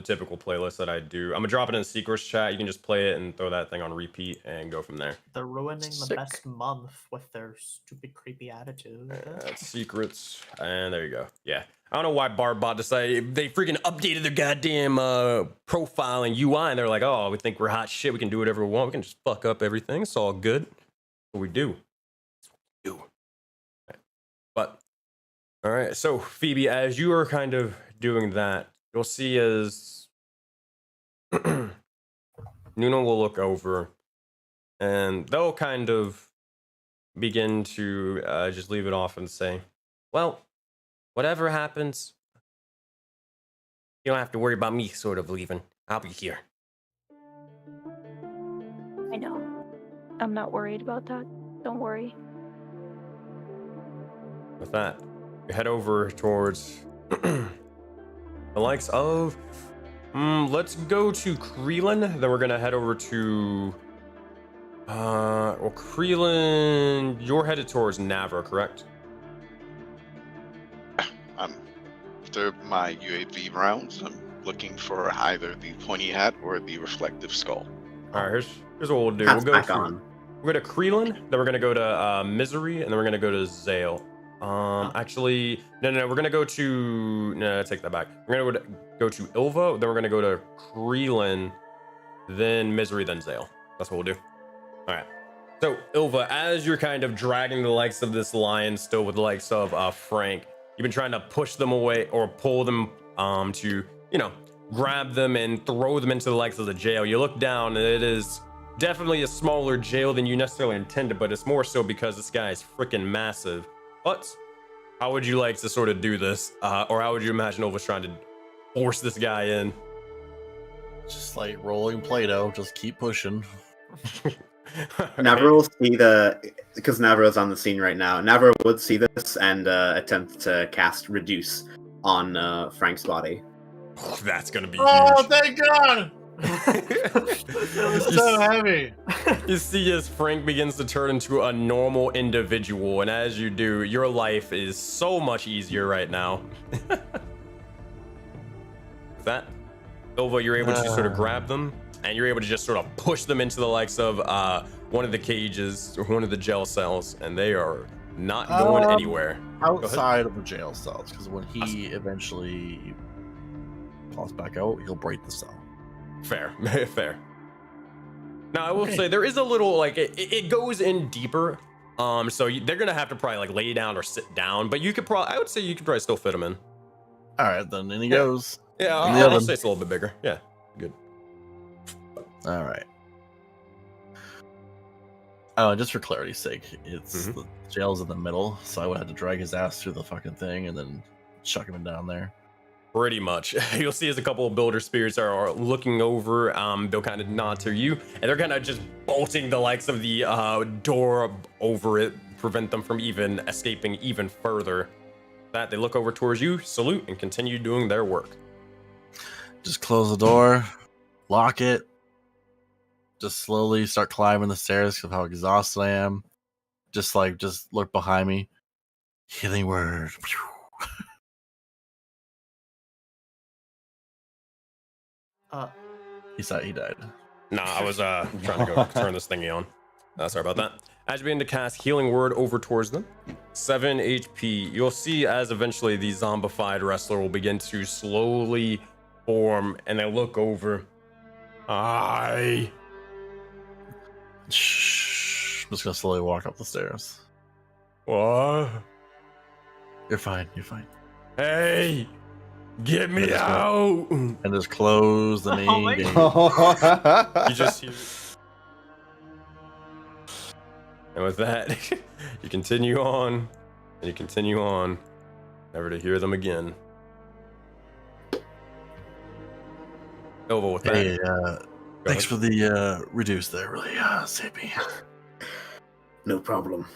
A: typical playlist that I do. I'm gonna drop it in the Secrets chat. You can just play it and throw that thing on repeat and go from there.
C: They're ruining
D: Sick.
C: the best month with their stupid, creepy attitude.
A: That's Secrets, and there you go. Yeah, I don't know why Barbot decided they freaking updated their goddamn profile and UI, and they're like, oh, we think we're hot shit. We can do whatever we want. We can just fuck up everything. It's all good. What we do. But all right, so Phoebe, as you are kind of doing that, you'll see as Nuna will look over, and they'll kind of begin to just leave it off and say, well, whatever happens, you don't have to worry about me sort of leaving. I'll be here.
E: I know. I'm not worried about that. Don't worry.
A: With that, we head over towards the likes of, let's go to Creelan, then we're gonna head over to, Creelan, you're headed towards Navra, correct?
H: After my UAV rounds, I'm looking for either the pointy hat or the reflective skull.
A: All right, here's what we'll do.
B: Hat's
A: We'll go
B: back
A: to,
B: on.
A: we'll go to Creelan, then we're gonna go to Misery, and then we're gonna go to Zale. Actually, no, we're gonna go to, no, take that back. We're gonna go to Ilva, then we're gonna go to Creelan, then Misery, then Zale. That's what we'll do. All right. So, Ilva, as you're kind of dragging the likes of this lion still with the likes of Frank, you've been trying to push them away or pull them to, grab them and throw them into the likes of the jail. You look down and it is definitely a smaller jail than you necessarily intended, but it's more so because this guy is freaking massive. But how would you like to sort of do this? Or how would you imagine Ilva's trying to force this guy in?
F: Just like rolling Play-Doh, just keep pushing.
B: Navra will see because Navra's on the scene right now. Navra would see this and attempt to cast Reduce on Frank's body.
A: That's gonna be
F: Oh,
A: huge.
F: thank God! It's so heavy.
A: You see as Frank begins to turn into a normal individual, and as you do, your life is so much easier right now. With that, Ilva, you're able to sort of grab them, and you're able to just sort of push them into the likes of one of the cages or one of the jail cells, and they are not going anywhere.
F: Outside of the jail cells, because when he eventually falls back out, he'll break the cell.
A: Fair. Now, I will say there is a little, it goes in deeper. So they're gonna have to probably lay down or sit down, but I would say you could probably still fit them in.
F: All right, then in he goes.
A: Yeah,
F: In the
A: I'll
F: oven.
A: say it's a little bit bigger. Yeah, good.
F: All right. Oh, just for clarity's sake, it's the jail's in the middle, so I would have to drag his ass through the fucking thing and then chuck him down there.
A: Pretty much. You'll see as a couple of builder spirits are looking over, they'll kind of nod to you, and they're kind of just bolting the likes of the door over it, prevent them from even escaping even further. That they look over towards you, salute, and continue doing their work.
F: Just close the door, lock it, just slowly start climbing the stairs of how exhausted I am. Just look behind me. Healing word. He died.
A: Nah, I was trying to go turn this thingy on. Sorry about that. As you begin to cast Healing Word over towards them, 7 HP. You'll see as eventually the zombified wrestler will begin to slowly form, and they look over.
F: Shh. I'm just gonna slowly walk up the stairs.
A: What?
F: You're fine. You're fine.
A: Hey, get me out!
F: And just close the main
C: Oh my
F: gate.
A: You just hear. And with that, you continue on, and you continue on, never to hear them again. Over with that.
F: Hey, thanks for the reduce there. Really saved me.
I: No problem.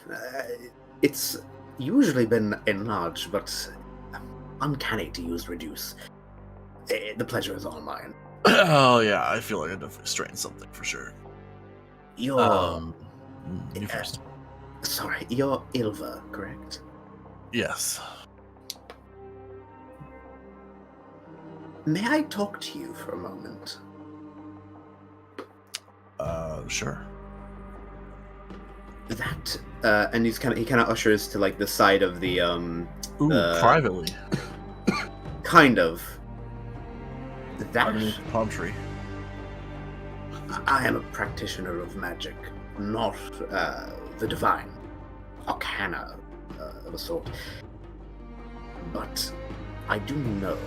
I: It's usually been enlarged, but uncanny to use reduce. The pleasure is all mine.
F: Oh yeah, I feel like I definitely strained something for sure.
I: You're
F: You first.
I: sorry, you're Ilva, correct?
F: Yes.
I: May I talk to you for a moment?
F: Sure.
B: That and he kind of ushers to like the side of the
F: Ooh, privately.
B: kind of that.
F: Underneath the palm tree.
I: I am a practitioner of magic, not the divine arcana of a sort. But I do know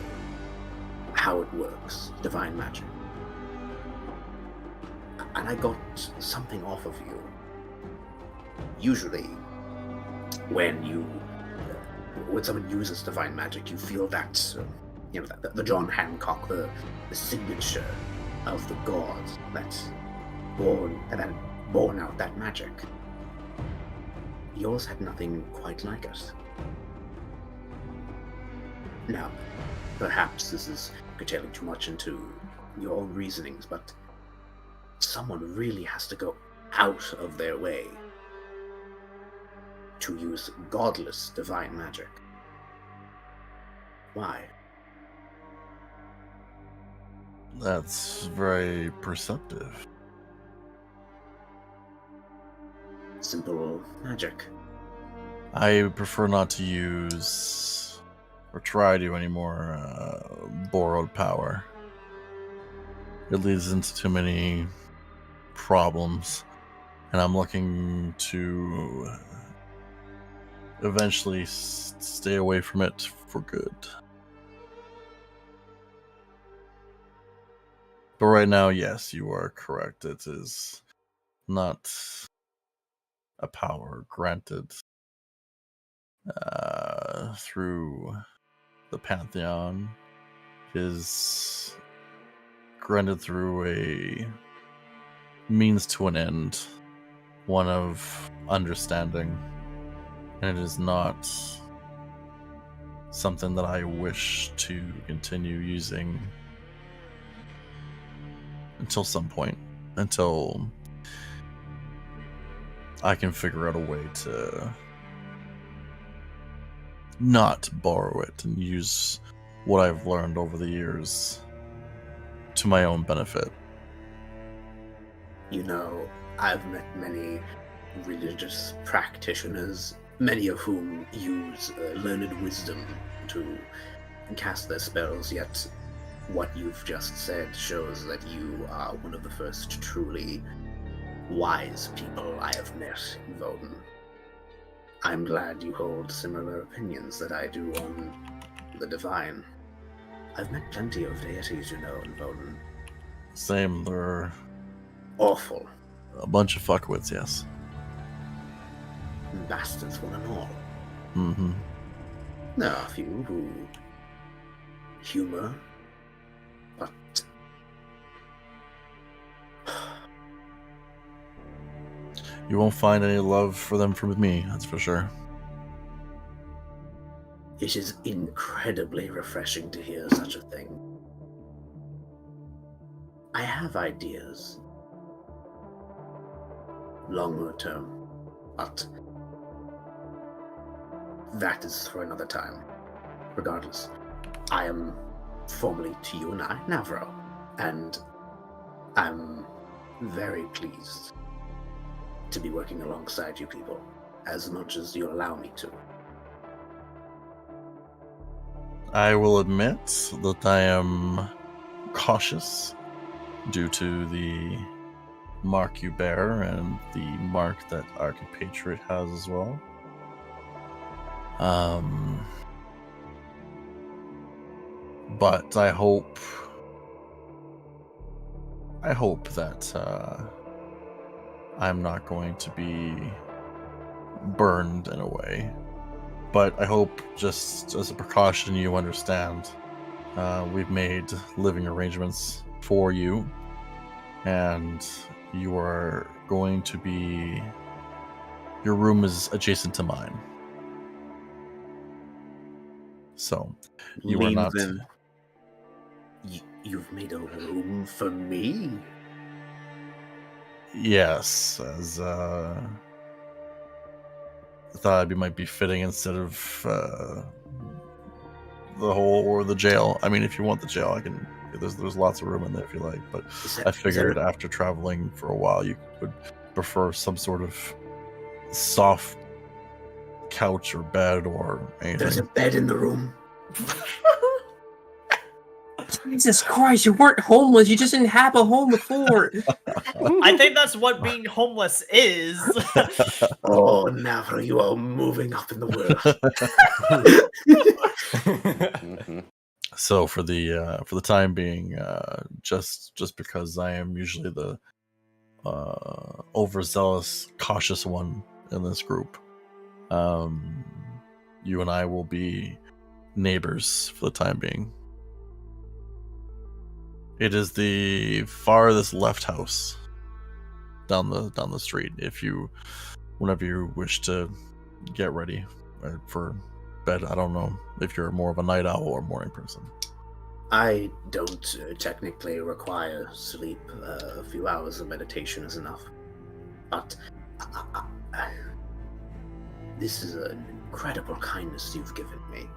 I: how it works, divine magic. And I got something off of you. Usually, when someone uses divine magic, you feel that, the John Hancock, the signature of the gods that born out that magic. Yours had nothing quite like it. Now, perhaps this is curtailing too much into your own reasonings, but someone really has to go out of their way to use godless divine magic. Why?
F: That's very perceptive.
I: Simple magic.
F: I prefer not to use or try to anymore borrowed power. It leads into too many problems, and I'm looking to eventually stay away from it for good. But right now, yes, you are correct. It is not a power granted through the Pantheon. It is granted through a means to an end, one of understanding, and it is not something that I wish to continue using until some point, until I can figure out a way to not borrow it and use what I've learned over the years to my own benefit.
I: You know, I've met many religious practitioners, many of whom use learned wisdom to cast their spells, yet what you've just said shows that you are one of the first truly wise people I have met in Voden. I'm glad you hold similar opinions that I do on the divine. I've met plenty of deities, in Voden.
F: Same, they're
I: Awful.
F: a bunch of fuckwits, yes.
I: Bastards, one and all.
F: Mm-hmm.
I: There are a few who humor, but
F: You won't find any love for them from me, that's for sure.
I: it is incredibly refreshing to hear such a thing. I have ideas, longer term, but that is for another time. Regardless, I am formally to you and I, Navro, and I'm very pleased to be working alongside you people, as much as you allow me to.
F: I will admit that I am cautious due to the mark you bear and the mark that our compatriot has as well. But I hope that I'm not going to be burned in a way. But I hope, just as a precaution, you understand. We've made living arrangements for you, and you are going to be... Your room is adjacent to mine. So, you are not...
I: Then you've made a room for me?
F: Yes, as I thought it might be fitting instead of the hole or the jail. I mean, if you want the jail, I can. There's lots of room in there if you like. But I figured after traveling for a while, you would prefer some sort of soft couch or bed or anything.
I: There's a bed in the room.
D: Jesus Christ, you weren't homeless. You just didn't have a home before.
C: I think that's what being homeless is.
I: Oh, Navro, you are moving up in the world.
F: So for the time being, just because I am usually the overzealous, cautious one in this group, you and I will be neighbors for the time being. It is the farthest left house down the street. Whenever you wish to get ready for bed, I don't know if you're more of a night owl or morning person.
I: I don't technically require sleep. A few hours of meditation is enough. But this is an incredible kindness you've given me.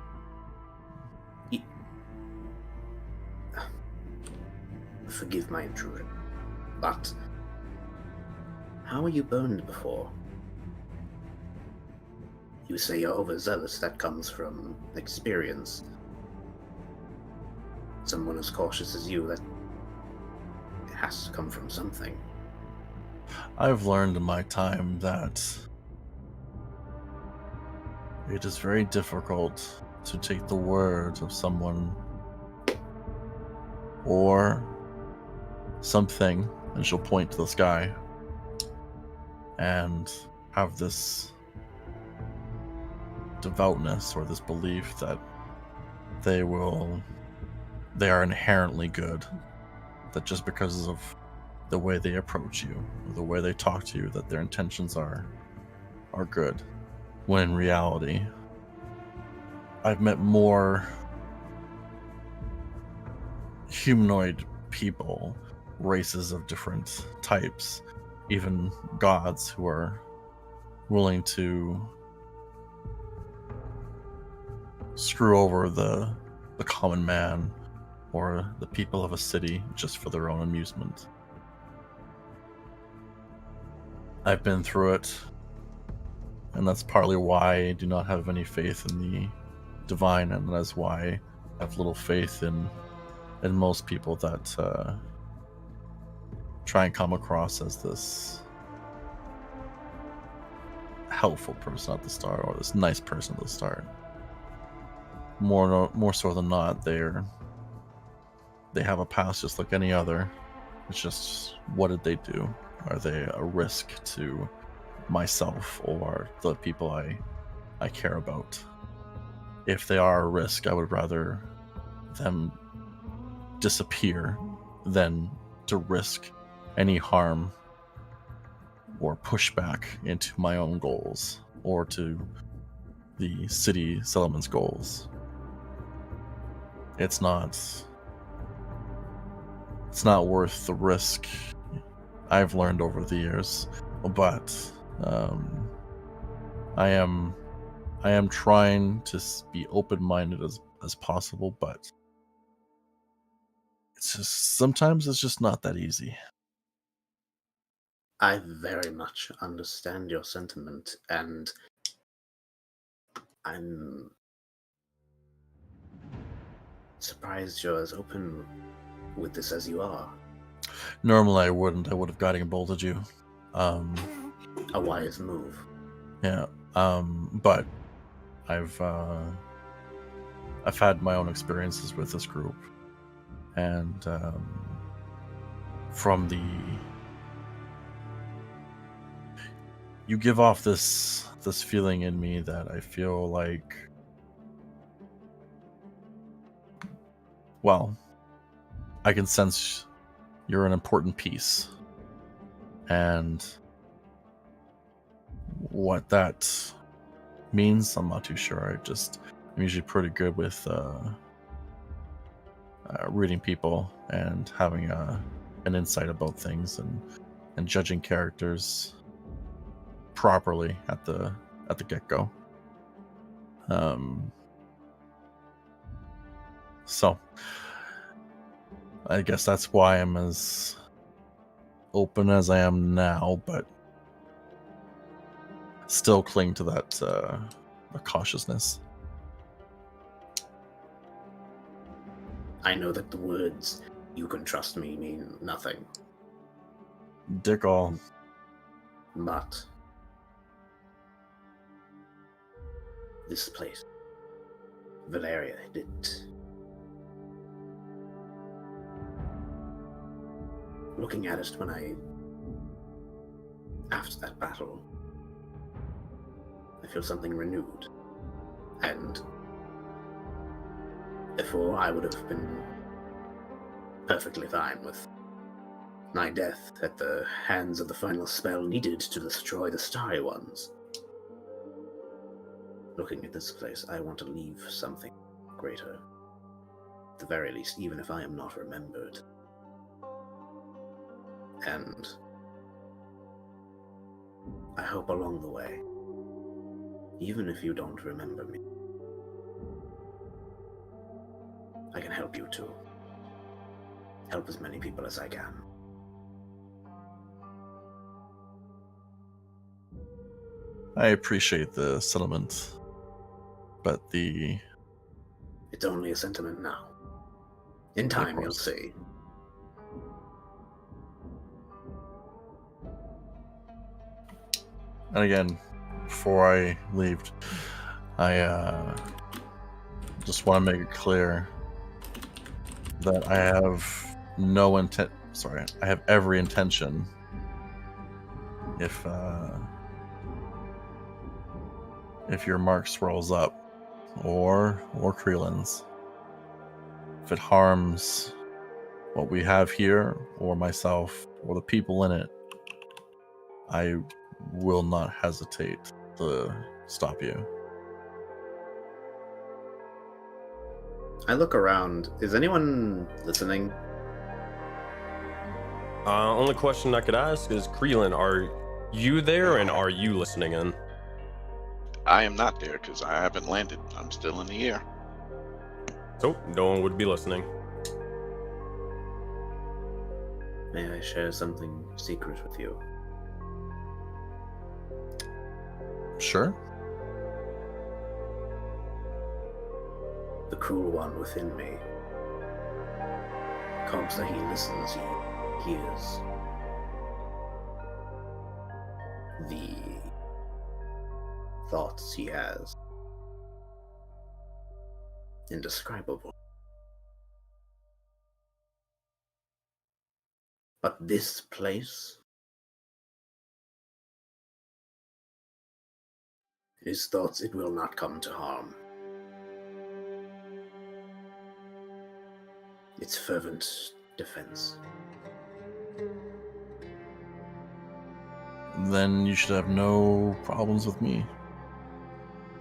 I: Forgive my intrusion, but how were you burned before? You say you're overzealous. That comes from experience. Someone as cautious as you, that has to come from something.
F: I've learned in my time that it is very difficult to take the word of someone or something, and she'll point to the sky and have this devoutness or this belief that they are inherently good, that just because of the way they approach you or the way they talk to you, that their intentions are good, when in reality I've met more humanoid people, races of different types, even gods who are willing to screw over the common man or the people of a city just for their own amusement. I've been through it, and that's partly why I do not have any faith in the divine, and that's why I have little faith in most people that try and come across as this helpful person at the start, or this nice person at the start. More so than not, they have a past just like any other. It's just, what did they do? Are they a risk to myself or the people I care about? If they are a risk, I would rather them disappear than to risk any harm or pushback into my own goals or to the city settlement's goals. It's not worth the risk, I've learned over the years, but I am trying to be open-minded as possible, but it's just sometimes it's just not that easy.
I: I very much understand your sentiment, and I'm surprised you're as open with this as you are.
F: Normally I wouldn't. I would have guiding bolted you.
I: A wise move.
F: Yeah. But I've had my own experiences with this group, and from you give off this feeling in me that I feel like, well, I can sense you're an important piece, and what that means, I'm not too sure. I'm usually pretty good with reading people and having an insight about things and judging characters properly at the get-go. So I guess that's why I'm as open as I am now, but still cling to that cautiousness.
I: I know that the words "you can trust me" mean nothing,
F: Dick all.
I: but this place, Valeria, looking at it after that battle, I feel something renewed. And before, I would have been perfectly fine with my death at the hands of the final spell needed to destroy the Starry Ones. Looking at this place, I want to leave something greater. At the very least, even if I am not remembered. And I hope along the way, even if you don't remember me, I can help you too. Help as many people as I can.
F: I appreciate the sentiment, but
I: It's only a sentiment now. In time, you'll see.
F: And again, before I leave, I just want to make it clear that I have no intent. Sorry, I have every intention. If your mark swirls up, or Creelan's, if it harms what we have here, or myself, or the people in it, I will not hesitate to stop you.
I: I look around. Is anyone listening?
A: Only question I could ask is, Creelan, are you there and are you listening in?
H: I am not there because I haven't landed. I'm still in the air.
A: So, no one would be listening.
I: May I share something secret with you?
F: Sure.
I: The cruel one within me. Comes that he listens, he hears. The thoughts he has. Indescribable. But this place? His thoughts, it will not come to harm. its fervent defense.
F: Then you should have no problems with me.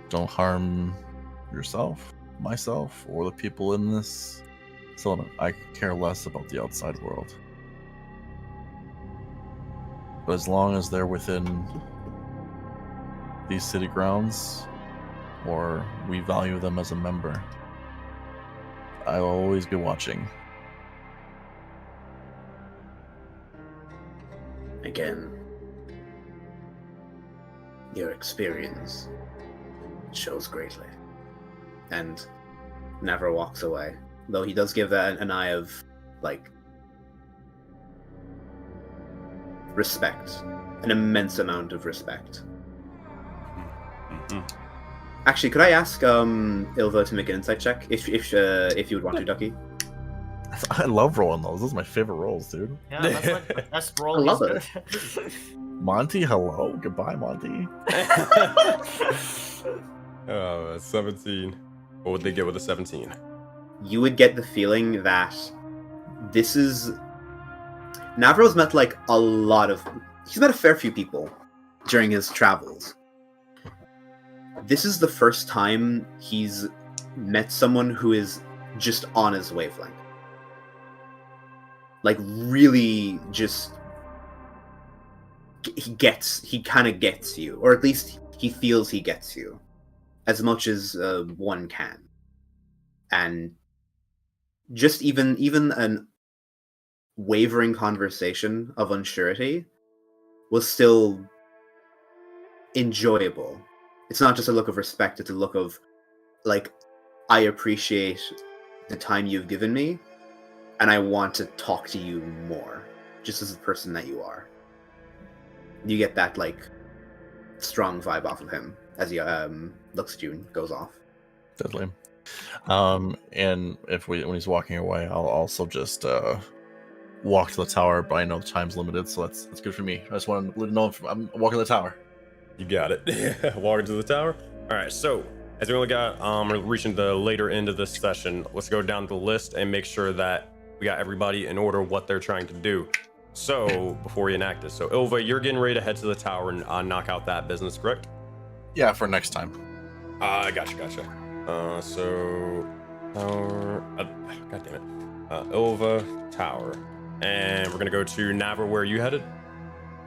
F: Don't harm yourself, myself, or the people in this settlement. I care less about the outside world. But as long as they're within these city grounds, or we value them as a member, I will always be watching.
I: Again, your experience shows greatly. And never walks away. Though he does give that an eye of, like, respect. An immense amount of respect.
A: Mm-hmm.
I: Actually, could I ask Ilva to make an insight check? If you would want to, Ducky?
F: I love rolling those. Those are my favorite rolls, dude.
C: Yeah, that's like the best roll.
I: I love
C: he's
I: it.
F: Monty, hello. Goodbye, Monty.
A: 17. What would they get with a 17?
I: You would get the feeling that this is... Navarro's met, like, a lot of... He's met a fair few people during his travels. This is the first time he's met someone who is just on his wavelength. Like, really just... He kind of gets you. Or at least he feels he gets you. As much as one can. And just even an wavering conversation of unsurety was still enjoyable. It's not just a look of respect, it's a look of, like, I appreciate the time you've given me, and I want to talk to you more, just as the person that you are. You get that, like, strong vibe off of him as he looks at you and goes off.
F: Deadly. And when he's walking away, I'll also just walk to the tower, but I know the time's limited, so that's good for me. I just want to know if I'm walking to the tower.
A: You got it. Walking to the tower. All right. So as we only got we're reaching the later end of this session, let's go down the list and make sure that we got everybody in order what they're trying to do. So before we enact this, so Ilva, you're getting ready to head to the tower and knock out that business, correct?
F: Yeah, for next time.
A: Gotcha. So tower. God damn it. Ilva, tower, and we're gonna go to Navra. Where are you headed?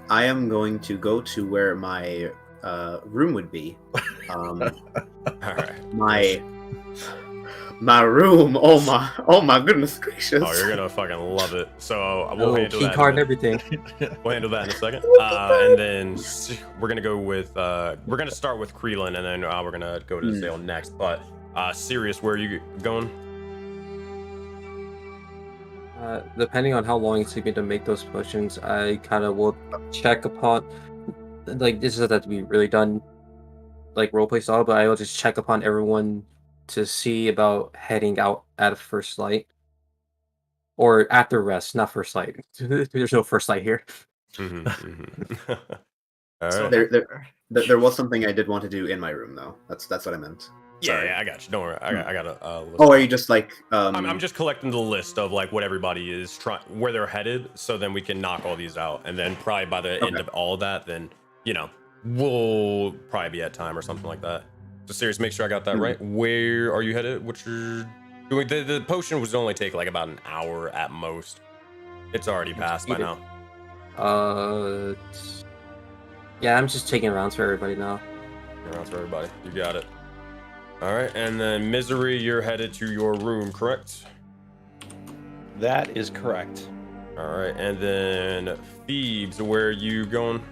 I: I am going to go to where my room would be.
A: All right.
I: My room. Oh my goodness gracious.
A: Oh, you're gonna fucking love it. So we'll handle that.
D: Key card and everything.
A: We'll handle that in a second. And then we're gonna go with we're gonna start with Creelan, and then we're gonna go to Zale next. But Sirius, where are you going?
D: Depending on how long it's taking to make those potions, I kind of will check upon, like, this doesn't have to be really done, like, roleplay style, but I will just check upon everyone to see about heading out at first light. Or after rest, not first light. There's no first light here.
A: Mm-hmm. All
C: So
A: right.
I: There was something I did want to do in my room, though. That's what I meant. Sorry.
A: Yeah, I got you. Don't worry. I got a list.
I: Oh, are you just like?
A: I'm just collecting the list of like what everybody is trying, where they're headed, so then we can knock all these out, and then probably by the end of all of that, then we'll probably be at time or something like that. So, Sirius, make sure I got that right. Where are you headed? What you're doing? The potion was only take like about an hour at most. It's already passed by now.
D: Yeah, I'm just taking rounds for everybody now.
A: Rounds for everybody. You got it. All right, and then Misery, you're headed to your room, correct?
K: That is correct.
A: All right, and then Thebes, where are you going?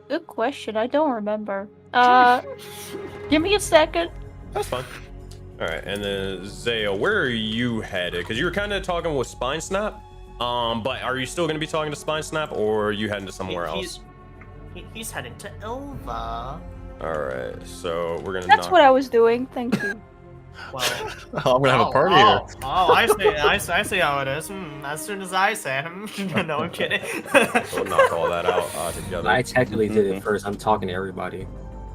E: Good question. I don't remember. Give me a second.
A: That's fine. All right, and then Zale, where are you headed? Because you were kind of talking with Spine Snap, but are you still going to be talking to Spine Snap, or are you heading to somewhere else?
C: He's heading to Ilva.
A: All right, so we're gonna.
E: That's what I was doing. Thank you.
C: Well,
F: I'm gonna have a party here.
C: Oh, I see how it is. As soon as I say it. No, I'm kidding.
A: We'll knock all that out together.
D: I technically did it first. I'm talking to everybody.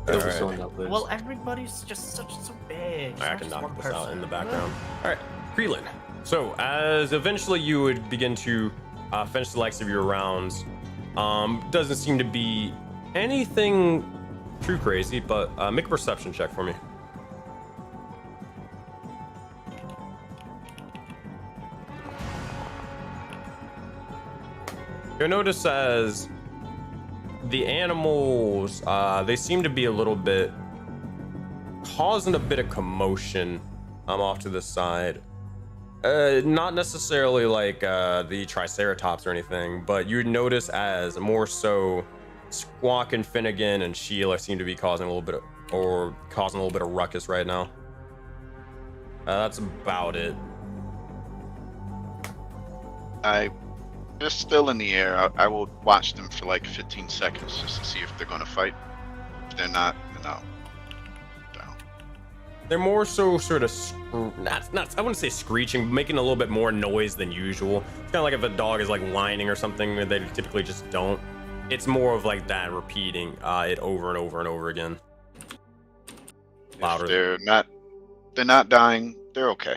D: Silver
A: Alright.
D: Zone that lives.
C: Well, everybody's just so big.
A: I
C: It's
A: can
C: not just
A: knock
C: one
A: this out
C: person.
A: in the background. All right, Krelin. So as eventually you would begin to finish the likes of your rounds, doesn't seem to be anything too crazy, but make a perception check for me. You'll notice as the animals, they seem to be a little bit causing a bit of commotion off to the side. Not necessarily like the Triceratops or anything, but you'd notice as more so Squawk and Finnegan and Sheila seem to be causing a little bit of ruckus right now. That's about it.
H: They're still in the air. I will watch them for like 15 seconds just to see if they're going to fight. If they're not, then I'll down.
A: They're more so sort of not I wouldn't say screeching, but making a little bit more noise than usual. It's kind of like if a dog is like whining or something, they typically just don't. It's more of like that, repeating it over and over and over again. Louder.
H: If they're not dying, they're okay.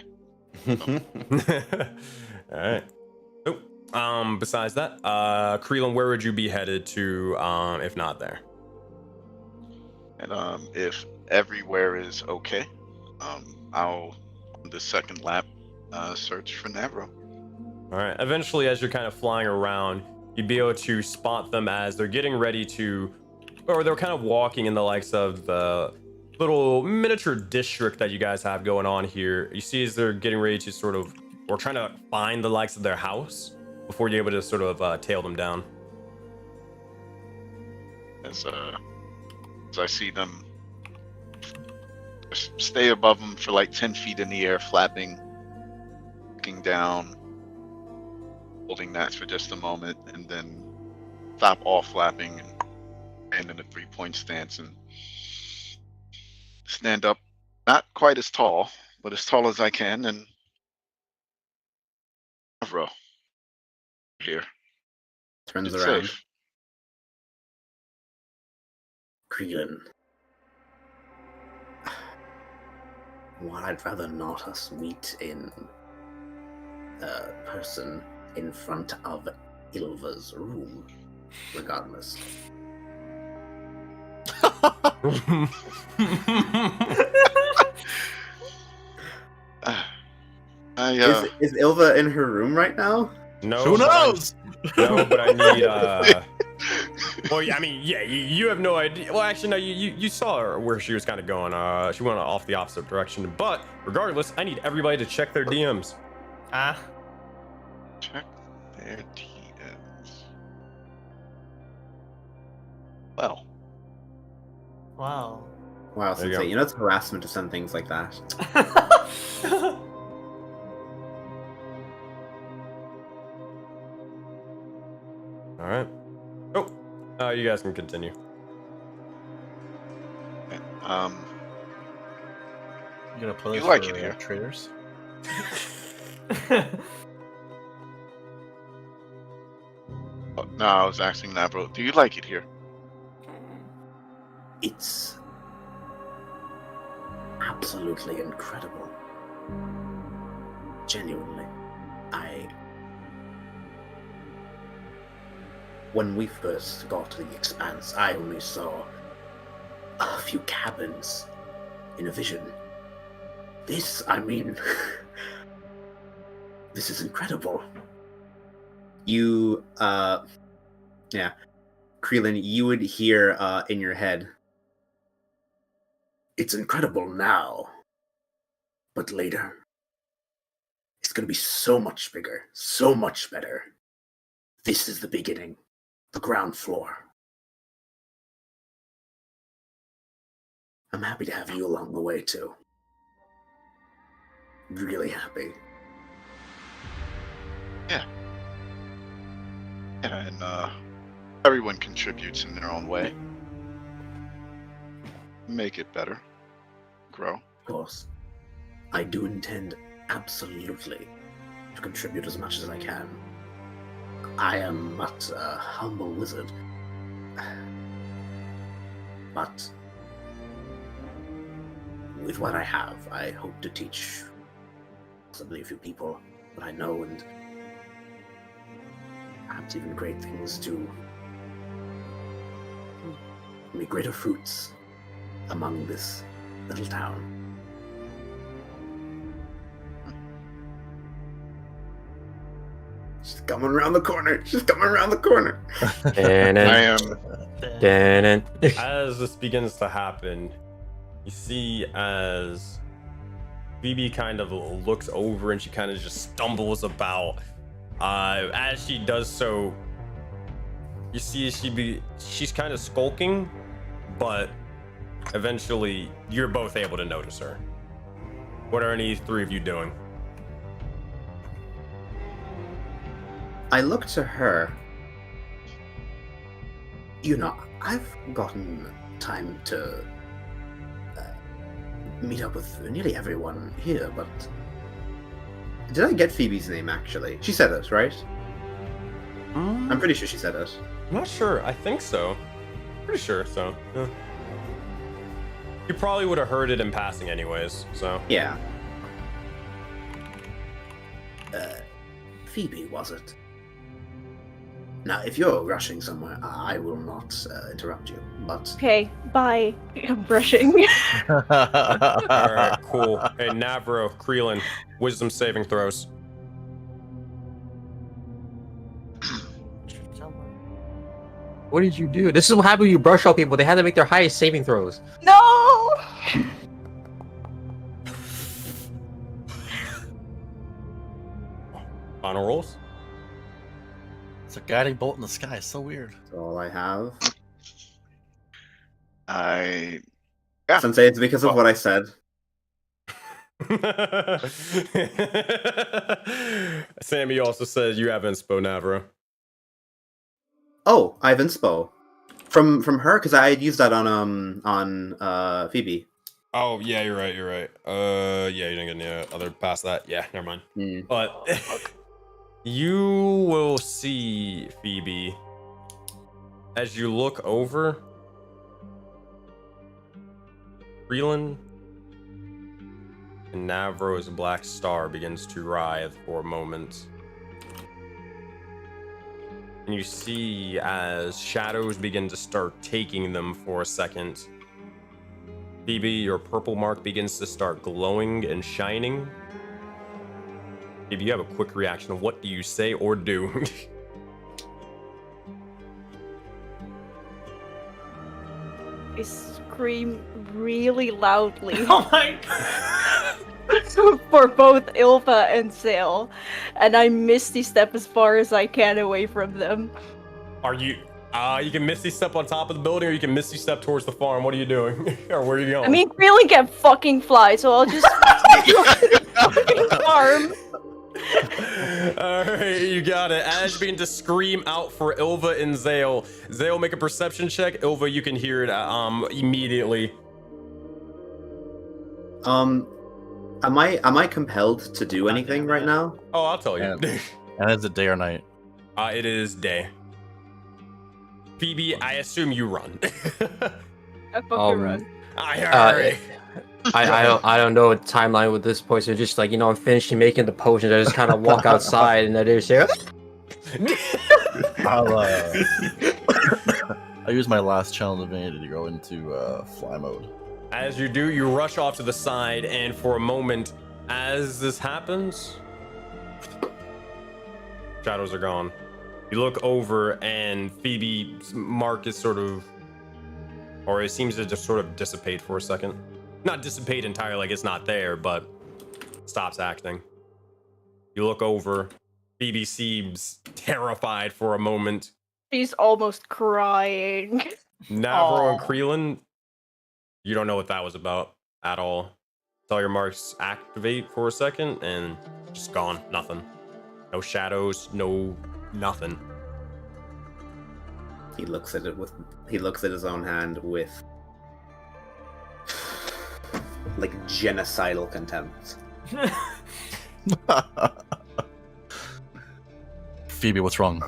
A: All right. Besides that, Krelin, where would you be headed to if not there?
H: And if everywhere is okay, I'll on the second lap search for Navro.
A: All right. Eventually, as you're kind of flying around, you'd be able to spot them as they're getting ready to, or they're kind of walking in the likes of the little miniature district that you guys have going on here. You see as they're getting ready to sort of, or trying to find the likes of their house before you're able to sort of tail them down.
H: As I see them, stay above them for like 10 feet in the air, flapping, looking down, holding that for just a moment, and then stop all flapping and in a 3-point stance and stand up, not quite as tall, but as tall as I can, and Navro here.
B: Turns
H: It's
B: around.
H: safe.
I: Krelin. While I'd rather not us meet in person in front of Ilva's room, regardless.
B: Is Ilva in her room right now?
A: No.
F: Who knows?
A: No, but I need. Well, yeah, I mean, yeah, you have no idea. Well, actually, no, you saw her where she was kind of going. She went off the opposite direction. But regardless, I need everybody to check their DMs.
H: Check their DMs. Well.
C: Wow.
B: Wow,
A: There you
B: Sensei,
A: go.
B: you know it's harassment to send things like that.
A: All right. Oh, you guys can continue.
K: You gonna play
H: You
K: this
H: like
K: for,
H: it here.
K: Traders?
H: No, I was asking Navro, do you like it here?
I: It's absolutely incredible. Genuinely. When we first got to the Expanse, I only saw a few cabins in a vision. This, I mean, this is incredible.
B: You, yeah. Krelin, you would hear in your head,
I: It's incredible now, but later, it's going to be so much bigger, so much better. This is the beginning, the ground floor. I'm happy to have you along the way, too. Really happy.
H: Yeah, and everyone contributes in their own way. Make it better. Grow.
I: Of course. I do intend absolutely to contribute as much as I can. I am but a humble wizard. But with what I have, I hope to teach possibly a few people what I know, and perhaps even great things to make greater fruits among this little town. She's coming around the corner. She's coming around the corner.
H: I am.
A: As this begins to happen, you see as Phoebe kind of looks over and she kind of just stumbles about. As she does so, you see she's kind of skulking, but eventually you're both able to notice her. What are any three of you doing?
I: I look to her. You know, I've gotten time to meet up with nearly everyone here, but did I get Phoebe's name, actually? She said it, right? I'm pretty sure she said it.
A: I'm not sure. I think so. Pretty sure so. Yeah. You probably would have heard it in passing anyways, so.
I: Yeah. Phoebe, was it? Now, if you're rushing somewhere, I will not interrupt you, but...
E: Okay, bye. I'm brushing.
A: Alright, cool. Hey, Navro, Creelin, wisdom saving throws.
D: What did you do? This is what happened when you brush off people. They had to make their highest saving throws.
E: No!
A: Final rolls?
F: It's a guiding bolt in the sky. It's so weird.
I: That's all I have.
H: Yeah.
I: Sensei, it's because of what I said.
A: Sammy also says you have inspo, Navro.
I: Oh, I have inspo. From her, because I had used that on Phoebe.
A: Oh, yeah, you're right. Yeah, you didn't get any other past that. Yeah, never mind. But you will see, Phoebe, as you look over, Freeland and Navro's black star begins to writhe for a moment. And you see as shadows begin to start taking them for a second. Phoebe, your purple mark begins to start glowing and shining. If you have a quick reaction of what do you say or do?
E: I scream really loudly
C: Oh my god!
E: for both Ilva and Sail, and I misty step as far as I can away from them.
A: Are you? You can misty step on top of the building, or you can misty step towards the farm. What are you doing? Or where are you going?
E: I mean, really can't fucking fly, so I'll just go to the fucking farm.
A: Alright, you got it. As you begin to scream out for Ilva and Zale. Zale, make a perception check. Ilva, you can hear it immediately.
I: Am I compelled to do anything right now?
A: Oh, I'll tell you.
F: And is it day or night?
A: It is day. Phoebe, I assume you run.
E: I fucking run.
A: I hurry.
D: I don't know what timeline with this point. So just like, I'm finishing making the potions. I just kind of walk outside and I just say,
F: I'll use my last challenge of divinity to go into fly mode.
A: As you do, you rush off to the side, and for a moment, as this happens, shadows are gone. You look over, and Phoebe's mark is sort of, or it seems to just sort of dissipate for a second. Not dissipate entirely, like it's not there, but stops acting. You look over, Phoebe seems terrified for a moment.
E: She's almost crying.
A: Navro and Creelin, you don't know what that was about at all. Saw your marks activate for a second and just gone. Nothing. No shadows, no nothing.
I: He looks at his own hand with like genocidal contempt.
F: Phoebe, what's wrong?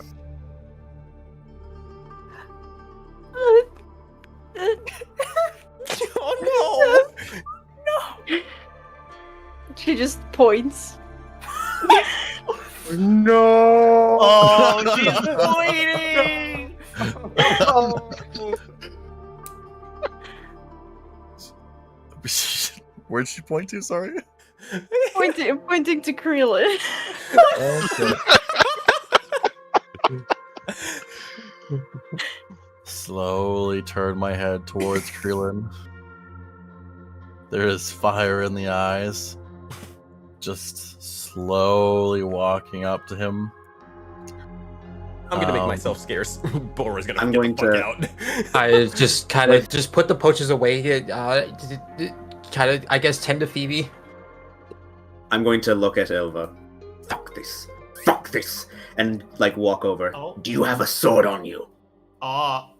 A: Oh no!
C: No!
E: She just points.
F: No!
C: Oh, she's pointing!
F: Where'd she point to? Sorry.
E: Pointing to Krillin.
F: Slowly turn my head towards Krillin. There is fire in the eyes. Just slowly walking up to him.
A: I'm gonna make myself scarce. Bora's gonna
B: I'm
A: get
B: going
A: the fuck
B: to-
A: out.
D: I just kind of just put the poaches away. Kind of, I guess, tend to Phoebe.
B: I'm going to look at Ilva. Fuck this. Fuck this. And, like, walk over.
C: Oh.
B: Do you have a sword on you?
C: Oh,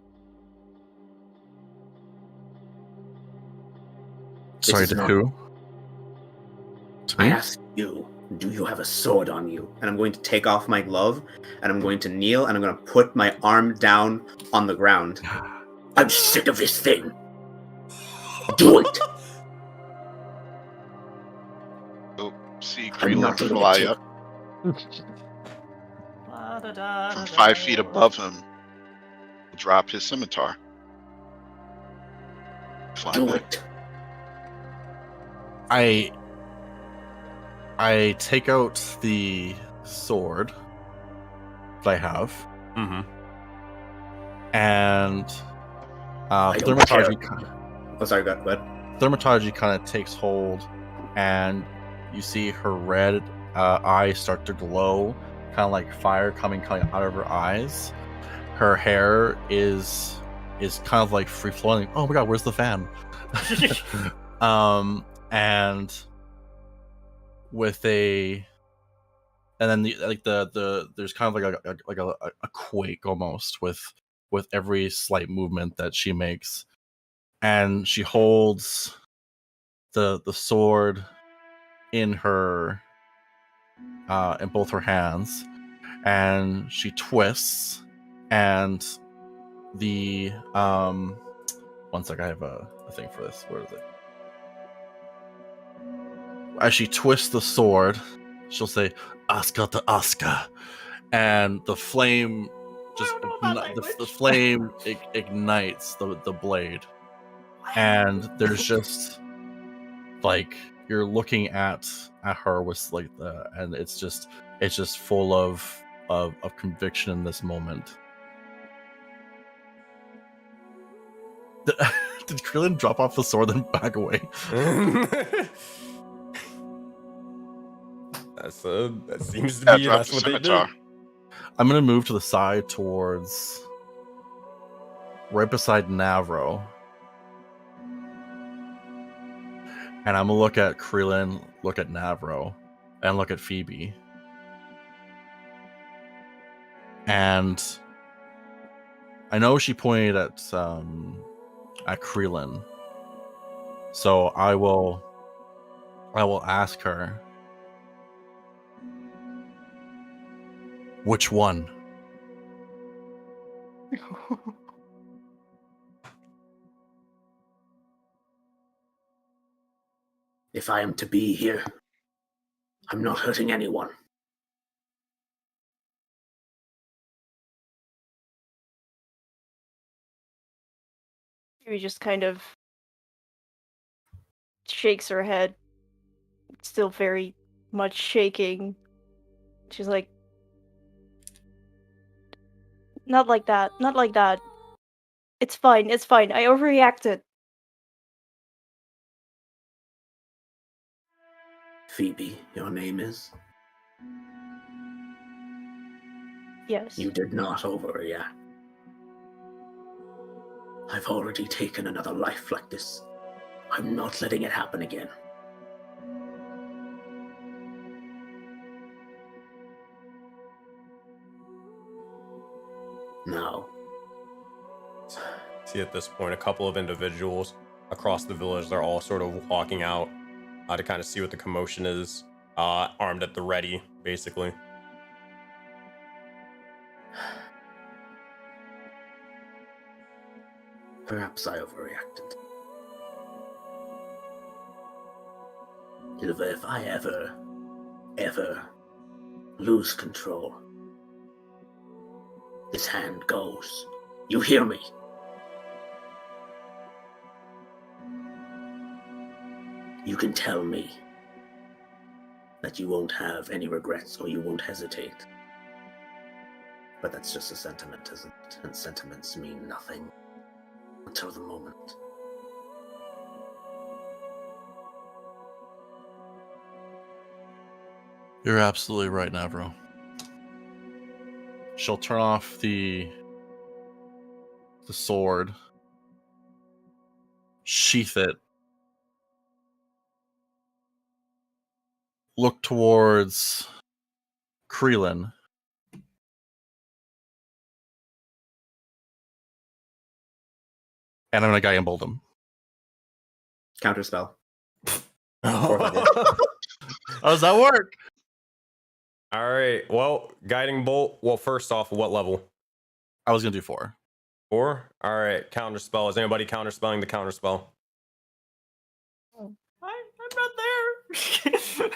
B: This
F: Sorry,
B: is
F: to
B: not-
F: who? To
B: I
F: me?
B: ask you, do you have a sword on you? And I'm going to take off my glove, and I'm going to kneel, and I'm going to put my arm down on the ground. I'm sick of this thing. Do it.
H: See
B: I'm
H: Krillin
B: not going
H: fly
B: to.
H: up
C: La-da-da-da-da.
H: from 5 feet above him. Drop his scimitar. Fly
B: Do
H: back.
B: it.
F: I take out the sword that I have,
A: Mm-hmm.
F: and
B: I don't
F: Thermatology
B: Oh, sorry, go ahead.
F: Thermatology kind of takes hold, and you see her red eyes start to glow, kind of like fire coming out of her eyes. Her hair is kind of like free flowing. Oh my god, where's the fan? And with and then there's kind of like a quake almost with every slight movement that she makes, and she holds the sword in her in both her hands, and she twists, and the one sec, I have a thing for this. Where is it? As she twists the sword, she'll say "Aska to Aska," and the flame just
C: I don't know that
F: the
C: language.
F: flame ignites the blade, and there's just like you're looking at her with like and it's just full of conviction in this moment. Did Krillin drop off the sword and back away?
A: That seems to
H: Yeah,
A: be
H: drop
A: that's
H: the
A: what they did.
H: scimitar.
F: I'm gonna move to the side towards right beside Navro. And I'm gonna look at Krillin, look at Navro, and look at Phoebe. And I know she pointed at Krillin. So I will ask her, which one?
I: If I am to be here, I'm not hurting anyone.
E: She just kind of shakes her head, still very much shaking. She's like, not like that, not like that. It's fine, I overreacted.
I: Phoebe, your name is?
E: Yes.
I: You did not overreact. I've already taken another life like this. I'm not letting it happen again. Now,
A: See, at this point, a couple of individuals across the village, they're all sort of walking out to kind of see what the commotion is, armed at the ready, basically.
I: perhaps I overreacted. If I ever lose control, this hand goes. You hear me? You can tell me that you won't have any regrets or you won't hesitate. But that's just a sentiment, isn't it? And sentiments mean nothing until the moment.
F: You're absolutely right, Navro. She'll turn off the sword, sheath it, look towards Krelin. And I'm gonna guiding bolt him.
B: Counterspell.
F: How does that work?
A: All right. Well, guiding bolt. Well, first off, what level?
F: I was gonna do 4.
A: 4. All right. Counterspell. Is anybody counterspelling the counterspell?
C: I'm not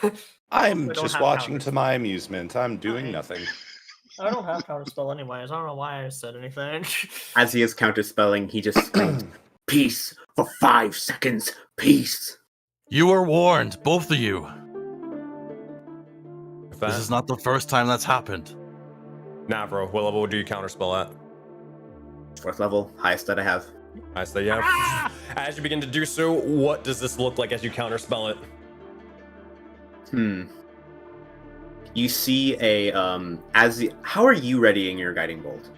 C: there.
K: I'm
C: We don't
K: just
C: have
K: watching
C: counters.
K: to my amusement. I'm doing
C: Okay.
K: nothing.
C: I don't have counterspell anyways. I don't know why I said anything.
B: As he is counterspelling, he just screams,
I: Peace for 5 seconds. Peace.
F: You were warned, both of you.
A: With
F: This
A: that,
F: is not the first time that's happened.
A: Navro, what level do you counterspell at?
B: 4th level, highest that I have.
A: I say yeah. As you begin to do so, what does this look like as you counterspell it?
B: You see a how are you readying your guiding bolt?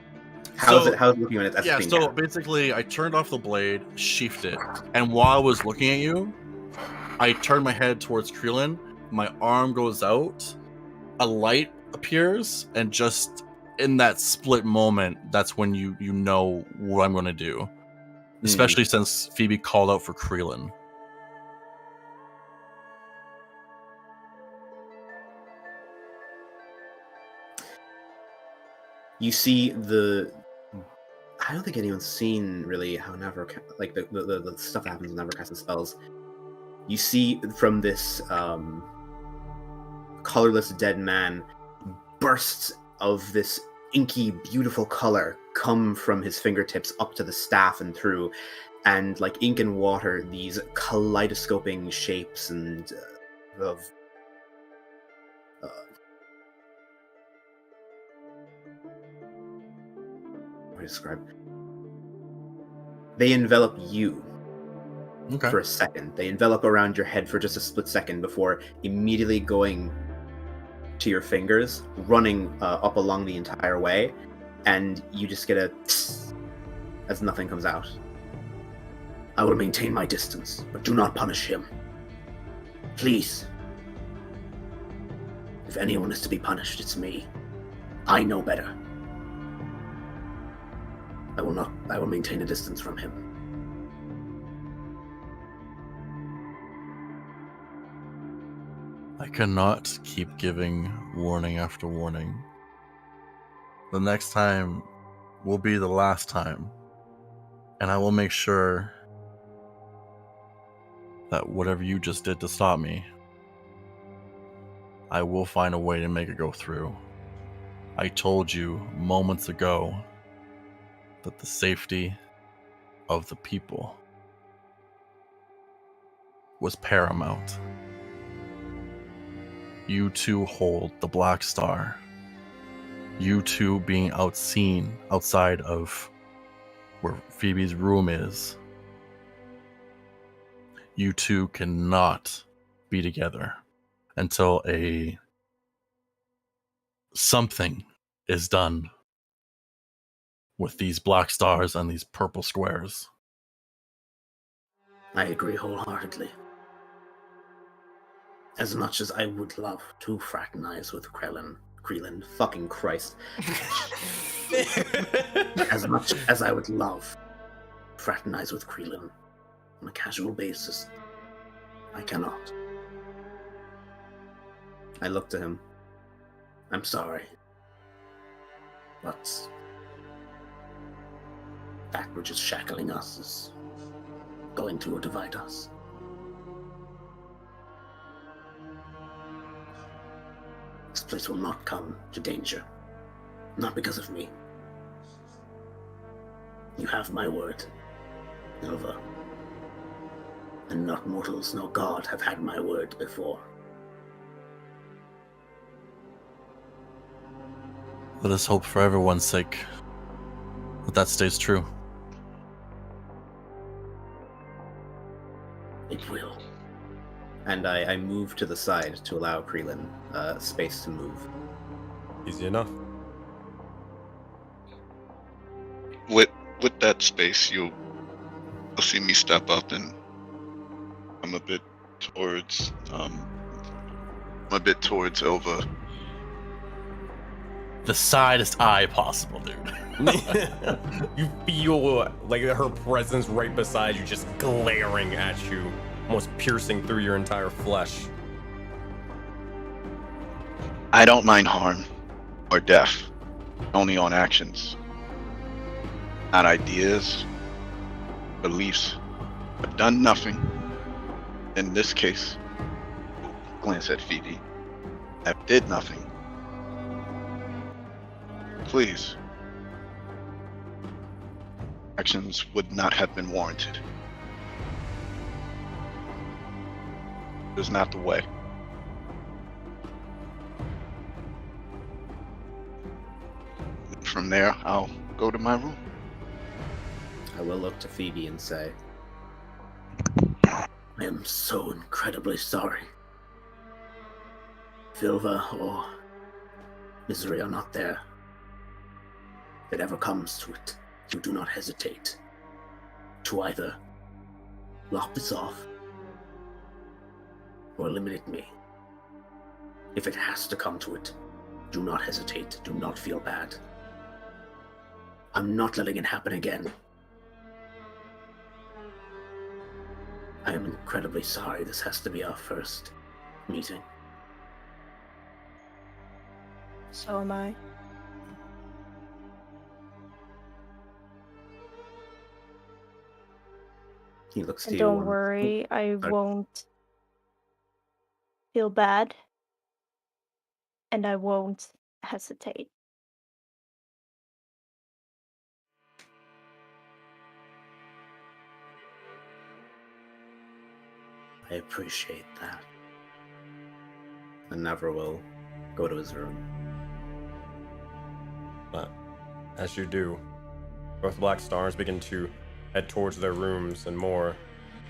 B: How's it looking when it's
F: Yeah,
B: being
F: so
B: cast?
F: basically I turned off the blade, sheathed it, and while I was looking at you, I turned my head towards Krelin, my arm goes out, a light appears, and just in that split moment, that's when you know what I'm gonna do. Especially since Phoebe called out for Krelin.
B: You see I don't think anyone's seen really how Navro like the stuff that happens when Navro casts spells. You see from this colorless dead man, bursts of this inky, beautiful color come from his fingertips up to the staff and through, and like ink and water, these kaleidoscoping shapes and of how to describe. They envelop you for a second. They envelop around your head for just a split second before immediately going to your fingers, running up along the entire way, and you just get a as nothing comes out.
I: I will maintain my distance, but do not punish him. Please. If anyone is to be punished, it's me. I know better. I will maintain a distance from him.
F: I cannot keep giving warning after warning. The next time will be the last time. And I will make sure that whatever you just did to stop me, I will find a way to make it go through. I told you moments ago that the safety of the people was paramount. You two hold the Black Star. You two being outseen outside of where Phoebe's room is. You two cannot be together until something is done with these black stars and these purple squares.
I: I agree wholeheartedly. As much as I would love to fraternize with Krelin,
B: Fucking Christ.
I: as much as I would love to fraternize with Krelin on a casual basis, I cannot.
B: I look to him.
I: I'm sorry. But that which is shackling us is going to divide us. This place will not come to danger. Not because of me. You have my word, Nova. And not mortals nor God have had my word before.
F: Let us hope for everyone's sake that stays true.
I: It will.
B: And I move to the side to allow Krelin space to move.
A: Easy enough.
H: With that space, you'll see me step up, and I'm a bit towards Ova.
F: The sidest eye possible, dude.
A: You feel like her presence right beside you, just glaring at you, almost piercing through your entire flesh.
H: I don't mind harm or death, only on actions, not ideas, beliefs. I've done nothing. In this case, glance at Phoebe. I did nothing. Please. Actions would not have been warranted. It was not the way. From there, I'll go to my room.
B: I will look to Phoebe and say,
I: I am so incredibly sorry. Vilva or Misery are not there. If it ever comes to it, you do not hesitate to either lock this off or eliminate me. If it has to come to it, do not hesitate, do not feel bad. I'm not letting it happen again. I am incredibly sorry this has to be our first meeting.
E: So am I.
B: he looks to
E: And
B: you.
E: don't
B: and-
E: worry, I
B: Sorry.
E: won't feel bad. And I won't hesitate.
I: I appreciate that.
B: And Never will go to his room.
A: But as you do, both Black Stars begin to head towards their rooms and more.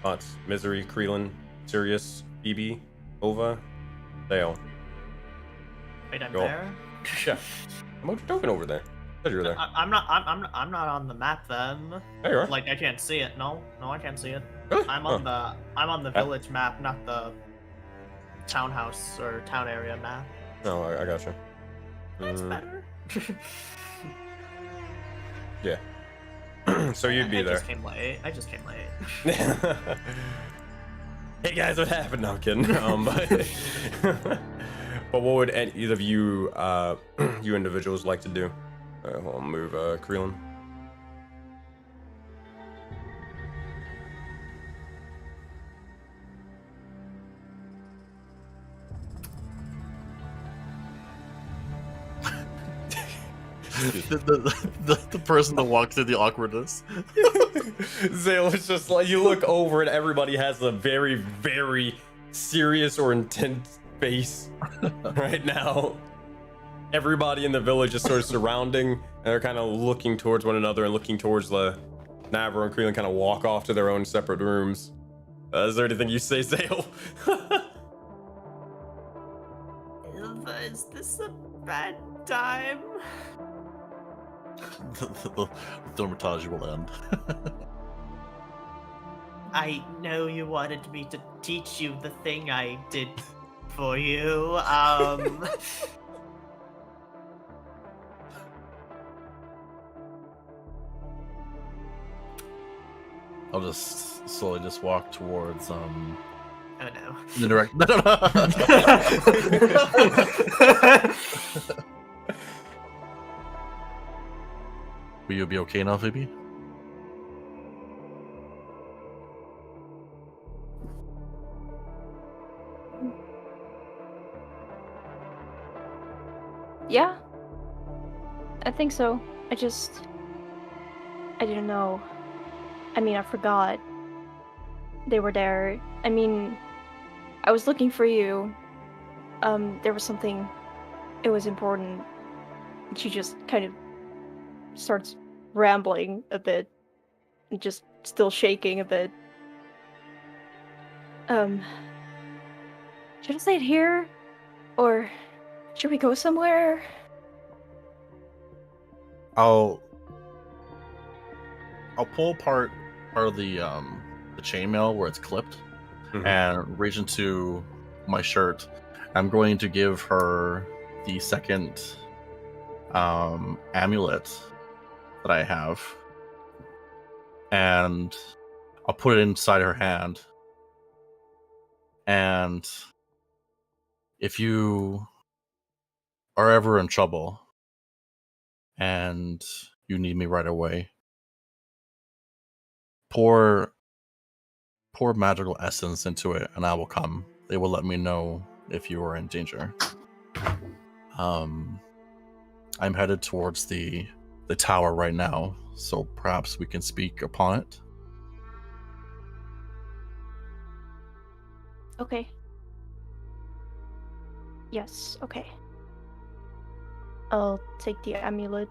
A: But Misery, Krelin, Sirius, Phoebe, Ova, Dale.
C: Wait, I'm
A: Go.
C: there.
A: Yeah. I'm talking over there. Said you were there.
C: I'm not on the map then.
A: There you are.
C: Like I can't see it. No, I can't see it.
A: Really?
C: I'm on the village map, not the townhouse or town area map.
A: No, I got you.
C: That's better.
A: Yeah. So you'd be
C: I
A: there.
C: I just came late.
A: Hey guys, what happened? No, I'm kidding. But what would either of you, you individuals, like to do? I'll move Krelin.
F: The person that walked through the awkwardness.
A: Zale is just like, you look over and everybody has a very, very serious or intense face right now. Everybody in the village is sort of surrounding, and they're kind of looking towards one another and looking towards the Navro and Krelin kind of walk off to their own separate rooms. Is there anything you say, Zale?
C: Is this a bad time?
F: The dermatology will end.
C: I know you wanted me to teach you the thing I did for you.
F: I'll just slowly just walk towards
C: Oh no.
F: the direct. No. Will you be okay now, Phoebe?
E: Yeah, I think so. I didn't know. I mean, I forgot they were there. I mean, I was looking for you. There was something, it was important. She just kind of starts rambling a bit, and just still shaking a bit. Should I say it here? Or should we go somewhere?
F: I'll pull part of the chainmail where it's clipped and reach into my shirt. I'm going to give her the second amulet that I have, and I'll put it inside her hand. And if you are ever in trouble and you need me right away, pour magical essence into it and I will come. They will let me know if you are in danger. I'm headed towards the tower right now, so perhaps we can speak upon it.
E: Okay. Yes, okay. I'll take the amulet.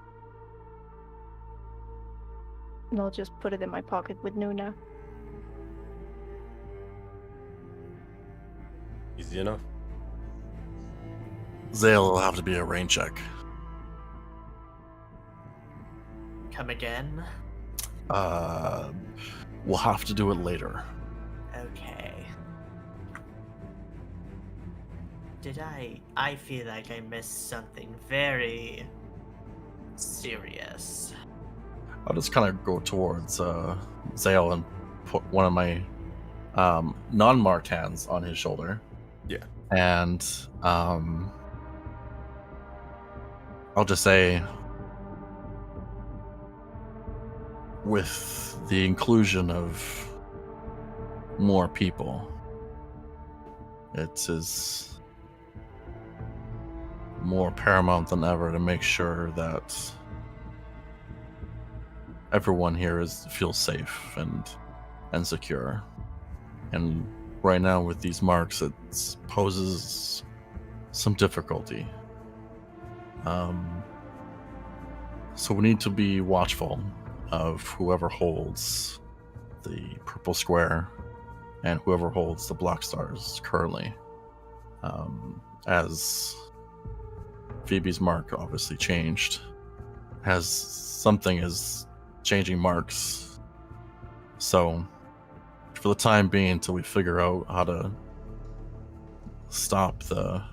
E: And I'll just put it in my pocket with Nuna.
A: Easy enough.
F: Zale will have to be a rain check.
C: Come again?
F: We'll have to do it later.
C: Okay. Did I feel like I missed something very serious.
F: I'll just kind of go towards Zale and put one of my non-marked hands on his shoulder.
A: Yeah.
F: And I'll just say, with the inclusion of more people, it is more paramount than ever to make sure that everyone here feels safe and secure. And right now with these marks, it poses some difficulty. So we need to be watchful of whoever holds the purple square and whoever holds the black stars currently. As Phoebe's mark obviously changed, as something is changing marks. So for the time being, until we figure out how to stop the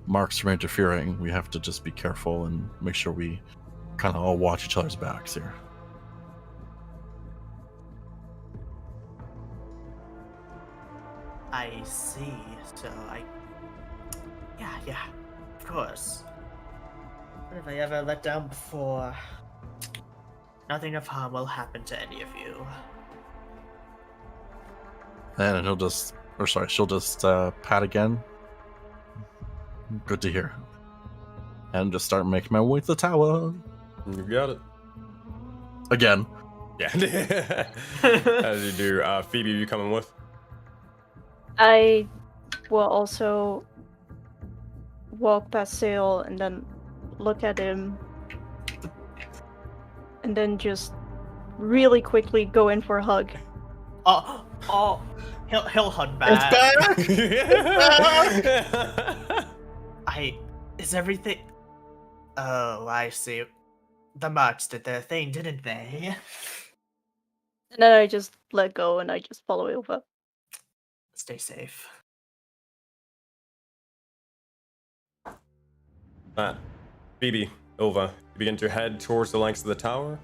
F: marks from interfering, we have to just be careful and make sure we kind of all watch each other's backs here.
C: I see. So yeah, of course. What have I ever let down before? Nothing of harm will happen to any of you.
F: And she'll just pat again. Good to hear. And just start making my way to the tower.
A: You got it.
F: Again.
A: Yeah. As you do. Phoebe, are you coming with?
E: I will also walk past Sale and then look at him. And then just really quickly go in for a hug.
C: Oh, he'll hug back. Is everything? Oh, I see. The marks did their thing, didn't they?
E: And then I just let go and I just follow over.
C: Stay safe.
A: Phoebe, Ilva, you begin to head towards the likes of the tower.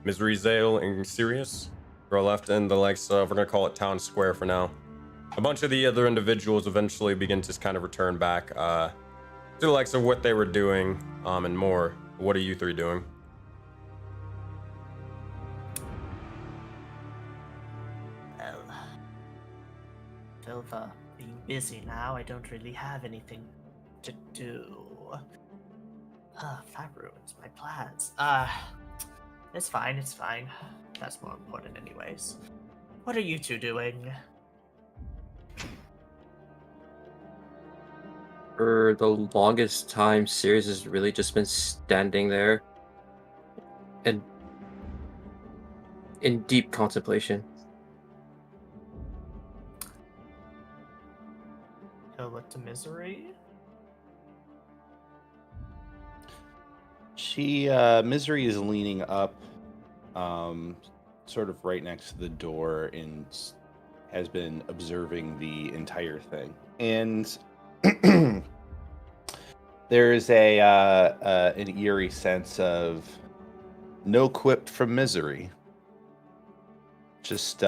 A: Misery, Zale, and Sirius. You're left in the likes of, we're going to call it Town Square for now. A bunch of the other individuals eventually begin to kind of return back to the likes of what they were doing and more. What are you three doing?
C: Well, Silva being busy now, I don't really have anything to do. That ruins my plans. It's fine, it's fine. That's more important anyways. What are you two doing?
D: For the longest time, Sirius has really just been standing there and in deep contemplation.
C: He'll look to Misery.
G: Misery is leaning up, sort of right next to the door, and has been observing the entire thing. And there is an eerie sense of no quip from Misery. Just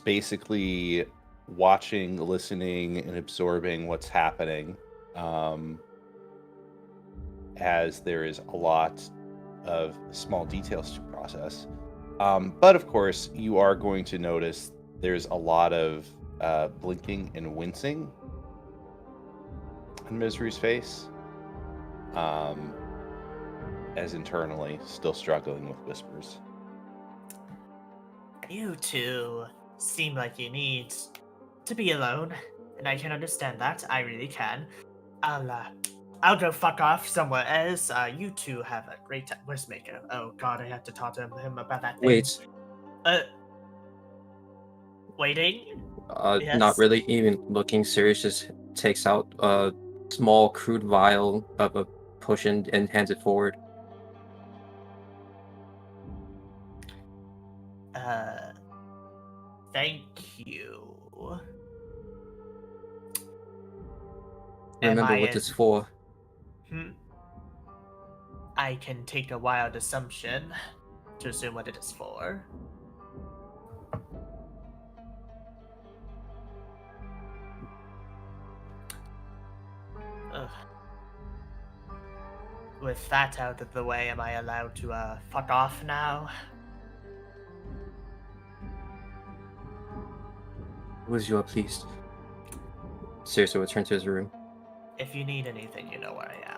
G: basically watching, listening, and absorbing what's happening. As there is a lot of small details to process. But of course, you are going to notice there's a lot of blinking and wincing on Misery's face, as internally still struggling with whispers.
C: You two seem like you need to be alone, and I can understand that. I really can. I'll go fuck off somewhere else. You two have a great time. Where's Mako? Oh god, I have to talk to him about that thing.
D: Wait.
C: Waiting? Yes?
D: Not really even looking. Sirius just takes out a small crude vial of a potion and hands it forward.
C: Thank you.
D: Remember what it's for.
C: I can take a wild assumption to assume what it is for. Ugh. With that out of the way, am I allowed to fuck off now?
D: Was you are pleased? Sirius will return to his room.
C: If you need anything, you know where I am.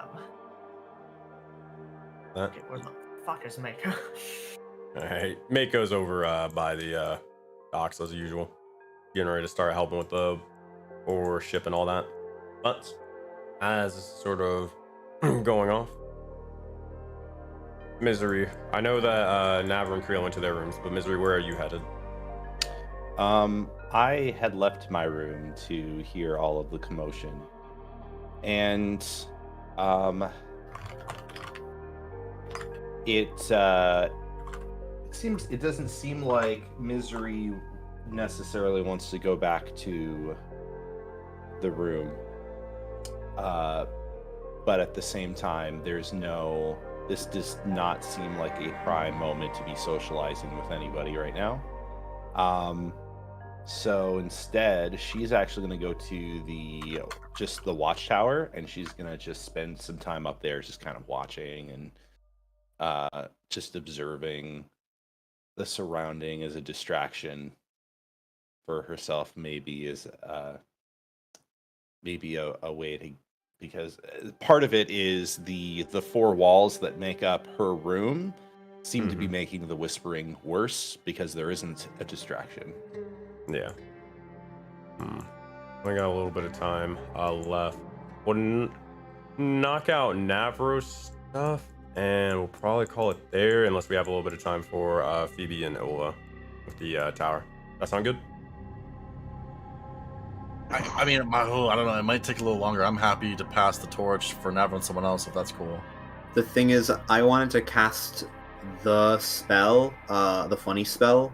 C: Okay, where the fuck is Mako?
A: Alright, Mako's over by the docks as usual. Getting ready to start helping with the ore ship and all that. But as it's sort of going off, Misery, I know that Navra and Creel went to their rooms, but Misery, where are you headed?
G: I had left my room to hear all of the commotion. And it doesn't seem like Misery necessarily wants to go back to the room. But at the same time, this does not seem like a prime moment to be socializing with anybody right now. So instead, she's actually going to go to the watchtower, and she's going to just spend some time up there just kind of watching and just observing the surrounding as a distraction for herself, maybe as maybe a way to, because part of it is the four walls that make up her room seem to be making the whispering worse because there isn't a distraction.
A: Yeah. We got a little bit of time left. We'll knock out Navro's stuff, and we'll probably call it there, unless we have a little bit of time for Phoebe and Ola with the tower. That sound good?
F: I mean, I don't know. It might take a little longer. I'm happy to pass the torch for Navra and someone else if that's cool.
B: The thing is, I wanted to cast the spell, the funny spell,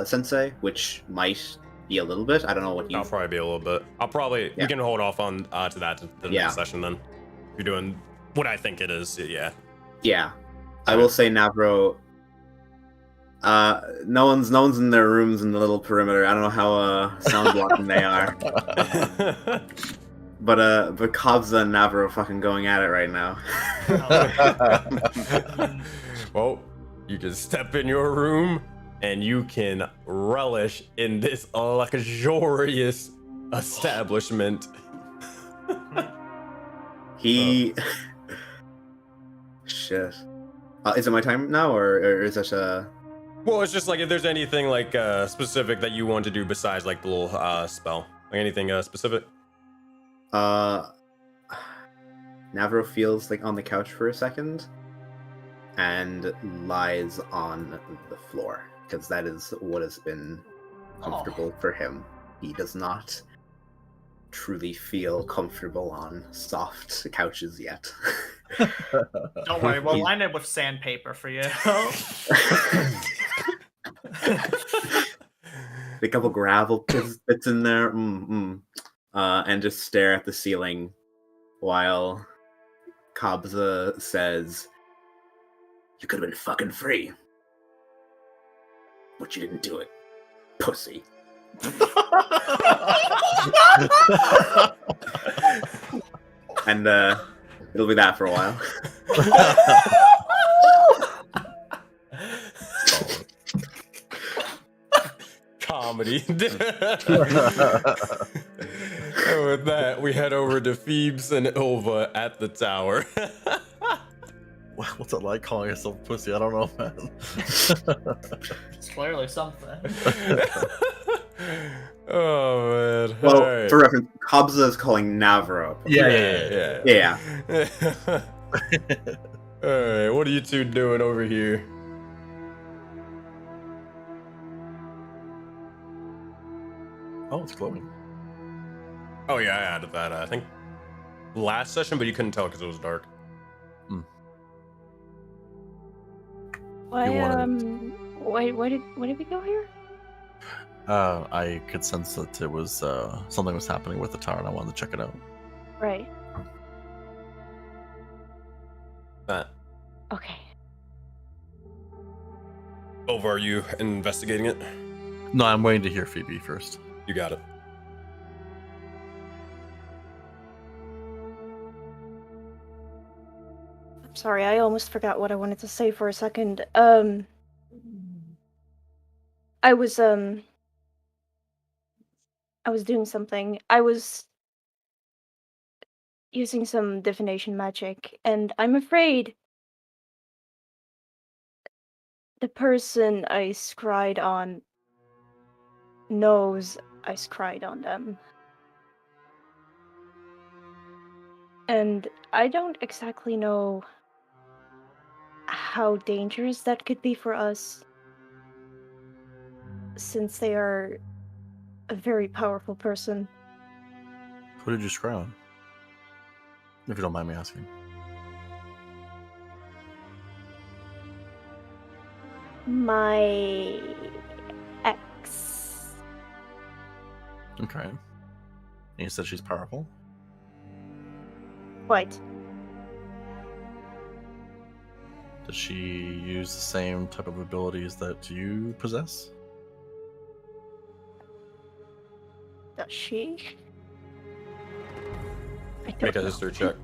B: Sensei, which might be a little bit. I don't know what you.
A: I'll probably be a little bit. We can hold off on to that to the next session then. If you're doing what I think it is, yeah.
B: Yeah, I will say Navro. No one's in their rooms in the little perimeter. I don't know how sound blocking they are. But Kobza and Navro are fucking going at it right now.
A: Well, you can step in your room and you can relish in this luxurious establishment.
B: He shit. Is it my time now, or is it
A: Well, it's just like if there's anything like specific that you want to do besides like the little spell, like anything specific.
B: Navarro feels like on the couch for a second, and lies on the floor because that is what has been comfortable for him. He does not truly feel comfortable on soft couches yet.
C: Don't worry, we'll line it with sandpaper for you.
B: A couple gravel bits in there, and just stare at the ceiling while Kabza says, "You could have been fucking free, but you didn't do it, pussy." And it'll be that for a while.
A: Comedy. And with that, we head over to Phoebes and Ilva at the tower.
F: What's it like calling yourself pussy? I don't know, man.
C: It's clearly something.
A: Oh man.
B: Well,
A: Alright.
B: for reference, Kabza is calling Navarro.
A: Yeah.
B: Yeah.
A: Alright, what are you two doing over here?
F: Oh, it's glowing.
A: Oh yeah, I added that, I think, last session, but you couldn't tell because it was dark.
E: Why
F: You
E: why did we go here?
F: I could sense that it was something was happening with the tower, and I wanted to check it out.
E: Right.
A: That.
E: Okay.
A: Over, are you investigating it?
F: No, I'm waiting to hear Phoebe first.
A: You got it.
E: I'm sorry, I almost forgot what I wanted to say for a second. I was doing something. I was using some divination magic, and I'm afraid the person I scryed on knows I scryed on them. And I don't exactly know how dangerous that could be for us, since they are a very powerful person.
F: Who did you scry on? If you don't mind me asking.
E: My ex.
F: Okay. And you said she's powerful?
E: What?
F: Does she use the same type of abilities that you possess?
E: Does she? I don't
A: Make a
E: know.
A: history check.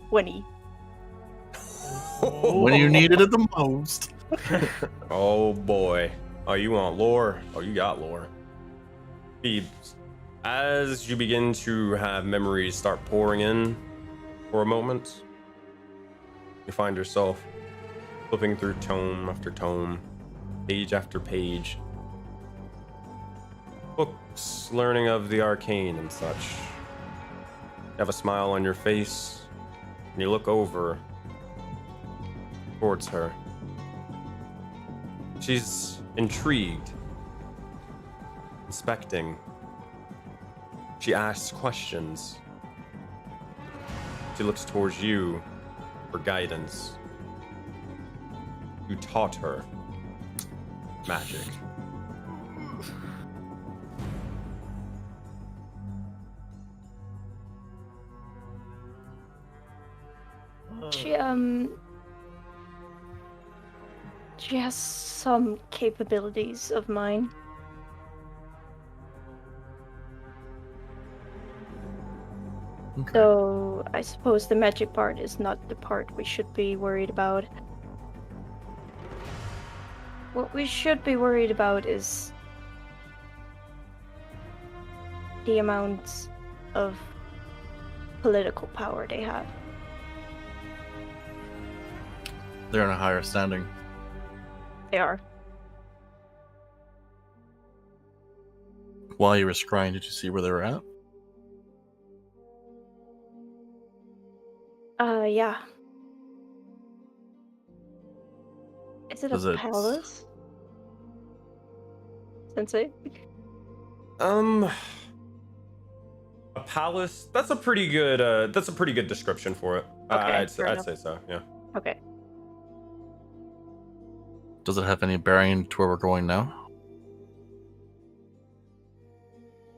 E: Winnie.
F: When you needed it the most.
A: Oh boy. Oh, you want lore? Oh, you got lore. Phoebes, as you begin to have memories start pouring in for a moment, you find yourself flipping through tome after tome, page after page. Books, learning of the arcane and such. You have a smile on your face, and you look over towards her. She's intrigued, inspecting. She asks questions. She looks towards you for guidance. You taught her magic.
E: She has some capabilities of mine.
F: Okay.
E: So I suppose the magic part is not the part we should be worried about. What we should be worried about is the amount of political power they have.
F: They're in a higher standing.
E: They are.
F: While you were scrying, did you see where they were at?
E: Yeah. Is it
F: Was
E: a
F: it-
E: palace? Sensei?
A: A palace. That's a pretty good. That's a pretty good description for it.
E: Okay,
A: I'd
E: fair enough.
A: say so. Yeah.
E: Okay.
F: Does it have any bearing to where we're going now?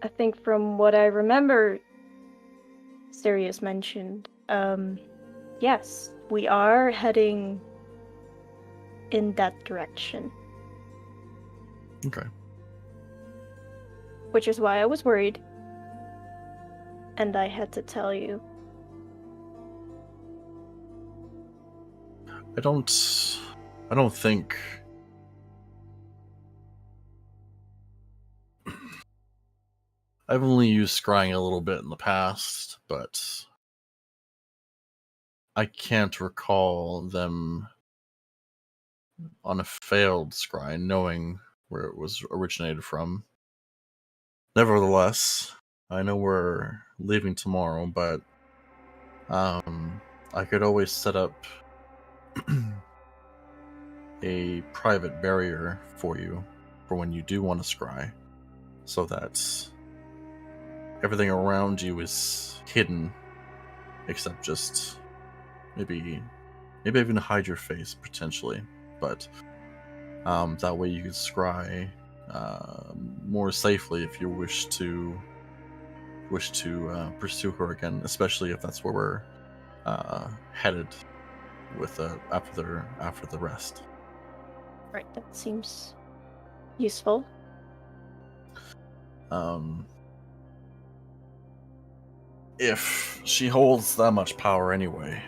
E: I think from what I remember, Sirius mentioned, yes, we are heading in that direction.
F: Okay.
E: Which is why I was worried. And I had to tell you.
F: I don't think I've only used scrying a little bit in the past, but I can't recall them on a failed scry knowing where it was originated from. Nevertheless, I know we're leaving tomorrow, but I could always set up a private barrier for you for when you do want to scry, so that everything around you is hidden, except just maybe even hide your face potentially, but that way you could scry more safely if you wish to pursue her again, especially if that's where we're headed with after the rest.
E: Right, that seems useful.
F: If she holds that much power anyway,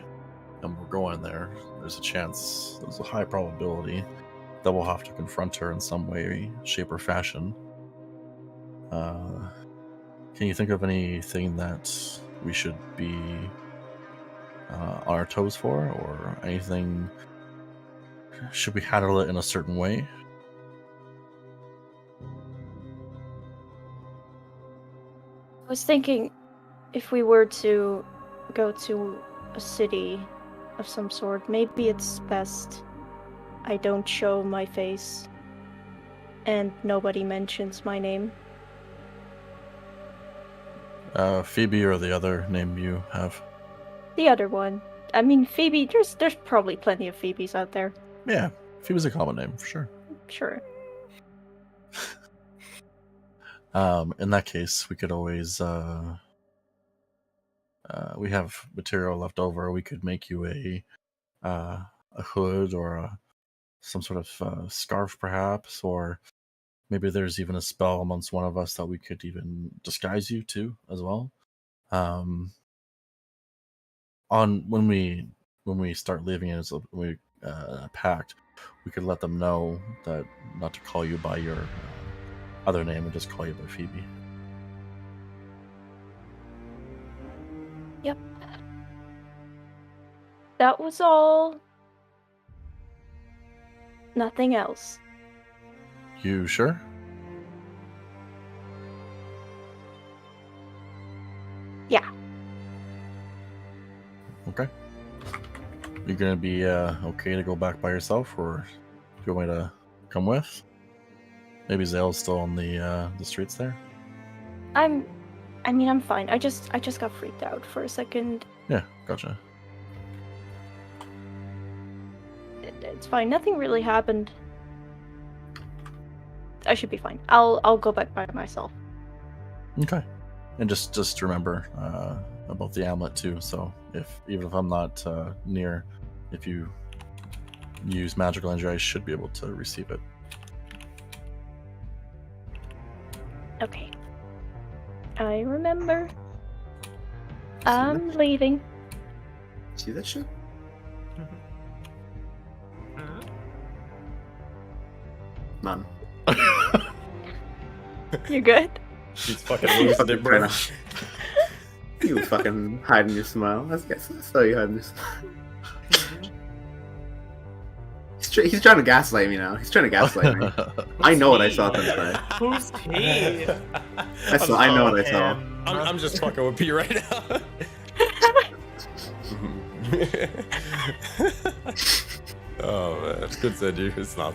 F: and we're going there, there's a high probability that we'll have to confront her in some way, shape, or fashion. Can you think of anything that we should be on our toes for, or anything? Should we handle it in a certain way?
E: I was thinking if we were to go to a city of some sort, maybe it's best I don't show my face and nobody mentions my name.
F: Phoebe or the other name you have?
E: The other one. I mean, Phoebe, there's probably plenty of Phoebes out there.
F: Yeah, Phoebe's a common name, for sure.
E: Sure.
F: In that case, we could always, we have material left over. We could make you a hood or some sort of scarf, perhaps, or maybe there's even a spell amongst one of us that we could even disguise you to as well. On when we start leaving as we pact, we could let them know that not to call you by your other name and just call you by Phoebe.
E: Yep. That was all. Nothing else.
F: You sure?
E: Yeah.
F: Okay. You gonna be okay to go back by yourself, or do you want me to come with? Maybe Zale's still on the streets there.
E: I'm fine. I just got freaked out for a second.
F: Yeah, gotcha.
E: It's fine. Nothing really happened. I should be fine. I'll go back by myself.
F: Okay. And just remember about the amulet too. So even if I'm not near, if you use magical energy, I should be able to receive it.
E: Okay. I remember. I'm leaving.
B: See that shit? None.
E: You good?
A: He's fucking losing it, bro.
B: You fucking hiding your smile. I saw you hiding your smile. He's trying to gaslight me now. He's trying to gaslight me. I know what I saw Sensei.
C: Who's he?
B: I know what I saw.
A: I'm just fucking with P right now. Oh man, it's good said you. It's not.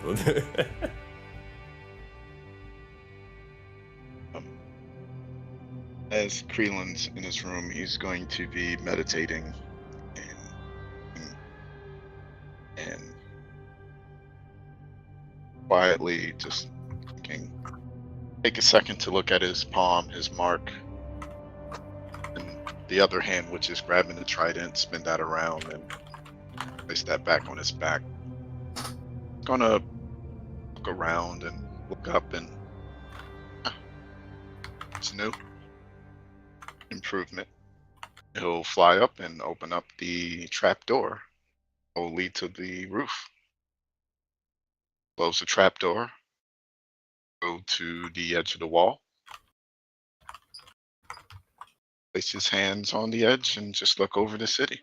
H: As Creelan's in his room, he's going to be meditating and quietly just thinking. Take a second to look at his palm, his mark, and the other hand, which is grabbing the trident, spin that around and place that back on his back. Gonna look around and look up and it's new. Improvement. He'll fly up and open up the trap door. Will lead to the roof. Close the trap door. Go to the edge of the wall. Place his hands on the edge and just look over the city.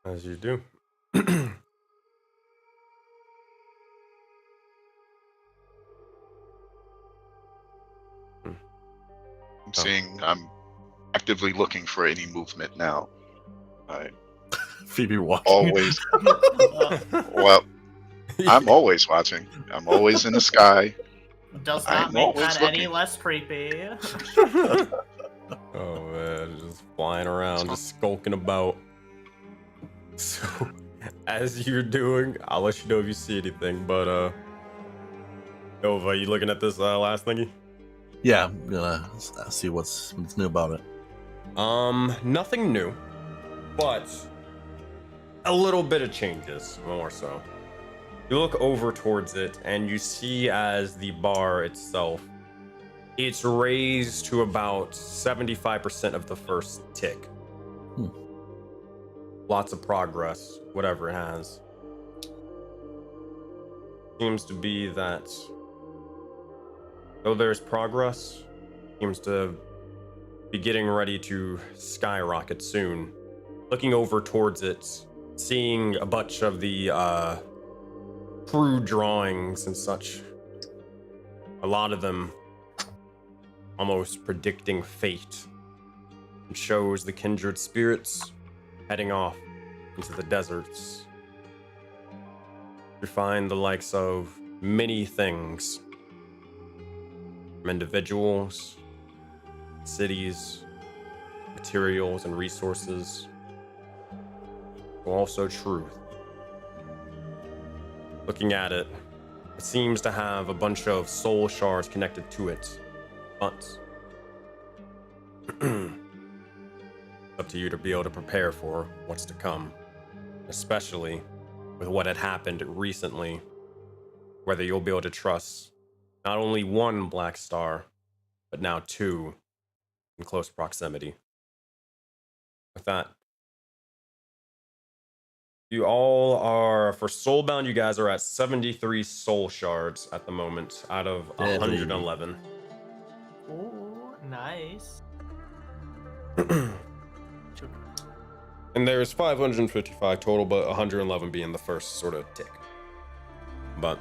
A: As you do.
H: I'm actively looking for any movement now.
F: Phoebe walking.
H: Always. Well, I'm always watching. I'm always in the sky.
C: Does not make that any less creepy.
A: Oh man, just flying around, just skulking about. So, as you're doing, I'll let you know if you see anything. But Nova, you looking at this last thingy?
F: Yeah, I'm gonna see what's new about it.
A: Nothing new, but a little bit of changes, more so. You look over towards it, and you see as the bar itself, it's raised to about 75% of the first tick. Lots of progress, whatever it has. Seems to be that though there's progress, seems to be getting ready to skyrocket soon. Looking over towards it, seeing a bunch of the crew drawings and such. A lot of them almost predicting fate. It shows the Kindred Spirits heading off into the deserts to find the likes of many things. From individuals, cities, materials, and resources. But also truth. Looking at it, it seems to have a bunch of soul shards connected to it. But up to you to be able to prepare for what's to come, especially with what had happened recently, whether you'll be able to trust not only one black star, but now two in close proximity. With that, you all are, for Soulbound, you guys are at 73 soul shards at the moment out of 111.
C: Ooh, nice.
A: And there's 555 total, but 111 being the first sort of tick. But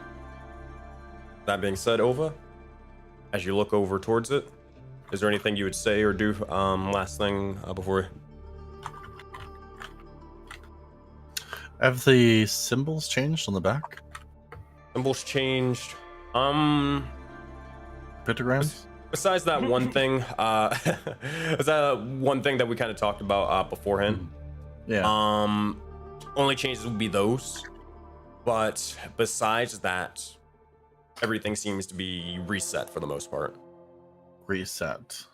A: that being said, Ova, as you look over towards it, is there anything you would say or do last thing before?
F: Have the symbols changed on the back?
A: Symbols changed.
F: Pictograms?
A: Besides that one thing, is that one thing that we kind of talked about beforehand?
F: Yeah.
A: Only changes would be those. But besides that, everything seems to be reset for the most part.
F: Reset.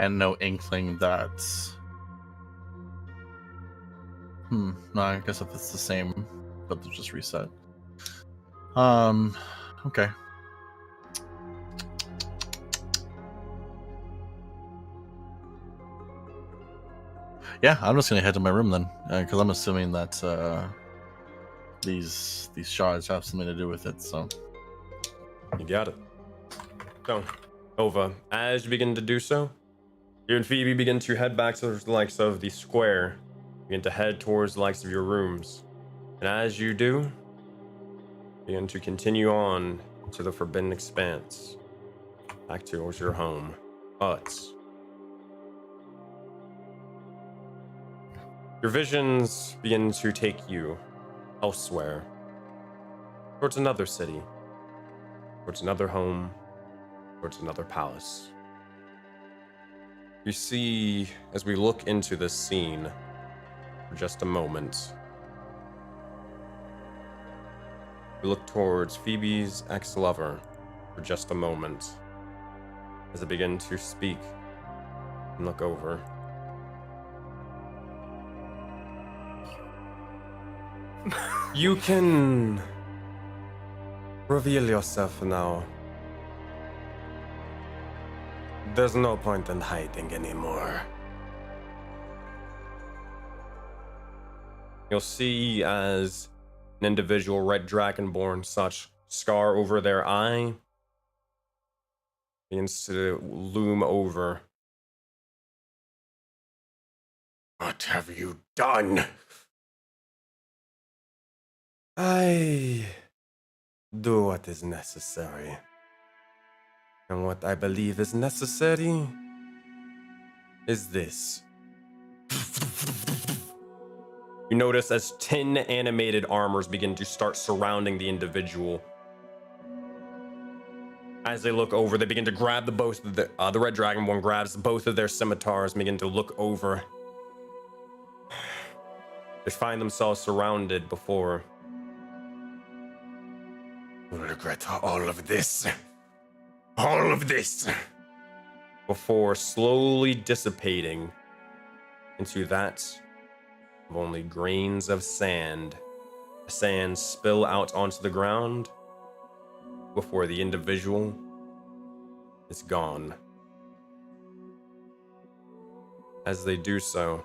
F: And no inkling that... No, I guess if it's the same, but they're just reset. Okay. Yeah, I'm just gonna head to my room then, because I'm assuming that these shards have something to do with it. So
A: You got it. So, Nova, as you begin to do so, you and Phoebe begin to head back to the likes of the square. Begin to head towards the likes of your rooms. And as you do, begin to continue on to the Forbidden Expanse. Back towards your home. But your visions begin to take you elsewhere. Towards another city. Towards another home. Towards another palace. You see, as we look into this scene for just a moment, we look towards Phoebe's ex-lover for just a moment. As I begin to speak and look over. You can reveal yourself now. There's no point in hiding anymore. You'll see as an individual, red dragonborn, such scar over their eye begins to loom over. What have you done? I do what is necessary. And what I believe is necessary is this. You notice as 10 animated armors begin to start surrounding the individual. As they look over, they begin to grab the both of the red dragonborn grabs both of their scimitars and begin to look over. They find themselves surrounded before. You'll regret all of this. All of this. Before slowly dissipating into that of only grains of sand. The sand spill out onto the ground before the individual is gone. As they do so,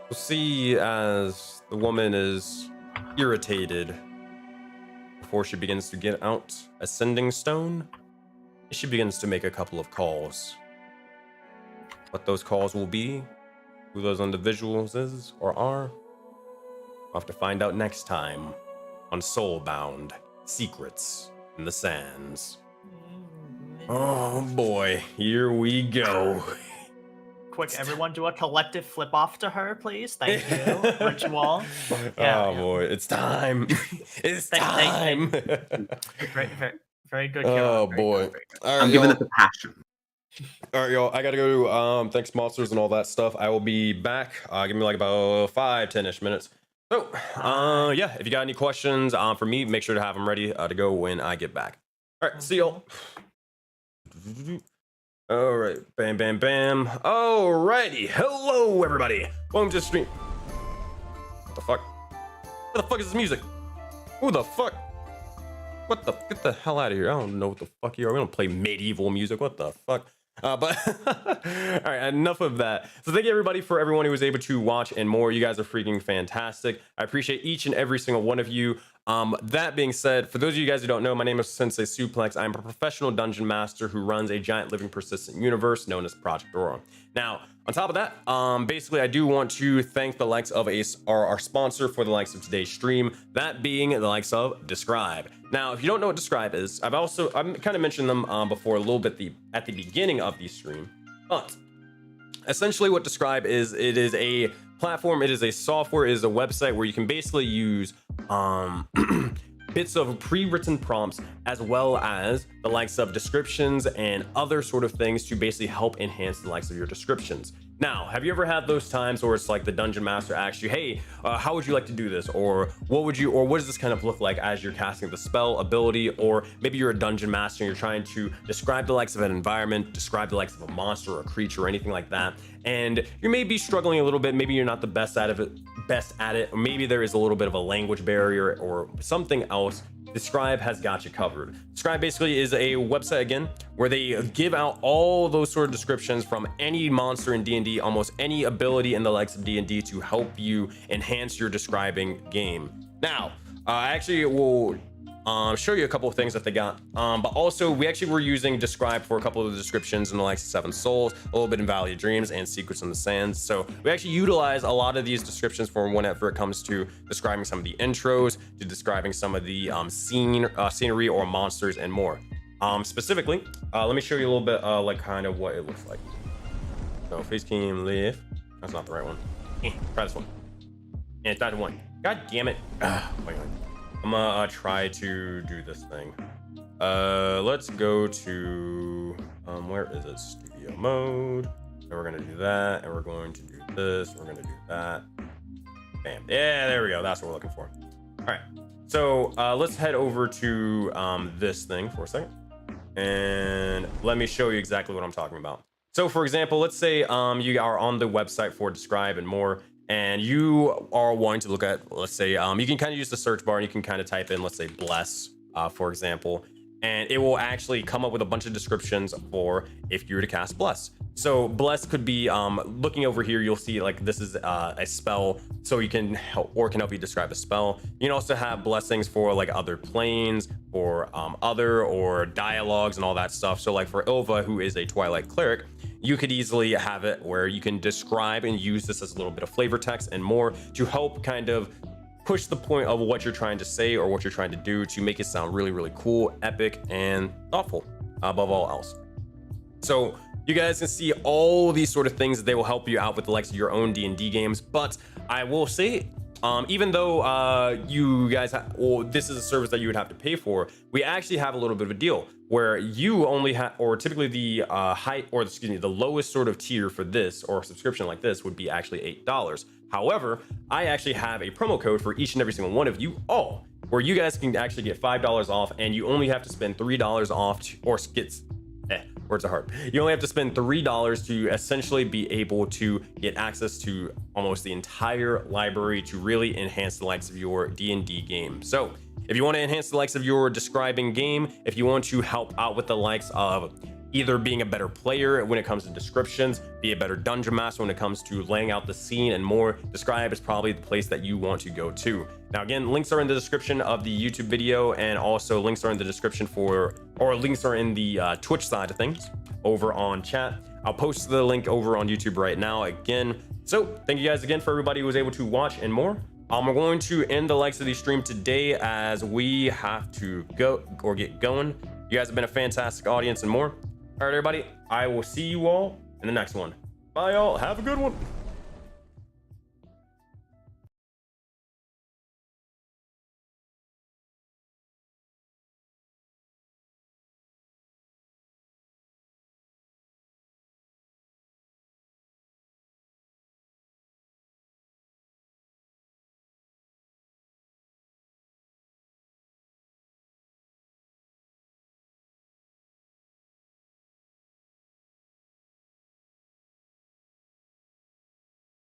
A: you'll see as the woman is irritated before she begins to get out a sending stone. She begins to make a couple of calls. What those calls will be, who those individuals is or are, we'll have to find out next time on Soulbound Secrets in the Sands. Oh boy, here we go.
C: Quick, everyone do a collective flip off to her, please. Thank you. Ritual. Yeah,
A: boy, it's time. It's time.
C: Very good.
A: Oh
C: Karen.
A: boy.
C: Very good.
A: All right,
B: I'm giving
A: y'all.
B: it the passion.
A: All right, y'all. I gotta go. Thanks, monsters and all that stuff. I will be back. Give me like about 5-10ish minutes. So, yeah. If you got any questions for me, make sure to have them ready to go when I get back. All right. See y'all. All right. Bam, bam, bam. Alrighty. Hello, everybody. Welcome to the stream. What the fuck? What the fuck is this music? Who the fuck? What the? Get the hell out of here. I don't know what the fuck you are. We don't play medieval music. What the fuck? But all right, enough of that. So thank you everybody for everyone who was able to watch and more. You guys are freaking fantastic. I appreciate each and every single one of you. That being said, for those of you guys who don't know, my name is SenseiSuplex. I'm a professional dungeon master who runs a giant living persistent universe known as Project Aurora. Now, on top of that, basically I do want to thank the likes of our sponsor for the likes of today's stream, that being the likes of Describe. Now, if you don't know what Describe is, I've kind of mentioned them before a little bit at the beginning of the stream, but essentially what Describe is, it is a platform, it is a software, it is a website where you can basically use bits of pre-written prompts as well as the likes of descriptions and other sort of things to basically help enhance the likes of your descriptions. Now, have you ever had those times where it's like the dungeon master asks you, hey, how would you like to do this? Or what does this kind of look like as you're casting the spell ability? Or maybe you're a dungeon master and you're trying to describe the likes of an environment, describe the likes of a monster or a creature or anything like that. And you may be struggling a little bit. Maybe you're not the best at it, or maybe there is a little bit of a language barrier or something else. Describe has got you covered. Describe basically is a website, again, where they give out all those sort of descriptions from any monster in D&D, almost any ability in the likes of D&D to help you enhance your describing game. Now, I actually will show you a couple of things that they got. But also, we actually were using Describe for a couple of the descriptions in the likes of Seven Souls, a little bit in Valley of Dreams, and Secrets in the Sands. So we actually utilize a lot of these descriptions for whenever it comes to describing some of the intros, to describing some of the scenery or monsters and more. Specifically, let me show you a little bit like kind of what it looks like. So face cam lift. That's not the right one. Try this one. And it's not the one. God damn it. Wait. I'm gonna try to do this thing. Let's go to where is it? Studio mode. And we're gonna do that, and we're going to do this. We're gonna do that. Bam. Yeah, there we go. That's what we're looking for. All right. So let's head over to this thing for a second, and let me show you exactly what I'm talking about. So, for example, let's say you are on the website for Describe and more. And you are wanting to look at, let's say, you can kind of use the search bar and you can kind of type in, let's say, bless, for example, and it will actually come up with a bunch of descriptions for if you were to cast bless. So bless could be, looking over here, you'll see like this is a spell, so you can help you describe a spell. You can also have blessings for like other planes, or other or dialogues and all that stuff. So like for Ilva, who is a Twilight cleric, you could easily have it where you can describe and use this as a little bit of flavor text and more to help kind of push the point of what you're trying to say or what you're trying to do to make it sound really, really cool, epic, and thoughtful above all else. So you guys can see all these sort of things that they will help you out with the likes of your own D&D games. But I will say, even though you guys this is a service that you would have to pay for, we actually have a little bit of a deal where you only have, or typically the the lowest sort of tier for this or subscription like this would be actually $8. However, I actually have a promo code for each and every single one of you all, where you guys can actually get $5 off, and you only have to spend $3 off words are hard. You only have to spend $3 to essentially be able to get access to almost the entire library to really enhance the likes of your D&D game. So if you want to enhance the likes of your describing game, if you want to help out with the likes of either being a better player when it comes to descriptions, be a better dungeon master when it comes to laying out the scene and more, Describe is probably the place that you want to go to. Now again, links are in the description of the YouTube video, and also links are in the description links are in the Twitch side of things over on chat. I'll post the link over on YouTube right now again. So thank you guys again for everybody who was able to watch and more. We're going to end the likes of the stream today as we have to go or get going. You guys have been a fantastic audience and more. All right, everybody, I will see you all in the next one. Bye, y'all. Have a good one.